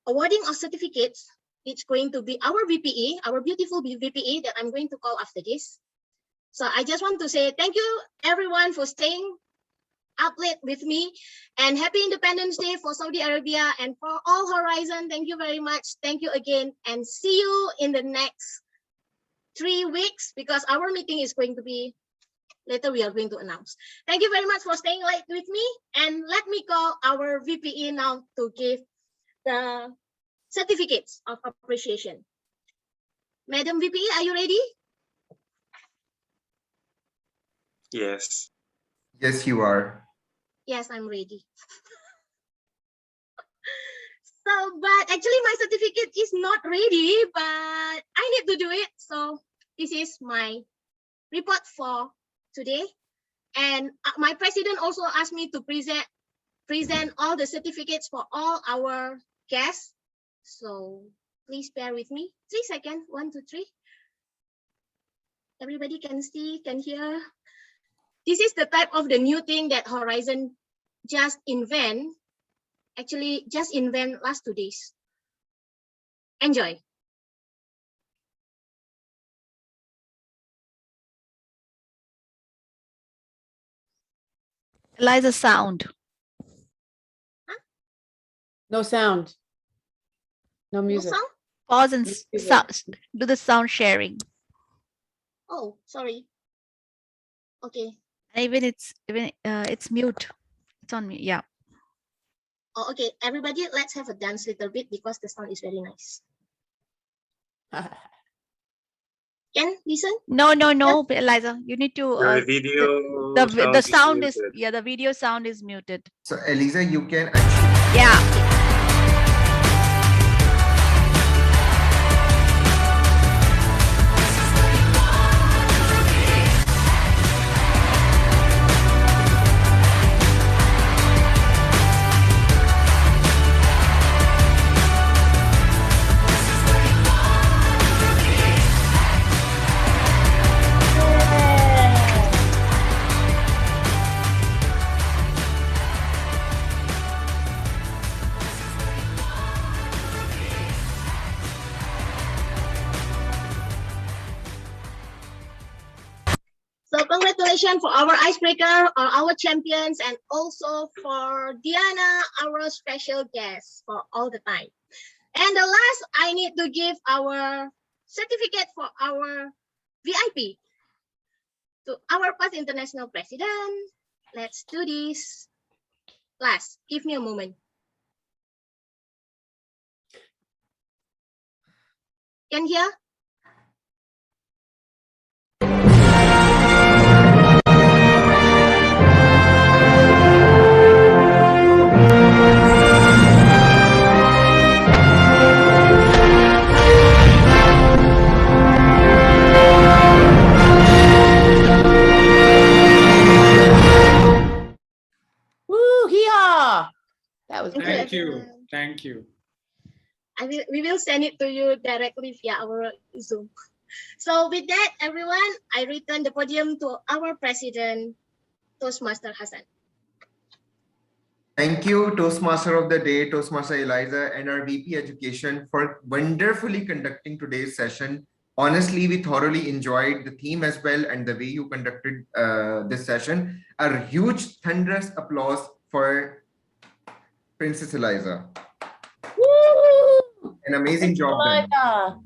D: awarding of certificates, it's going to be our VPE, our beautiful VPE that I'm going to call after this. So I just want to say thank you everyone for staying up late with me, and happy Independence Day for Saudi Arabia and for all Horizon. Thank you very much. Thank you again, and see you in the next 3 weeks, because our meeting is going to be later. We are going to announce. Thank you very much for staying late with me, and let me call our VPE now to give the certificates of appreciation. Madam VPE, are you ready?
C: Yes. Yes, you are.
D: Yes, I'm ready. So, but actually my certificate is not ready, but I need to do it. So this is my report for today. And my president also asked me to present all the certificates for all our guests. So please bear with me. 3 seconds, 1, 2, 3. Everybody can see, can hear. This is the type of the new thing that Horizon just invent. Actually, just invent last 2 days. Enjoy.
I: Eliza, sound.
D: Huh?
L: No sound. No music.
D: No sound?
I: Pause and do the sound sharing.
D: Oh, sorry. Okay.
I: Even it's mute. It's on mute. Yeah.
D: Oh, okay. Everybody, let's have a dance little bit because the sound is very nice. Can listen?
I: No, yeah. Eliza, you need to.
C: The video
I: the sound is
C: muted.
I: yeah. The video sound is muted.
C: So Eliza, you can actually.
I: Yeah.
D: session for our icebreaker, our champions, and also for Diana, our special guest for all the time. And the last, I need to give our certificate for our VIP to our past international president. Let's do this. Last, give me a moment. Can you hear?
L: Woo, hee-haw. That was
D: Thank
L: great.
U: Thank you.
D: everyone.
U: Thank you.
D: We will send it to you directly via our Zoom. So with that, everyone, I return the podium to our president, Toastmaster Hassan.
C: Thank you, Toastmaster of the Day, Toastmaster Eliza, and our VP Education for wonderfully conducting today's session. Honestly, we thoroughly enjoyed the theme as well and the way you conducted this session. A huge thunderous applause for Princess Eliza.
L: Woo!
C: An amazing job done.
L: Eliza.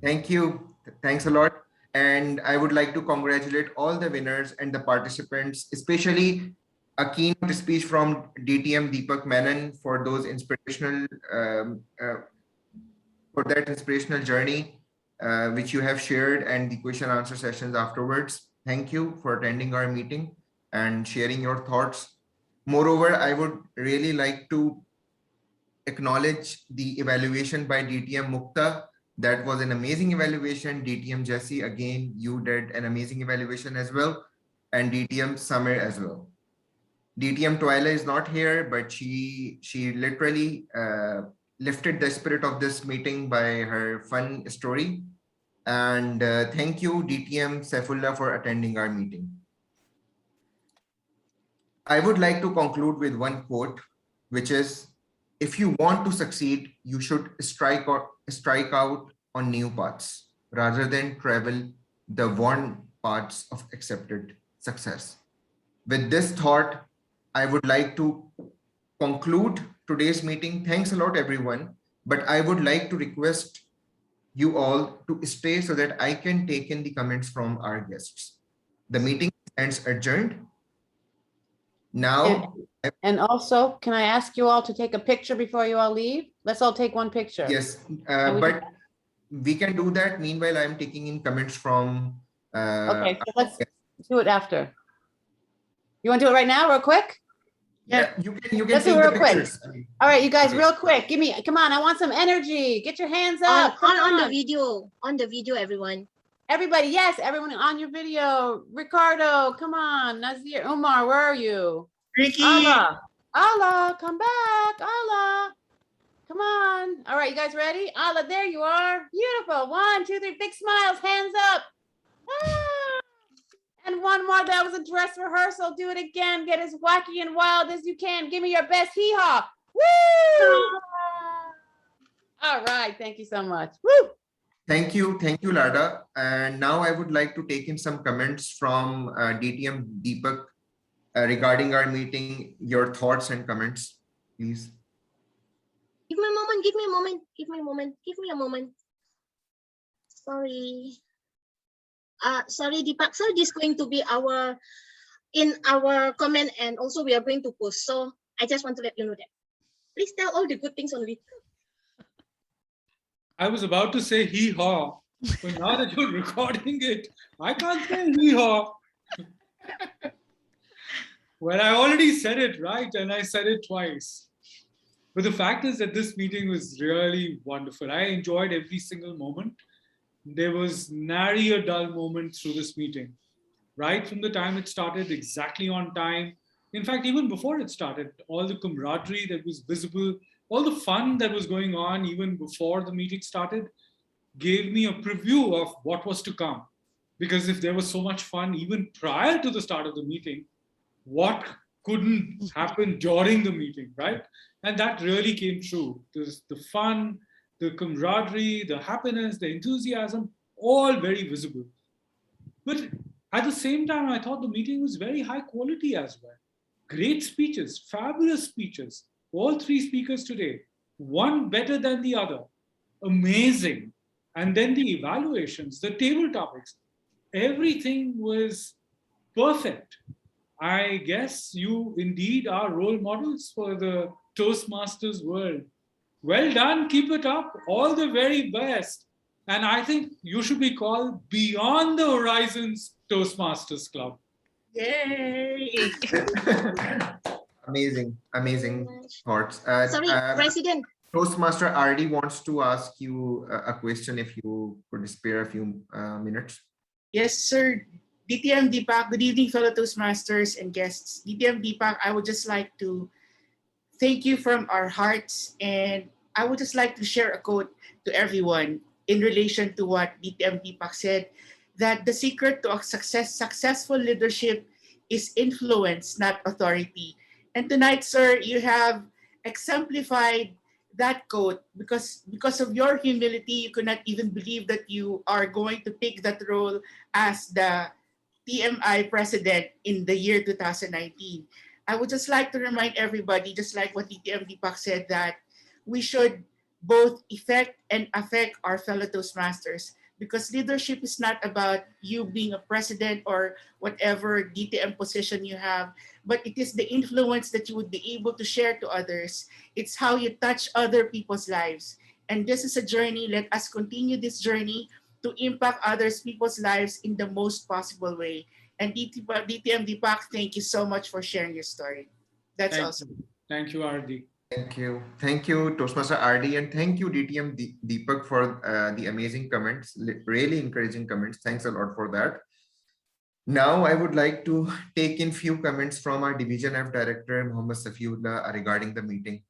C: Thank you. Thanks a lot. And I would like to congratulate all the winners and the participants, especially a keynote speech from DTM Deepak Menon for those inspirational, for that inspirational journey, which you have shared, and the question answer sessions afterwards. Thank you for attending our meeting and sharing your thoughts. Moreover, I would really like to acknowledge the evaluation by DTM Mukta. That was an amazing evaluation. DTM Jesse, again, you did an amazing evaluation as well, and DTM Samir as well. DTM Twyla is not here, but she literally lifted the spirit of this meeting by her fun story. And thank you, DTM Saifullah, for attending our meeting. I would like to conclude with one quote, which is, if you want to succeed, you should strike out on new paths rather than travel the worn paths of accepted success. With this thought, I would like to conclude today's meeting. Thanks a lot, everyone. But I would like to request you all to stay so that I can take in the comments from our guests. The meeting stands adjourned. Now,
L: and also, can I ask you all to take a picture before you all leave? Let's all take one picture.
C: Yes, but we can do that. Meanwhile, I'm taking in comments from.
L: Okay, so let's do it after. You want to do it right now, real quick?
C: Yeah, you can
L: Let's do it
C: take
L: real
C: the
L: quick.
C: pictures.
L: All right, you guys,
C: Okay.
L: real quick. Come on, I want some energy. Get your hands up.
D: On the video, everyone.
L: Everybody, yes, everyone on your video. Ricardo, come on. Nazir, Umar, where are you?
T: Ricky.
L: Allah, come back. Allah, come on. All right, you guys ready? Allah, there you are. Beautiful. 1, 2, 3, big smiles, hands up. Ah. And one more, that was a dress rehearsal. Do it again. Get as wacky and wild as you can. Give me your best hee-haw. Woo! All right, thank you so much. Woo!
C: Thank you, Lada. And now I would like to take in some comments from DTM Deepak regarding our meeting. Your thoughts and comments, please.
D: Give me a moment, give me a moment, give me a moment, give me a moment. Sorry. Sorry, Deepak, sir, this is going to be in our comment, and also we are going to post. So I just want to let you know that. Please tell all the good things only.
U: I was about to say hee-haw, but now that you're recording it, I can't say hee-haw. Well, I already said it, right? And I said it twice. But the fact is that this meeting was really wonderful. I enjoyed every single moment. There was nary a dull moment through this meeting. Right from the time it started, exactly on time. In fact, even before it started, all the camaraderie that was visible, all the fun that was going on even before the meeting started, gave me a preview of what was to come. Because if there was so much fun even prior to the start of the meeting, what couldn't happen during the meeting, right? And that really came true. The fun, the camaraderie, the happiness, the enthusiasm, all very visible. But At the same time, I thought the meeting was very high quality as well. Great speeches, fabulous speeches. All three speakers today, one better than the other. Amazing. And then the evaluations, the table topics, everything was perfect. I guess you indeed are role models for the Toastmasters world. Well done, keep it up, all the very best. And I think you should be called Beyond the Horizons Toastmasters Club.
D: Yay!
C: Amazing, amazing thoughts.
D: Sorry, President.
C: Toastmaster RD wants to ask you a question if you could spare a few minutes.
T: Yes, sir. DTM Deepak, good evening, fellow Toastmasters and guests. DTM Deepak, I would just like to thank you from our hearts, and I would just like to share a quote to everyone in relation to what DTM Deepak said, that the secret to a successful leadership is influence, not authority. And tonight, sir, you have exemplified that quote because of your humility, you could not even believe that you are going to take that role as the TMI president in the year 2019. I would just like to remind everybody, just like what DTM Deepak said, that we should both effect and affect our fellow Toastmasters, because leadership is not about you being a president or whatever DTM position you have, but it is the influence that you would be able to share to others. It's how you touch other people's lives. And this is a journey. Let us continue this journey to impact others people's lives in the most possible way. And DTM Deepak, thank you so much for sharing your story. That's awesome.
U: Thank you, RD.
C: Thank you. Thank you, Toastmaster RD, and thank you, DTM Deepak, for the amazing comments, really encouraging comments. Thanks a lot for that. Now, I would like to take in few comments from our Division F Director, Muhammad Safiullah, regarding the meeting.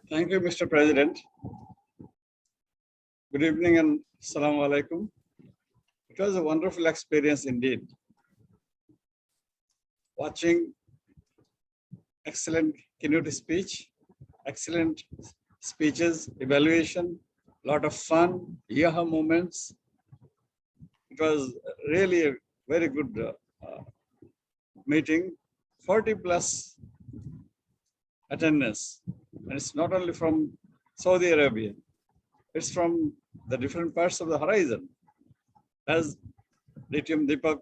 M: Thank you, Mr. President. Good evening and Assalamu alaikum. It was a wonderful experience indeed. Watching excellent keynote speech, excellent speeches, evaluation, lot of fun, yaha moments. It was really a very good meeting, 40 plus attendance. And it's not only from Saudi Arabia, it's from the different parts of the horizon. As DTM Deepak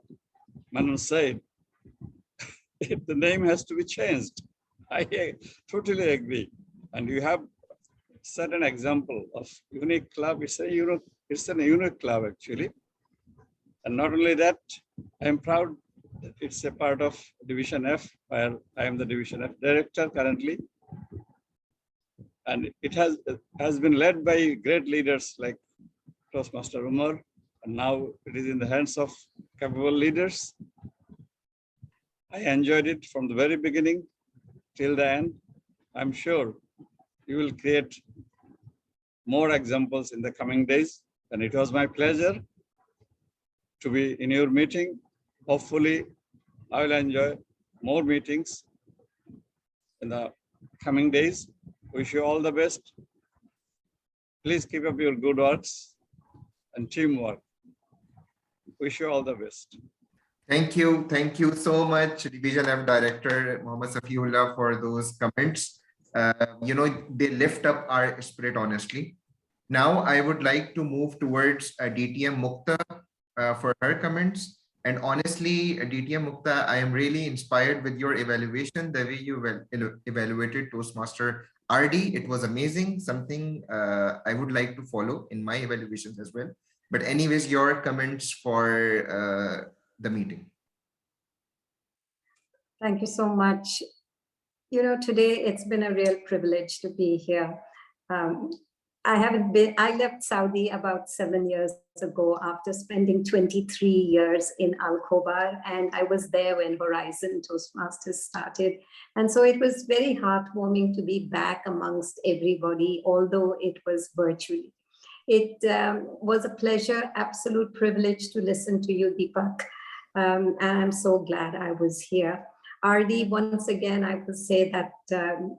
M: Menon said, the name has to be changed. I totally agree. And you have set an example of unique club. It's a unique club actually. And not only that, I am proud that it's a part of Division F, where I am the Division F director currently. And it has been led by great leaders like Toastmaster Umar, and now it is in the hands of capable leaders. I enjoyed it from the very beginning till the end. I'm sure you will create more examples in the coming days, and it was my pleasure to be in your meeting. Hopefully, I will enjoy more meetings in the coming days. Wish you all the best. Please keep up your good works and teamwork. Wish you all the best.
C: Thank you. Thank you so much, Division F Director Muhammad Safiullah, for those comments. They lift up our spirit, honestly. Now, I would like to move towards DTM Mukta for her comments. And honestly, DTM Mukta, I am really inspired with your evaluation, the way you evaluated Toastmaster RD. It was amazing, something I would like to follow in my evaluations as well. But anyways, your comments for the meeting.
S: Thank you so much. Today it's been a real privilege to be here. I left Saudi about 7 years ago after spending 23 years in Al Khobar, and I was there when Horizon Toastmasters started. And so it was very heartwarming to be back amongst everybody, although it was virtually. It was a pleasure, absolute privilege to listen to you, Deepak. And I'm so glad I was here. Ardi, once again, I will say that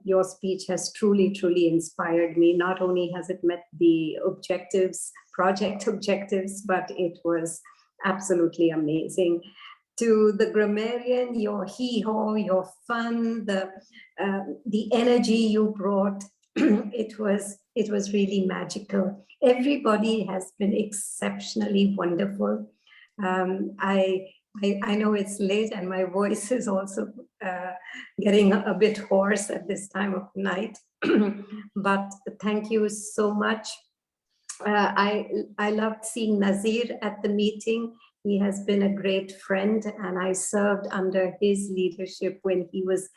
S: your speech has truly, truly inspired me. Not only has it met the objectives, project objectives, but it was absolutely amazing. To the grammarian, your hee-haw, your fun, the energy you brought, it was really magical. Everybody has been exceptionally wonderful. I know it's late and my voice is also getting a bit hoarse at this time of night, but thank you so much. I loved seeing Nazir at the meeting. He has been a great friend, and I served under his leadership when he was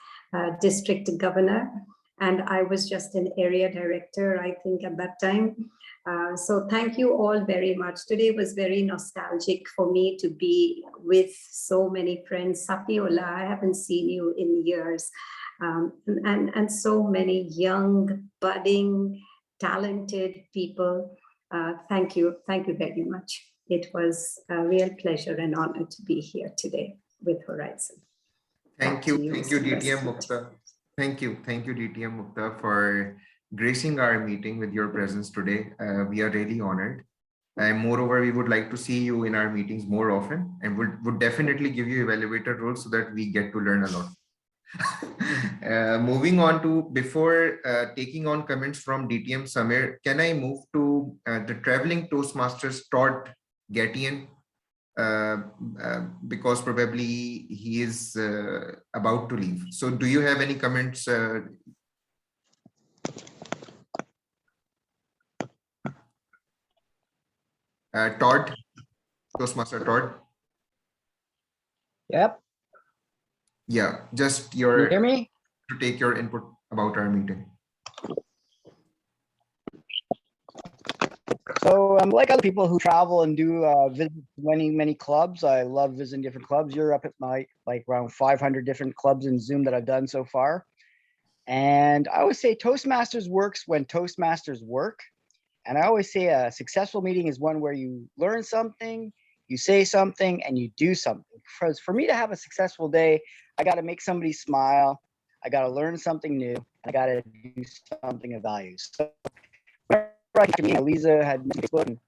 S: district governor, and I was just an area director, I think, at that time. So thank you all very much. Today was very nostalgic for me to be with so many friends. Sapiola, I haven't seen you in years. And so many young, budding, talented people. Thank you very much. It was a real pleasure and honor to be here today with Horizon.
C: Thank you, DTM Mukta. Thank you, DTM Mukta, for gracing our meeting with your presence today. We are really honored. And moreover, we would like to see you in our meetings more often, and would definitely give you elevator roles so that we get to learn a lot. Moving on to, before taking on comments from DTM Samir, can I move to the traveling Toastmasters Todd Gattian, because probably he is about to leave. So do you have any comments? Todd, Toastmaster Todd?
F: Yep.
C: Yeah, just
F: Can you hear me?
C: to take your input about our meeting.
F: So like other people who travel and do visit many clubs, I love visiting different clubs. You're up at like around 500 different clubs in Zoom that I've done so far. And I always say Toastmasters works when Toastmasters work. And I always say a successful meeting is one where you learn something, you say something, and you do something. Because for me to have a successful day, I got to make somebody smile, I got to learn something new, and I got to do something of value. So Lisa had Facebook, and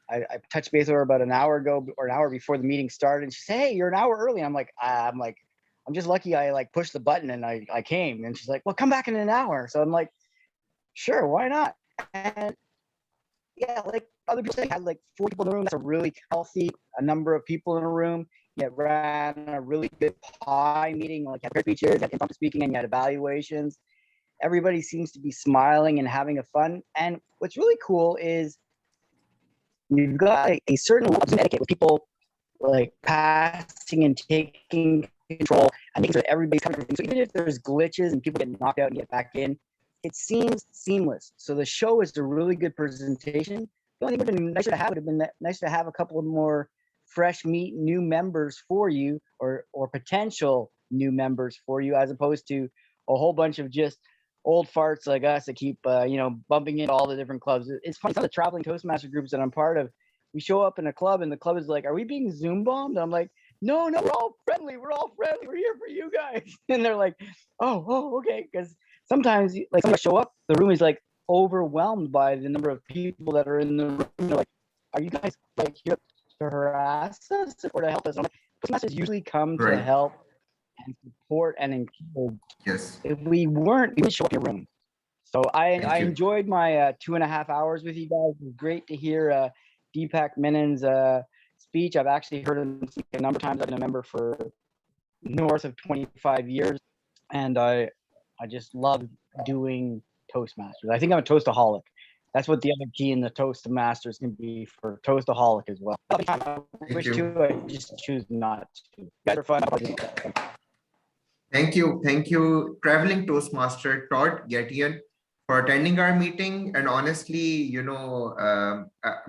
F: I touched base with her about an hour ago or an hour before the meeting started, and she said, "Hey, you're an hour early." I'm like, I'm just lucky I like pushed the button and I came. And she's like, "Well, come back in an hour." So I'm like, "Sure, why not?" And yeah, like other people say, had like 4 people in the room. That's a really healthy number of people in a room. You ran a really good pie meeting, like had speeches, had impromptu speaking, and you had evaluations. Everybody seems to be smiling and having a fun. And what's really cool is you've got a certain level of etiquette with people like passing and taking control and making sure that everybody's coming. So even if there's glitches and people get knocked out and get back in, it seems seamless. So the show is a really good presentation. The only thing would have been nicer to have would have been nice to have a couple of more fresh meat, new members for you, or potential new members for you, as opposed to a whole bunch of just old farts like us that keep bumping into all the different clubs. It's funny, some of the traveling Toastmaster groups that I'm part of, we show up in a club and the club is like, "Are we being Zoom bombed?" And I'm like, no, we're all friendly, we're here for you guys. And they're like, oh, okay. Because sometimes like somebody show up, the room is like overwhelmed by the number of people that are in the room. They're like, "Are you guys like here to harass us or to help us?" Toastmasters usually come to help and support and encourage.
C: Yes.
F: If we weren't, we would show up in your room. So I enjoyed my 2.5 hours with you guys. It was great to hear Deepak Menon's speech. I've actually heard him speak a number of times. I've been a member for north of 25 years, and I just love doing Toastmasters. I think I'm a Toastaholic. That's what the other key in the Toastmasters can be for Toastaholic as well. I wish to, I just choose not to. You guys are fun.
C: Thank you, traveling Toastmaster Todd Gattian, for attending our meeting. And honestly,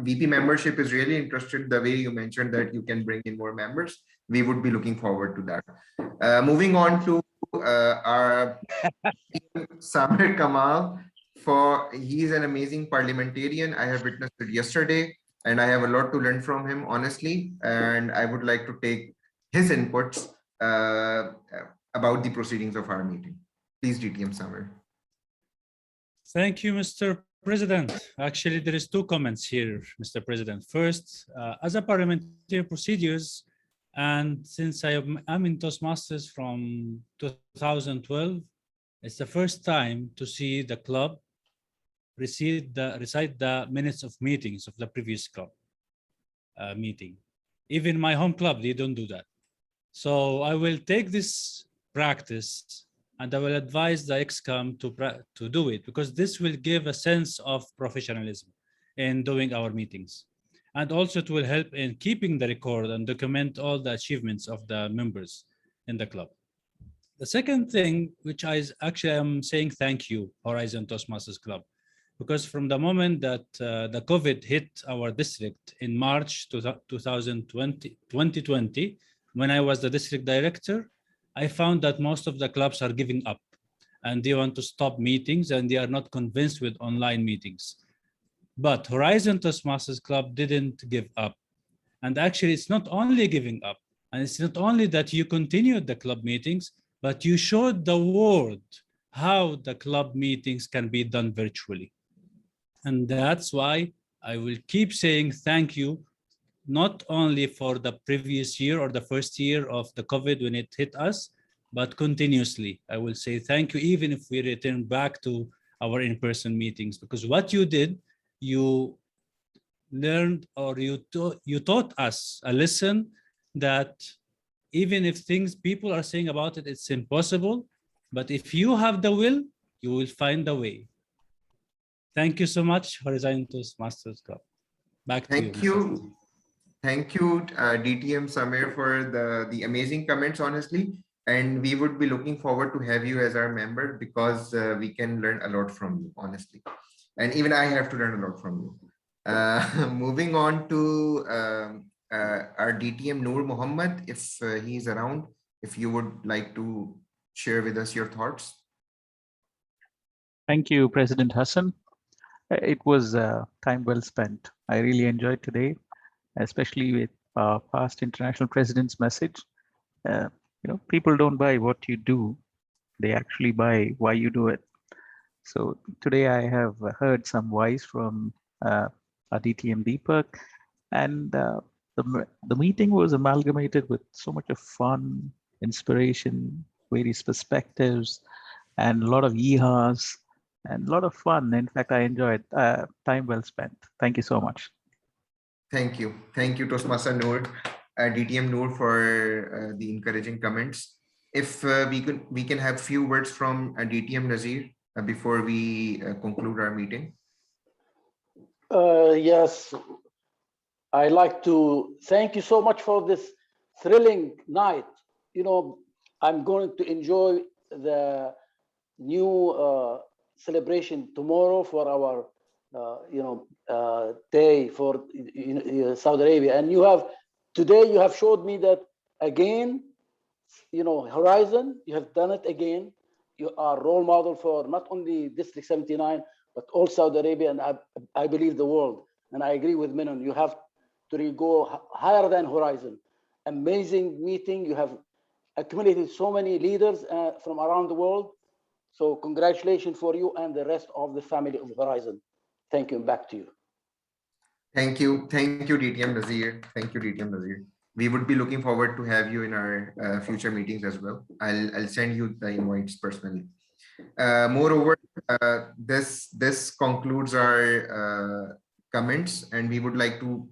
C: VP membership is really interested the way you mentioned that you can bring in more members. We would be looking forward to that. Moving on to our Samir Kamal. He's an amazing parliamentarian. I have witnessed it yesterday, and I have a lot to learn from him, honestly. And I would like to take his inputs about the proceedings of our meeting. Please, DTM Samir.
V: Thank you, Mr. President. Actually, there is two comments here, Mr. President. First, as a parliamentary procedures, and since I'm in Toastmasters from 2012, it's the first time to see the club recite the minutes of meetings of the previous club meeting. Even my home club, they don't do that. So I will take this practice and I will advise the ExCom to do it, because this will give a sense of professionalism in doing our meetings. And also it will help in keeping the record and document all the achievements of the members in the club. The second thing, which actually I'm saying thank you, Horizon Toastmasters Club, because from the moment that the COVID hit our district in March 2020, when I was the district director, I found that most of the clubs are giving up and they want to stop meetings and they are not convinced with online meetings. But Horizon Toastmasters Club didn't give up. And actually, it's not only giving up, and it's not only that you continued the club meetings, but you showed the world how the club meetings can be done virtually. And that's why I will keep saying thank you, not only for the previous year or the first year of the COVID when it hit us, but continuously. I will say thank you, even if we return back to our in-person meetings, because what you did, you learned, or you taught us a lesson that even if people are saying about it, it's impossible, but if you have the will, you will find a way. Thank you so much, Horizon Toastmasters Club. Back to you.
C: Thank you, DTM Samir, for the amazing comments, honestly. And we would be looking forward to have you as our member, because we can learn a lot from you, honestly. And even I have to learn a lot from you. Moving on to our DTM Noor Muhammad, if he's around, if you would like to share with us your thoughts.
P: Thank you, President Hassan. It was time well spent. I really enjoyed today, especially with past international president's message. People don't buy what you do, they actually buy why you do it. So today I have heard some whys from our DTM Deepak, and the meeting was amalgamated with so much of fun, inspiration, various perspectives, and a lot of yeehas, and a lot of fun. In fact, I enjoyed time well spent. Thank you so much.
C: Thank you. Thank you, Toastmaster Noor, DTM Noor, for the encouraging comments. If we can have few words from DTM Nazir before we conclude our meeting.
R: Yes, I'd like to thank you so much for this thrilling night. I'm going to enjoy the new celebration tomorrow for our day for Saudi Arabia. And today you have showed me that again, Horizon, you have done it again. You are role model for not only District 79, but all Saudi Arabia, and I believe the world. And I agree with Menon, you have to go higher than Horizon. Amazing meeting. You have accumulated so many leaders from around the world. So congratulations for you and the rest of the family of Horizon. Thank you, and back to you.
C: Thank you, DTM Nazir. Thank you, DTM Nazir. We would be looking forward to have you in our future meetings as well. I'll send you the invites personally. Moreover, this concludes our comments, and we would like to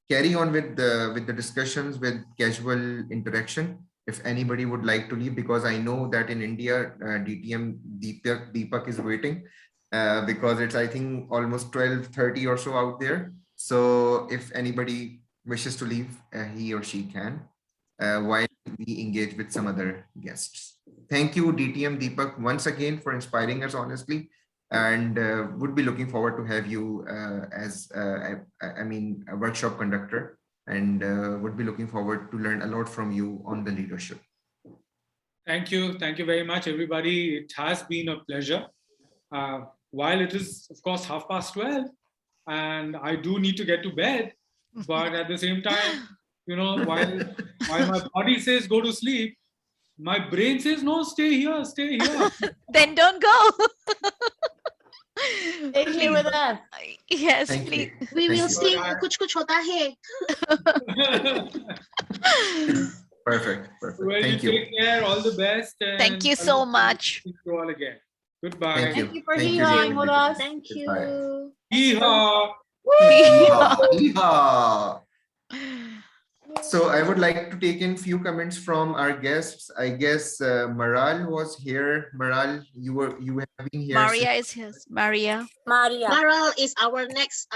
C: carry on with the discussions with casual interaction. If anybody would like to leave, because I know that in India, DTM Deepak is waiting, because it's, I think, almost 12:30 or so out there. So if anybody wishes to leave, he or she can, while we engage with some other guests. Thank you, DTM Deepak, once again for inspiring us, honestly, and would be looking forward to have you as a workshop conductor, and would be looking forward to learn a lot from you on the leadership.
U: Thank you very much, everybody. It has been a pleasure. While it is, of course, 12:30, and I do need to get to bed, but at the same time, while my body says go to sleep, My brain says, no, stay here, stay here.
I: Then don't go.
L: Stay here with us.
I: Yes,
C: Thank
I: please.
C: you.
D: We will
C: Thank you.
D: sing Kuch Kuch Hota Hai.
C: Perfect. Perfect.
U: Well,
C: Thank
U: you
C: you.
U: take care. All the best.
I: Thank you
U: And I
I: so
U: look forward to
I: much.
U: seeing you all again. Goodbye.
C: Thank you.
L: Thank you for
C: Thank you,
L: hee-hawing
C: dear.
L: with us.
D: Thank
C: Goodbye.
D: you.
U: Yeehaw.
C: Yeehaw. Yeehaw. So I would like to take in few comments from our guests. I guess Maral was here. Maral, you have been here.
I: Maria is here. Maria.
D: Maral is our next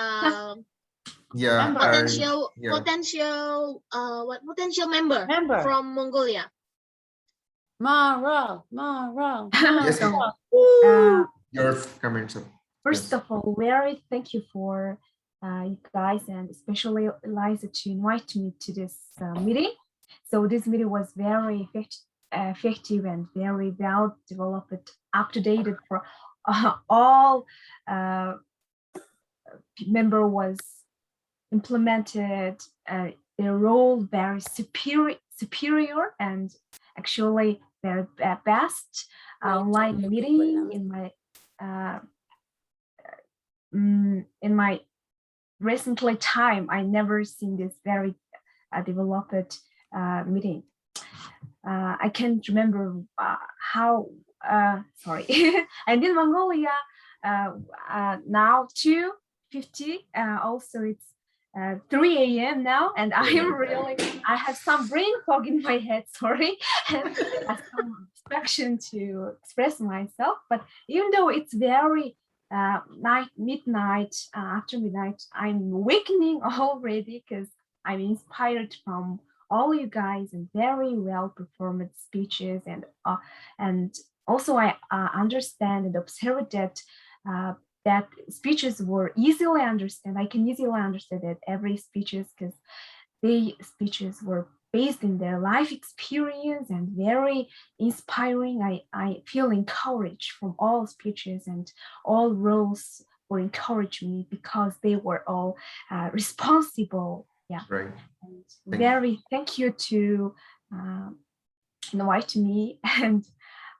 C: Yeah.
D: potential
C: yeah.
D: potential member from Mongolia.
L: Maral.
C: Yes,
G: So,
C: your comments.
G: first of all, very thank you for you guys and especially Eliza to invite me to this meeting. So this meeting was very effective and very well developed, up to date for all member was implemented their role very superior and actually their best online meeting in my recently time. I never seen this very developed meeting. I can't remember how sorry. And in Mongolia now 2:50 also it's 3 a.m. now, and I have some brain fog in my head, sorry, and some distraction to express myself. But even though it's very midnight, after midnight, I'm awakening already because I'm inspired from all you guys and very well performed speeches, and also I understand and observe that that speeches were easily understood. I can easily understand that every speeches because the speeches were based in their life experience and very inspiring. I feel encouraged from all speeches, and all roles were encouraging me because they were all responsible. Yeah.
C: Right.
G: And thank you to invite me and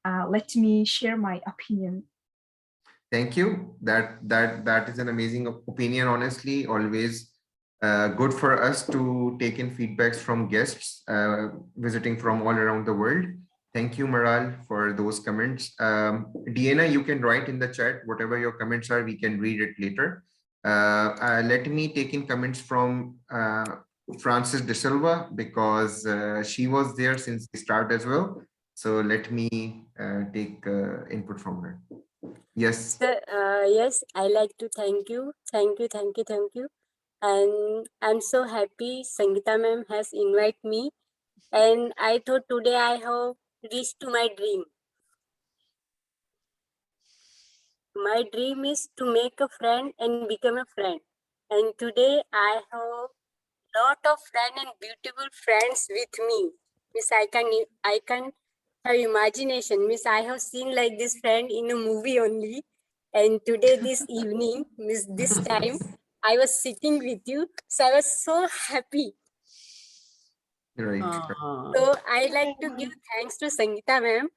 G: let me share my opinion.
C: Thank you. That is an amazing opinion. Honestly, always good for us to take in feedbacks from guests visiting from all around the world. Thank you, Maral, for those comments. Deanna, you can write in the chat whatever your comments are. We can read it later. Let me take in comments from Frances De Silva because she was there since the start as well. So let me take input from her. Yes.
H: Yes, I like to thank you. And I'm so happy Sangeeta ma'am has invited me. And I thought today I have reached to my dream. My dream is to make a friend and become a friend. And today I have lot of friends and beautiful friends with me. Miss, I can have imagination. Miss, I have seen like this friend in a movie only. And today, this evening, Miss, this time, I was sitting with you. So I was so happy.
C: Right.
H: So I like to give thanks to Sangeeta ma'am,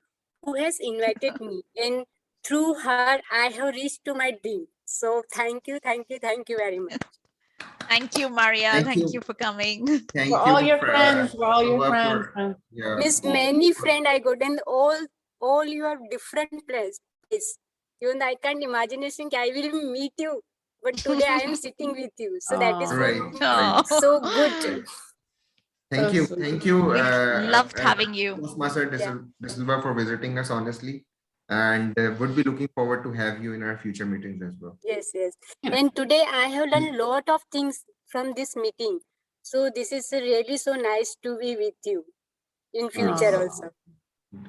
H: who has invited me. And through her, I have reached to my dream. So thank you very much.
I: Thank you, Maria. Thank you for coming.
C: Thank
L: For all your friends, for all your friends.
C: Yeah.
H: Miss, many friends I got, and all you have different places. Even I can't imagination I will meet you, but today I am sitting with you. So that is
C: Right.
H: so good.
C: Thank you. Thank you.
I: Loved having you.
C: Toastmaster De Silva for visiting us, honestly. And would be looking forward to have you in our future meetings as well.
H: Yes. And today I have learned a lot of things from this meeting. So this is really so nice to be with you in future also.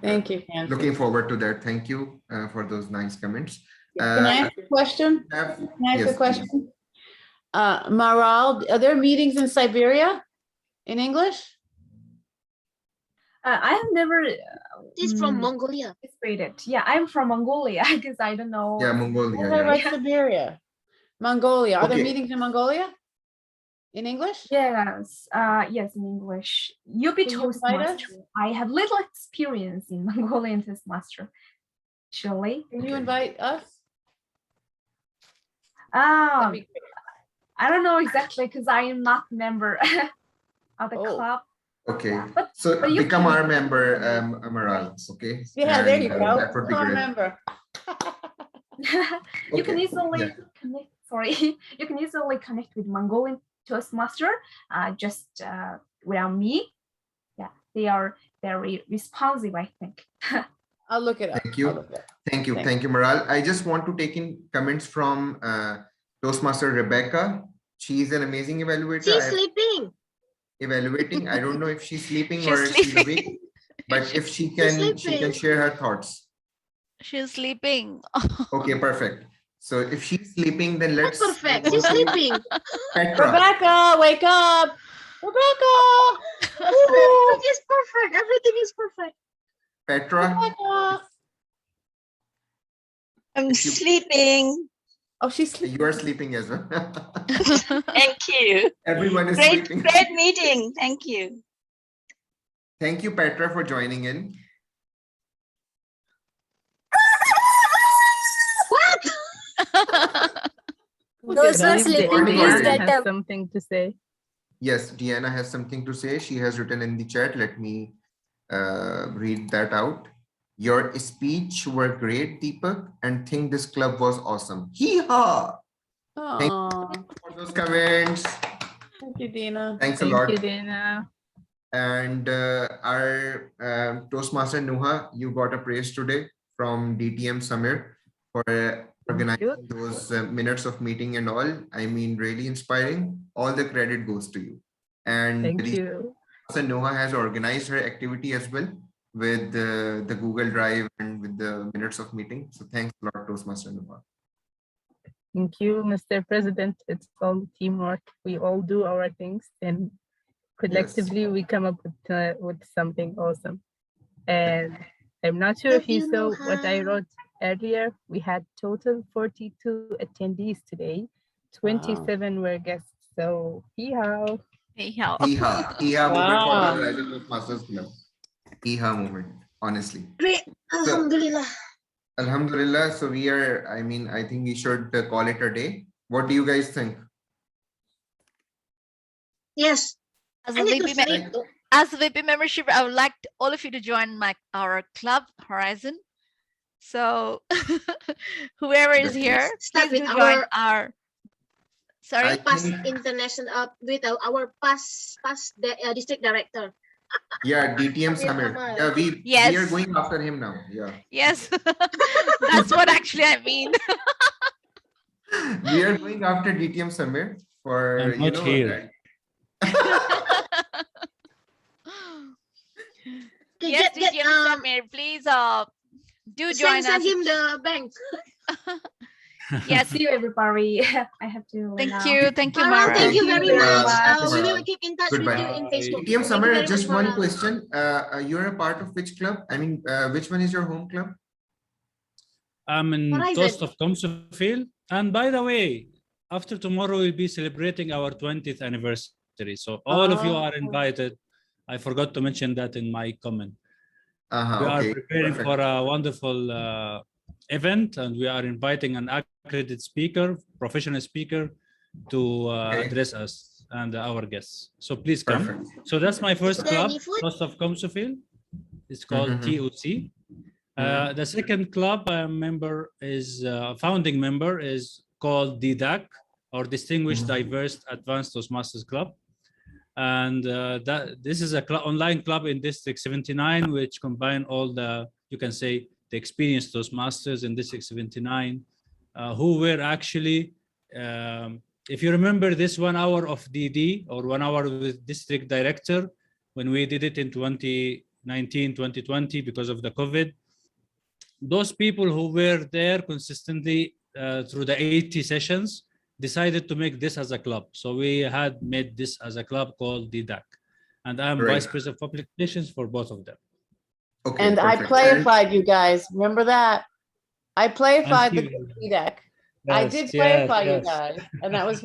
L: Thank you, Francis.
C: Looking forward to that. Thank you for those nice comments.
L: Can I ask a question?
C: Yes,
L: question? Maral, are there meetings in Siberia in English?
G: I have never.
D: He's from Mongolia.
G: Yeah, I'm from Mongolia because I don't know.
C: Yeah, Mongolia.
L: What did I write Siberia? Mongolia. Are there
C: Okay.
L: meetings in Mongolia? In English?
G: Yes, yes, in English. You be
L: Can you invite us?
G: Toastmaster. I have little experience in Mongolian Toastmaster. Surely.
L: Can you invite us?
G: I don't know exactly because I am not member of the
L: Oh.
G: club.
C: Okay,
G: But
C: so
G: you
C: become
G: can-
C: our member, Amaral, okay?
L: Yeah, there you
C: And,
L: go.
C: that would be
L: Become a
C: great.
L: member.
G: You can
C: Okay,
G: easily
C: yeah.
G: connect. Sorry, you can easily connect with Mongolian Toastmaster. Just around me. Yeah, they are very responsive, I think.
L: I'll look it up.
C: Thank you. Thank you. Thank you, Maral. I just want to take in comments from Toastmaster Rebecca. She's an amazing evaluator.
D: She's sleeping.
C: Evaluating. I don't know if she's sleeping
I: She's
C: or if she's
I: sleeping.
C: awake, but if she can
D: sleeping.
C: share her thoughts.
I: She's sleeping.
C: Okay, perfect. So if she's sleeping, then let's
D: Perfect.
C: move on
D: She's
C: to
D: sleeping.
C: Petra.
L: Rebecca, wake up. Rebecca.
D: Everything is perfect. Everything is perfect.
C: Petra.
L: Rebecca.
E: I'm sleeping.
L: Oh, she's sleeping.
C: You are sleeping as well.
E: Thank you.
C: Everyone is
E: Great,
C: sleeping.
E: great meeting. Thank you.
C: Thank you, Petra, for joining in.
D: What?
A: I
D: Those are
A: believe
D: sleeping. Please
A: Diana
D: get
A: has
D: up.
A: something to say.
C: Yes, Deanna has something to say. She has written in the chat. Let me read that out. Your speech were great, Deepak, and think this club was awesome. Hee-haw! Thank you for those comments.
L: Thank you, Dina.
C: Thanks a lot.
A: Thank you, Dana.
C: And our Toastmaster Nuha, you got a praise today from DTM Samir for organizing those minutes of meeting and all. I mean, really inspiring. All the credit goes to you. And
A: Thank you.
C: Nuha has organized her activity as well with the Google Drive and with the minutes of meeting. So thanks a lot, Toastmaster Nuha.
A: Thank you, Mr. President. It's all teamwork. We all do our things, and collectively we come up with something awesome. And I'm not sure if you saw what I wrote earlier. We had total 42 attendees today. 27 were guests. So hee-haw.
I: Hee-haw.
C: Hee-haw. Hee-haw moment for
L: Wow.
C: the Horizon Toastmasters Club. Hee-haw moment, honestly.
D: Great. Alhamdulillah.
C: Alhamdulillah. So we are, I mean, I think we should call it a day. What do you guys think?
D: Yes.
I: As
D: I
I: a
D: need to
I: VP,
D: sleep though.
I: as a VP membership, I would like all of you to join our club, Horizon. So whoever is here,
D: Start
I: please
D: with
I: do join
D: our
I: our. Sorry.
D: past international with our past district director.
C: Yeah, DTM
D: Samir
C: Samir.
D: Kamal.
C: Yeah, we
I: Yes.
C: are going after him now. Yeah.
I: Yes, that's what actually I mean.
C: We are going after DTM Samir for,
V: I'm
C: you
V: not
C: know,
V: here.
I: Yes, DTM Samir, please do join
D: Send
I: us.
D: him the bank.
I: Yes.
G: See you, everybody. I have to.
I: Thank
G: now.
I: you. Thank you,
D: Maral,
I: Mara.
D: thank you very much. We
C: Maral.
D: will keep in touch with
C: Goodbye.
D: you in Facebook.
C: DTM
D: Thank you
C: Samir,
D: very
C: just
D: much,
C: one
D: Maral.
C: question. You're a part of which club? I mean, which one is your home club?
V: I'm in
D: Horizon.
V: Toast of Comsfield. And by the way, after tomorrow, we'll be celebrating our 20th anniversary. So all of you are invited. I forgot to mention that in my comment. We are
C: Okay,
V: preparing
C: perfect.
V: for a wonderful event, and we are inviting an accredited speaker, professional speaker, to address us and our guests. So please come.
C: Perfect.
V: So that's my first
D: Is there
V: club,
D: any food?
V: Toast of Comsfield. It's called TOC. The second club member is founding member is called DDAC, or Distinguished Diverse Advanced Toastmasters Club. And this is a online club in District 79, which combine all the, you can say, the experienced Toastmasters in District 79, who were actually, if you remember this 1 hour of DD or 1 hour with District Director, when we did it in 2019, 2020, because of the COVID, those people who were there consistently through the 80 sessions decided to make this as a club. So we had made this as a club called DDAC. And I'm
C: Great.
V: Vice President of Public Relations for both of them.
C: Okay,
L: And I
C: perfect.
L: playified you guys. Remember that? I playified the
V: you.
L: DDAC. I
V: Yes,
L: did
V: yes,
L: plaify you
V: yes.
L: guys. And that was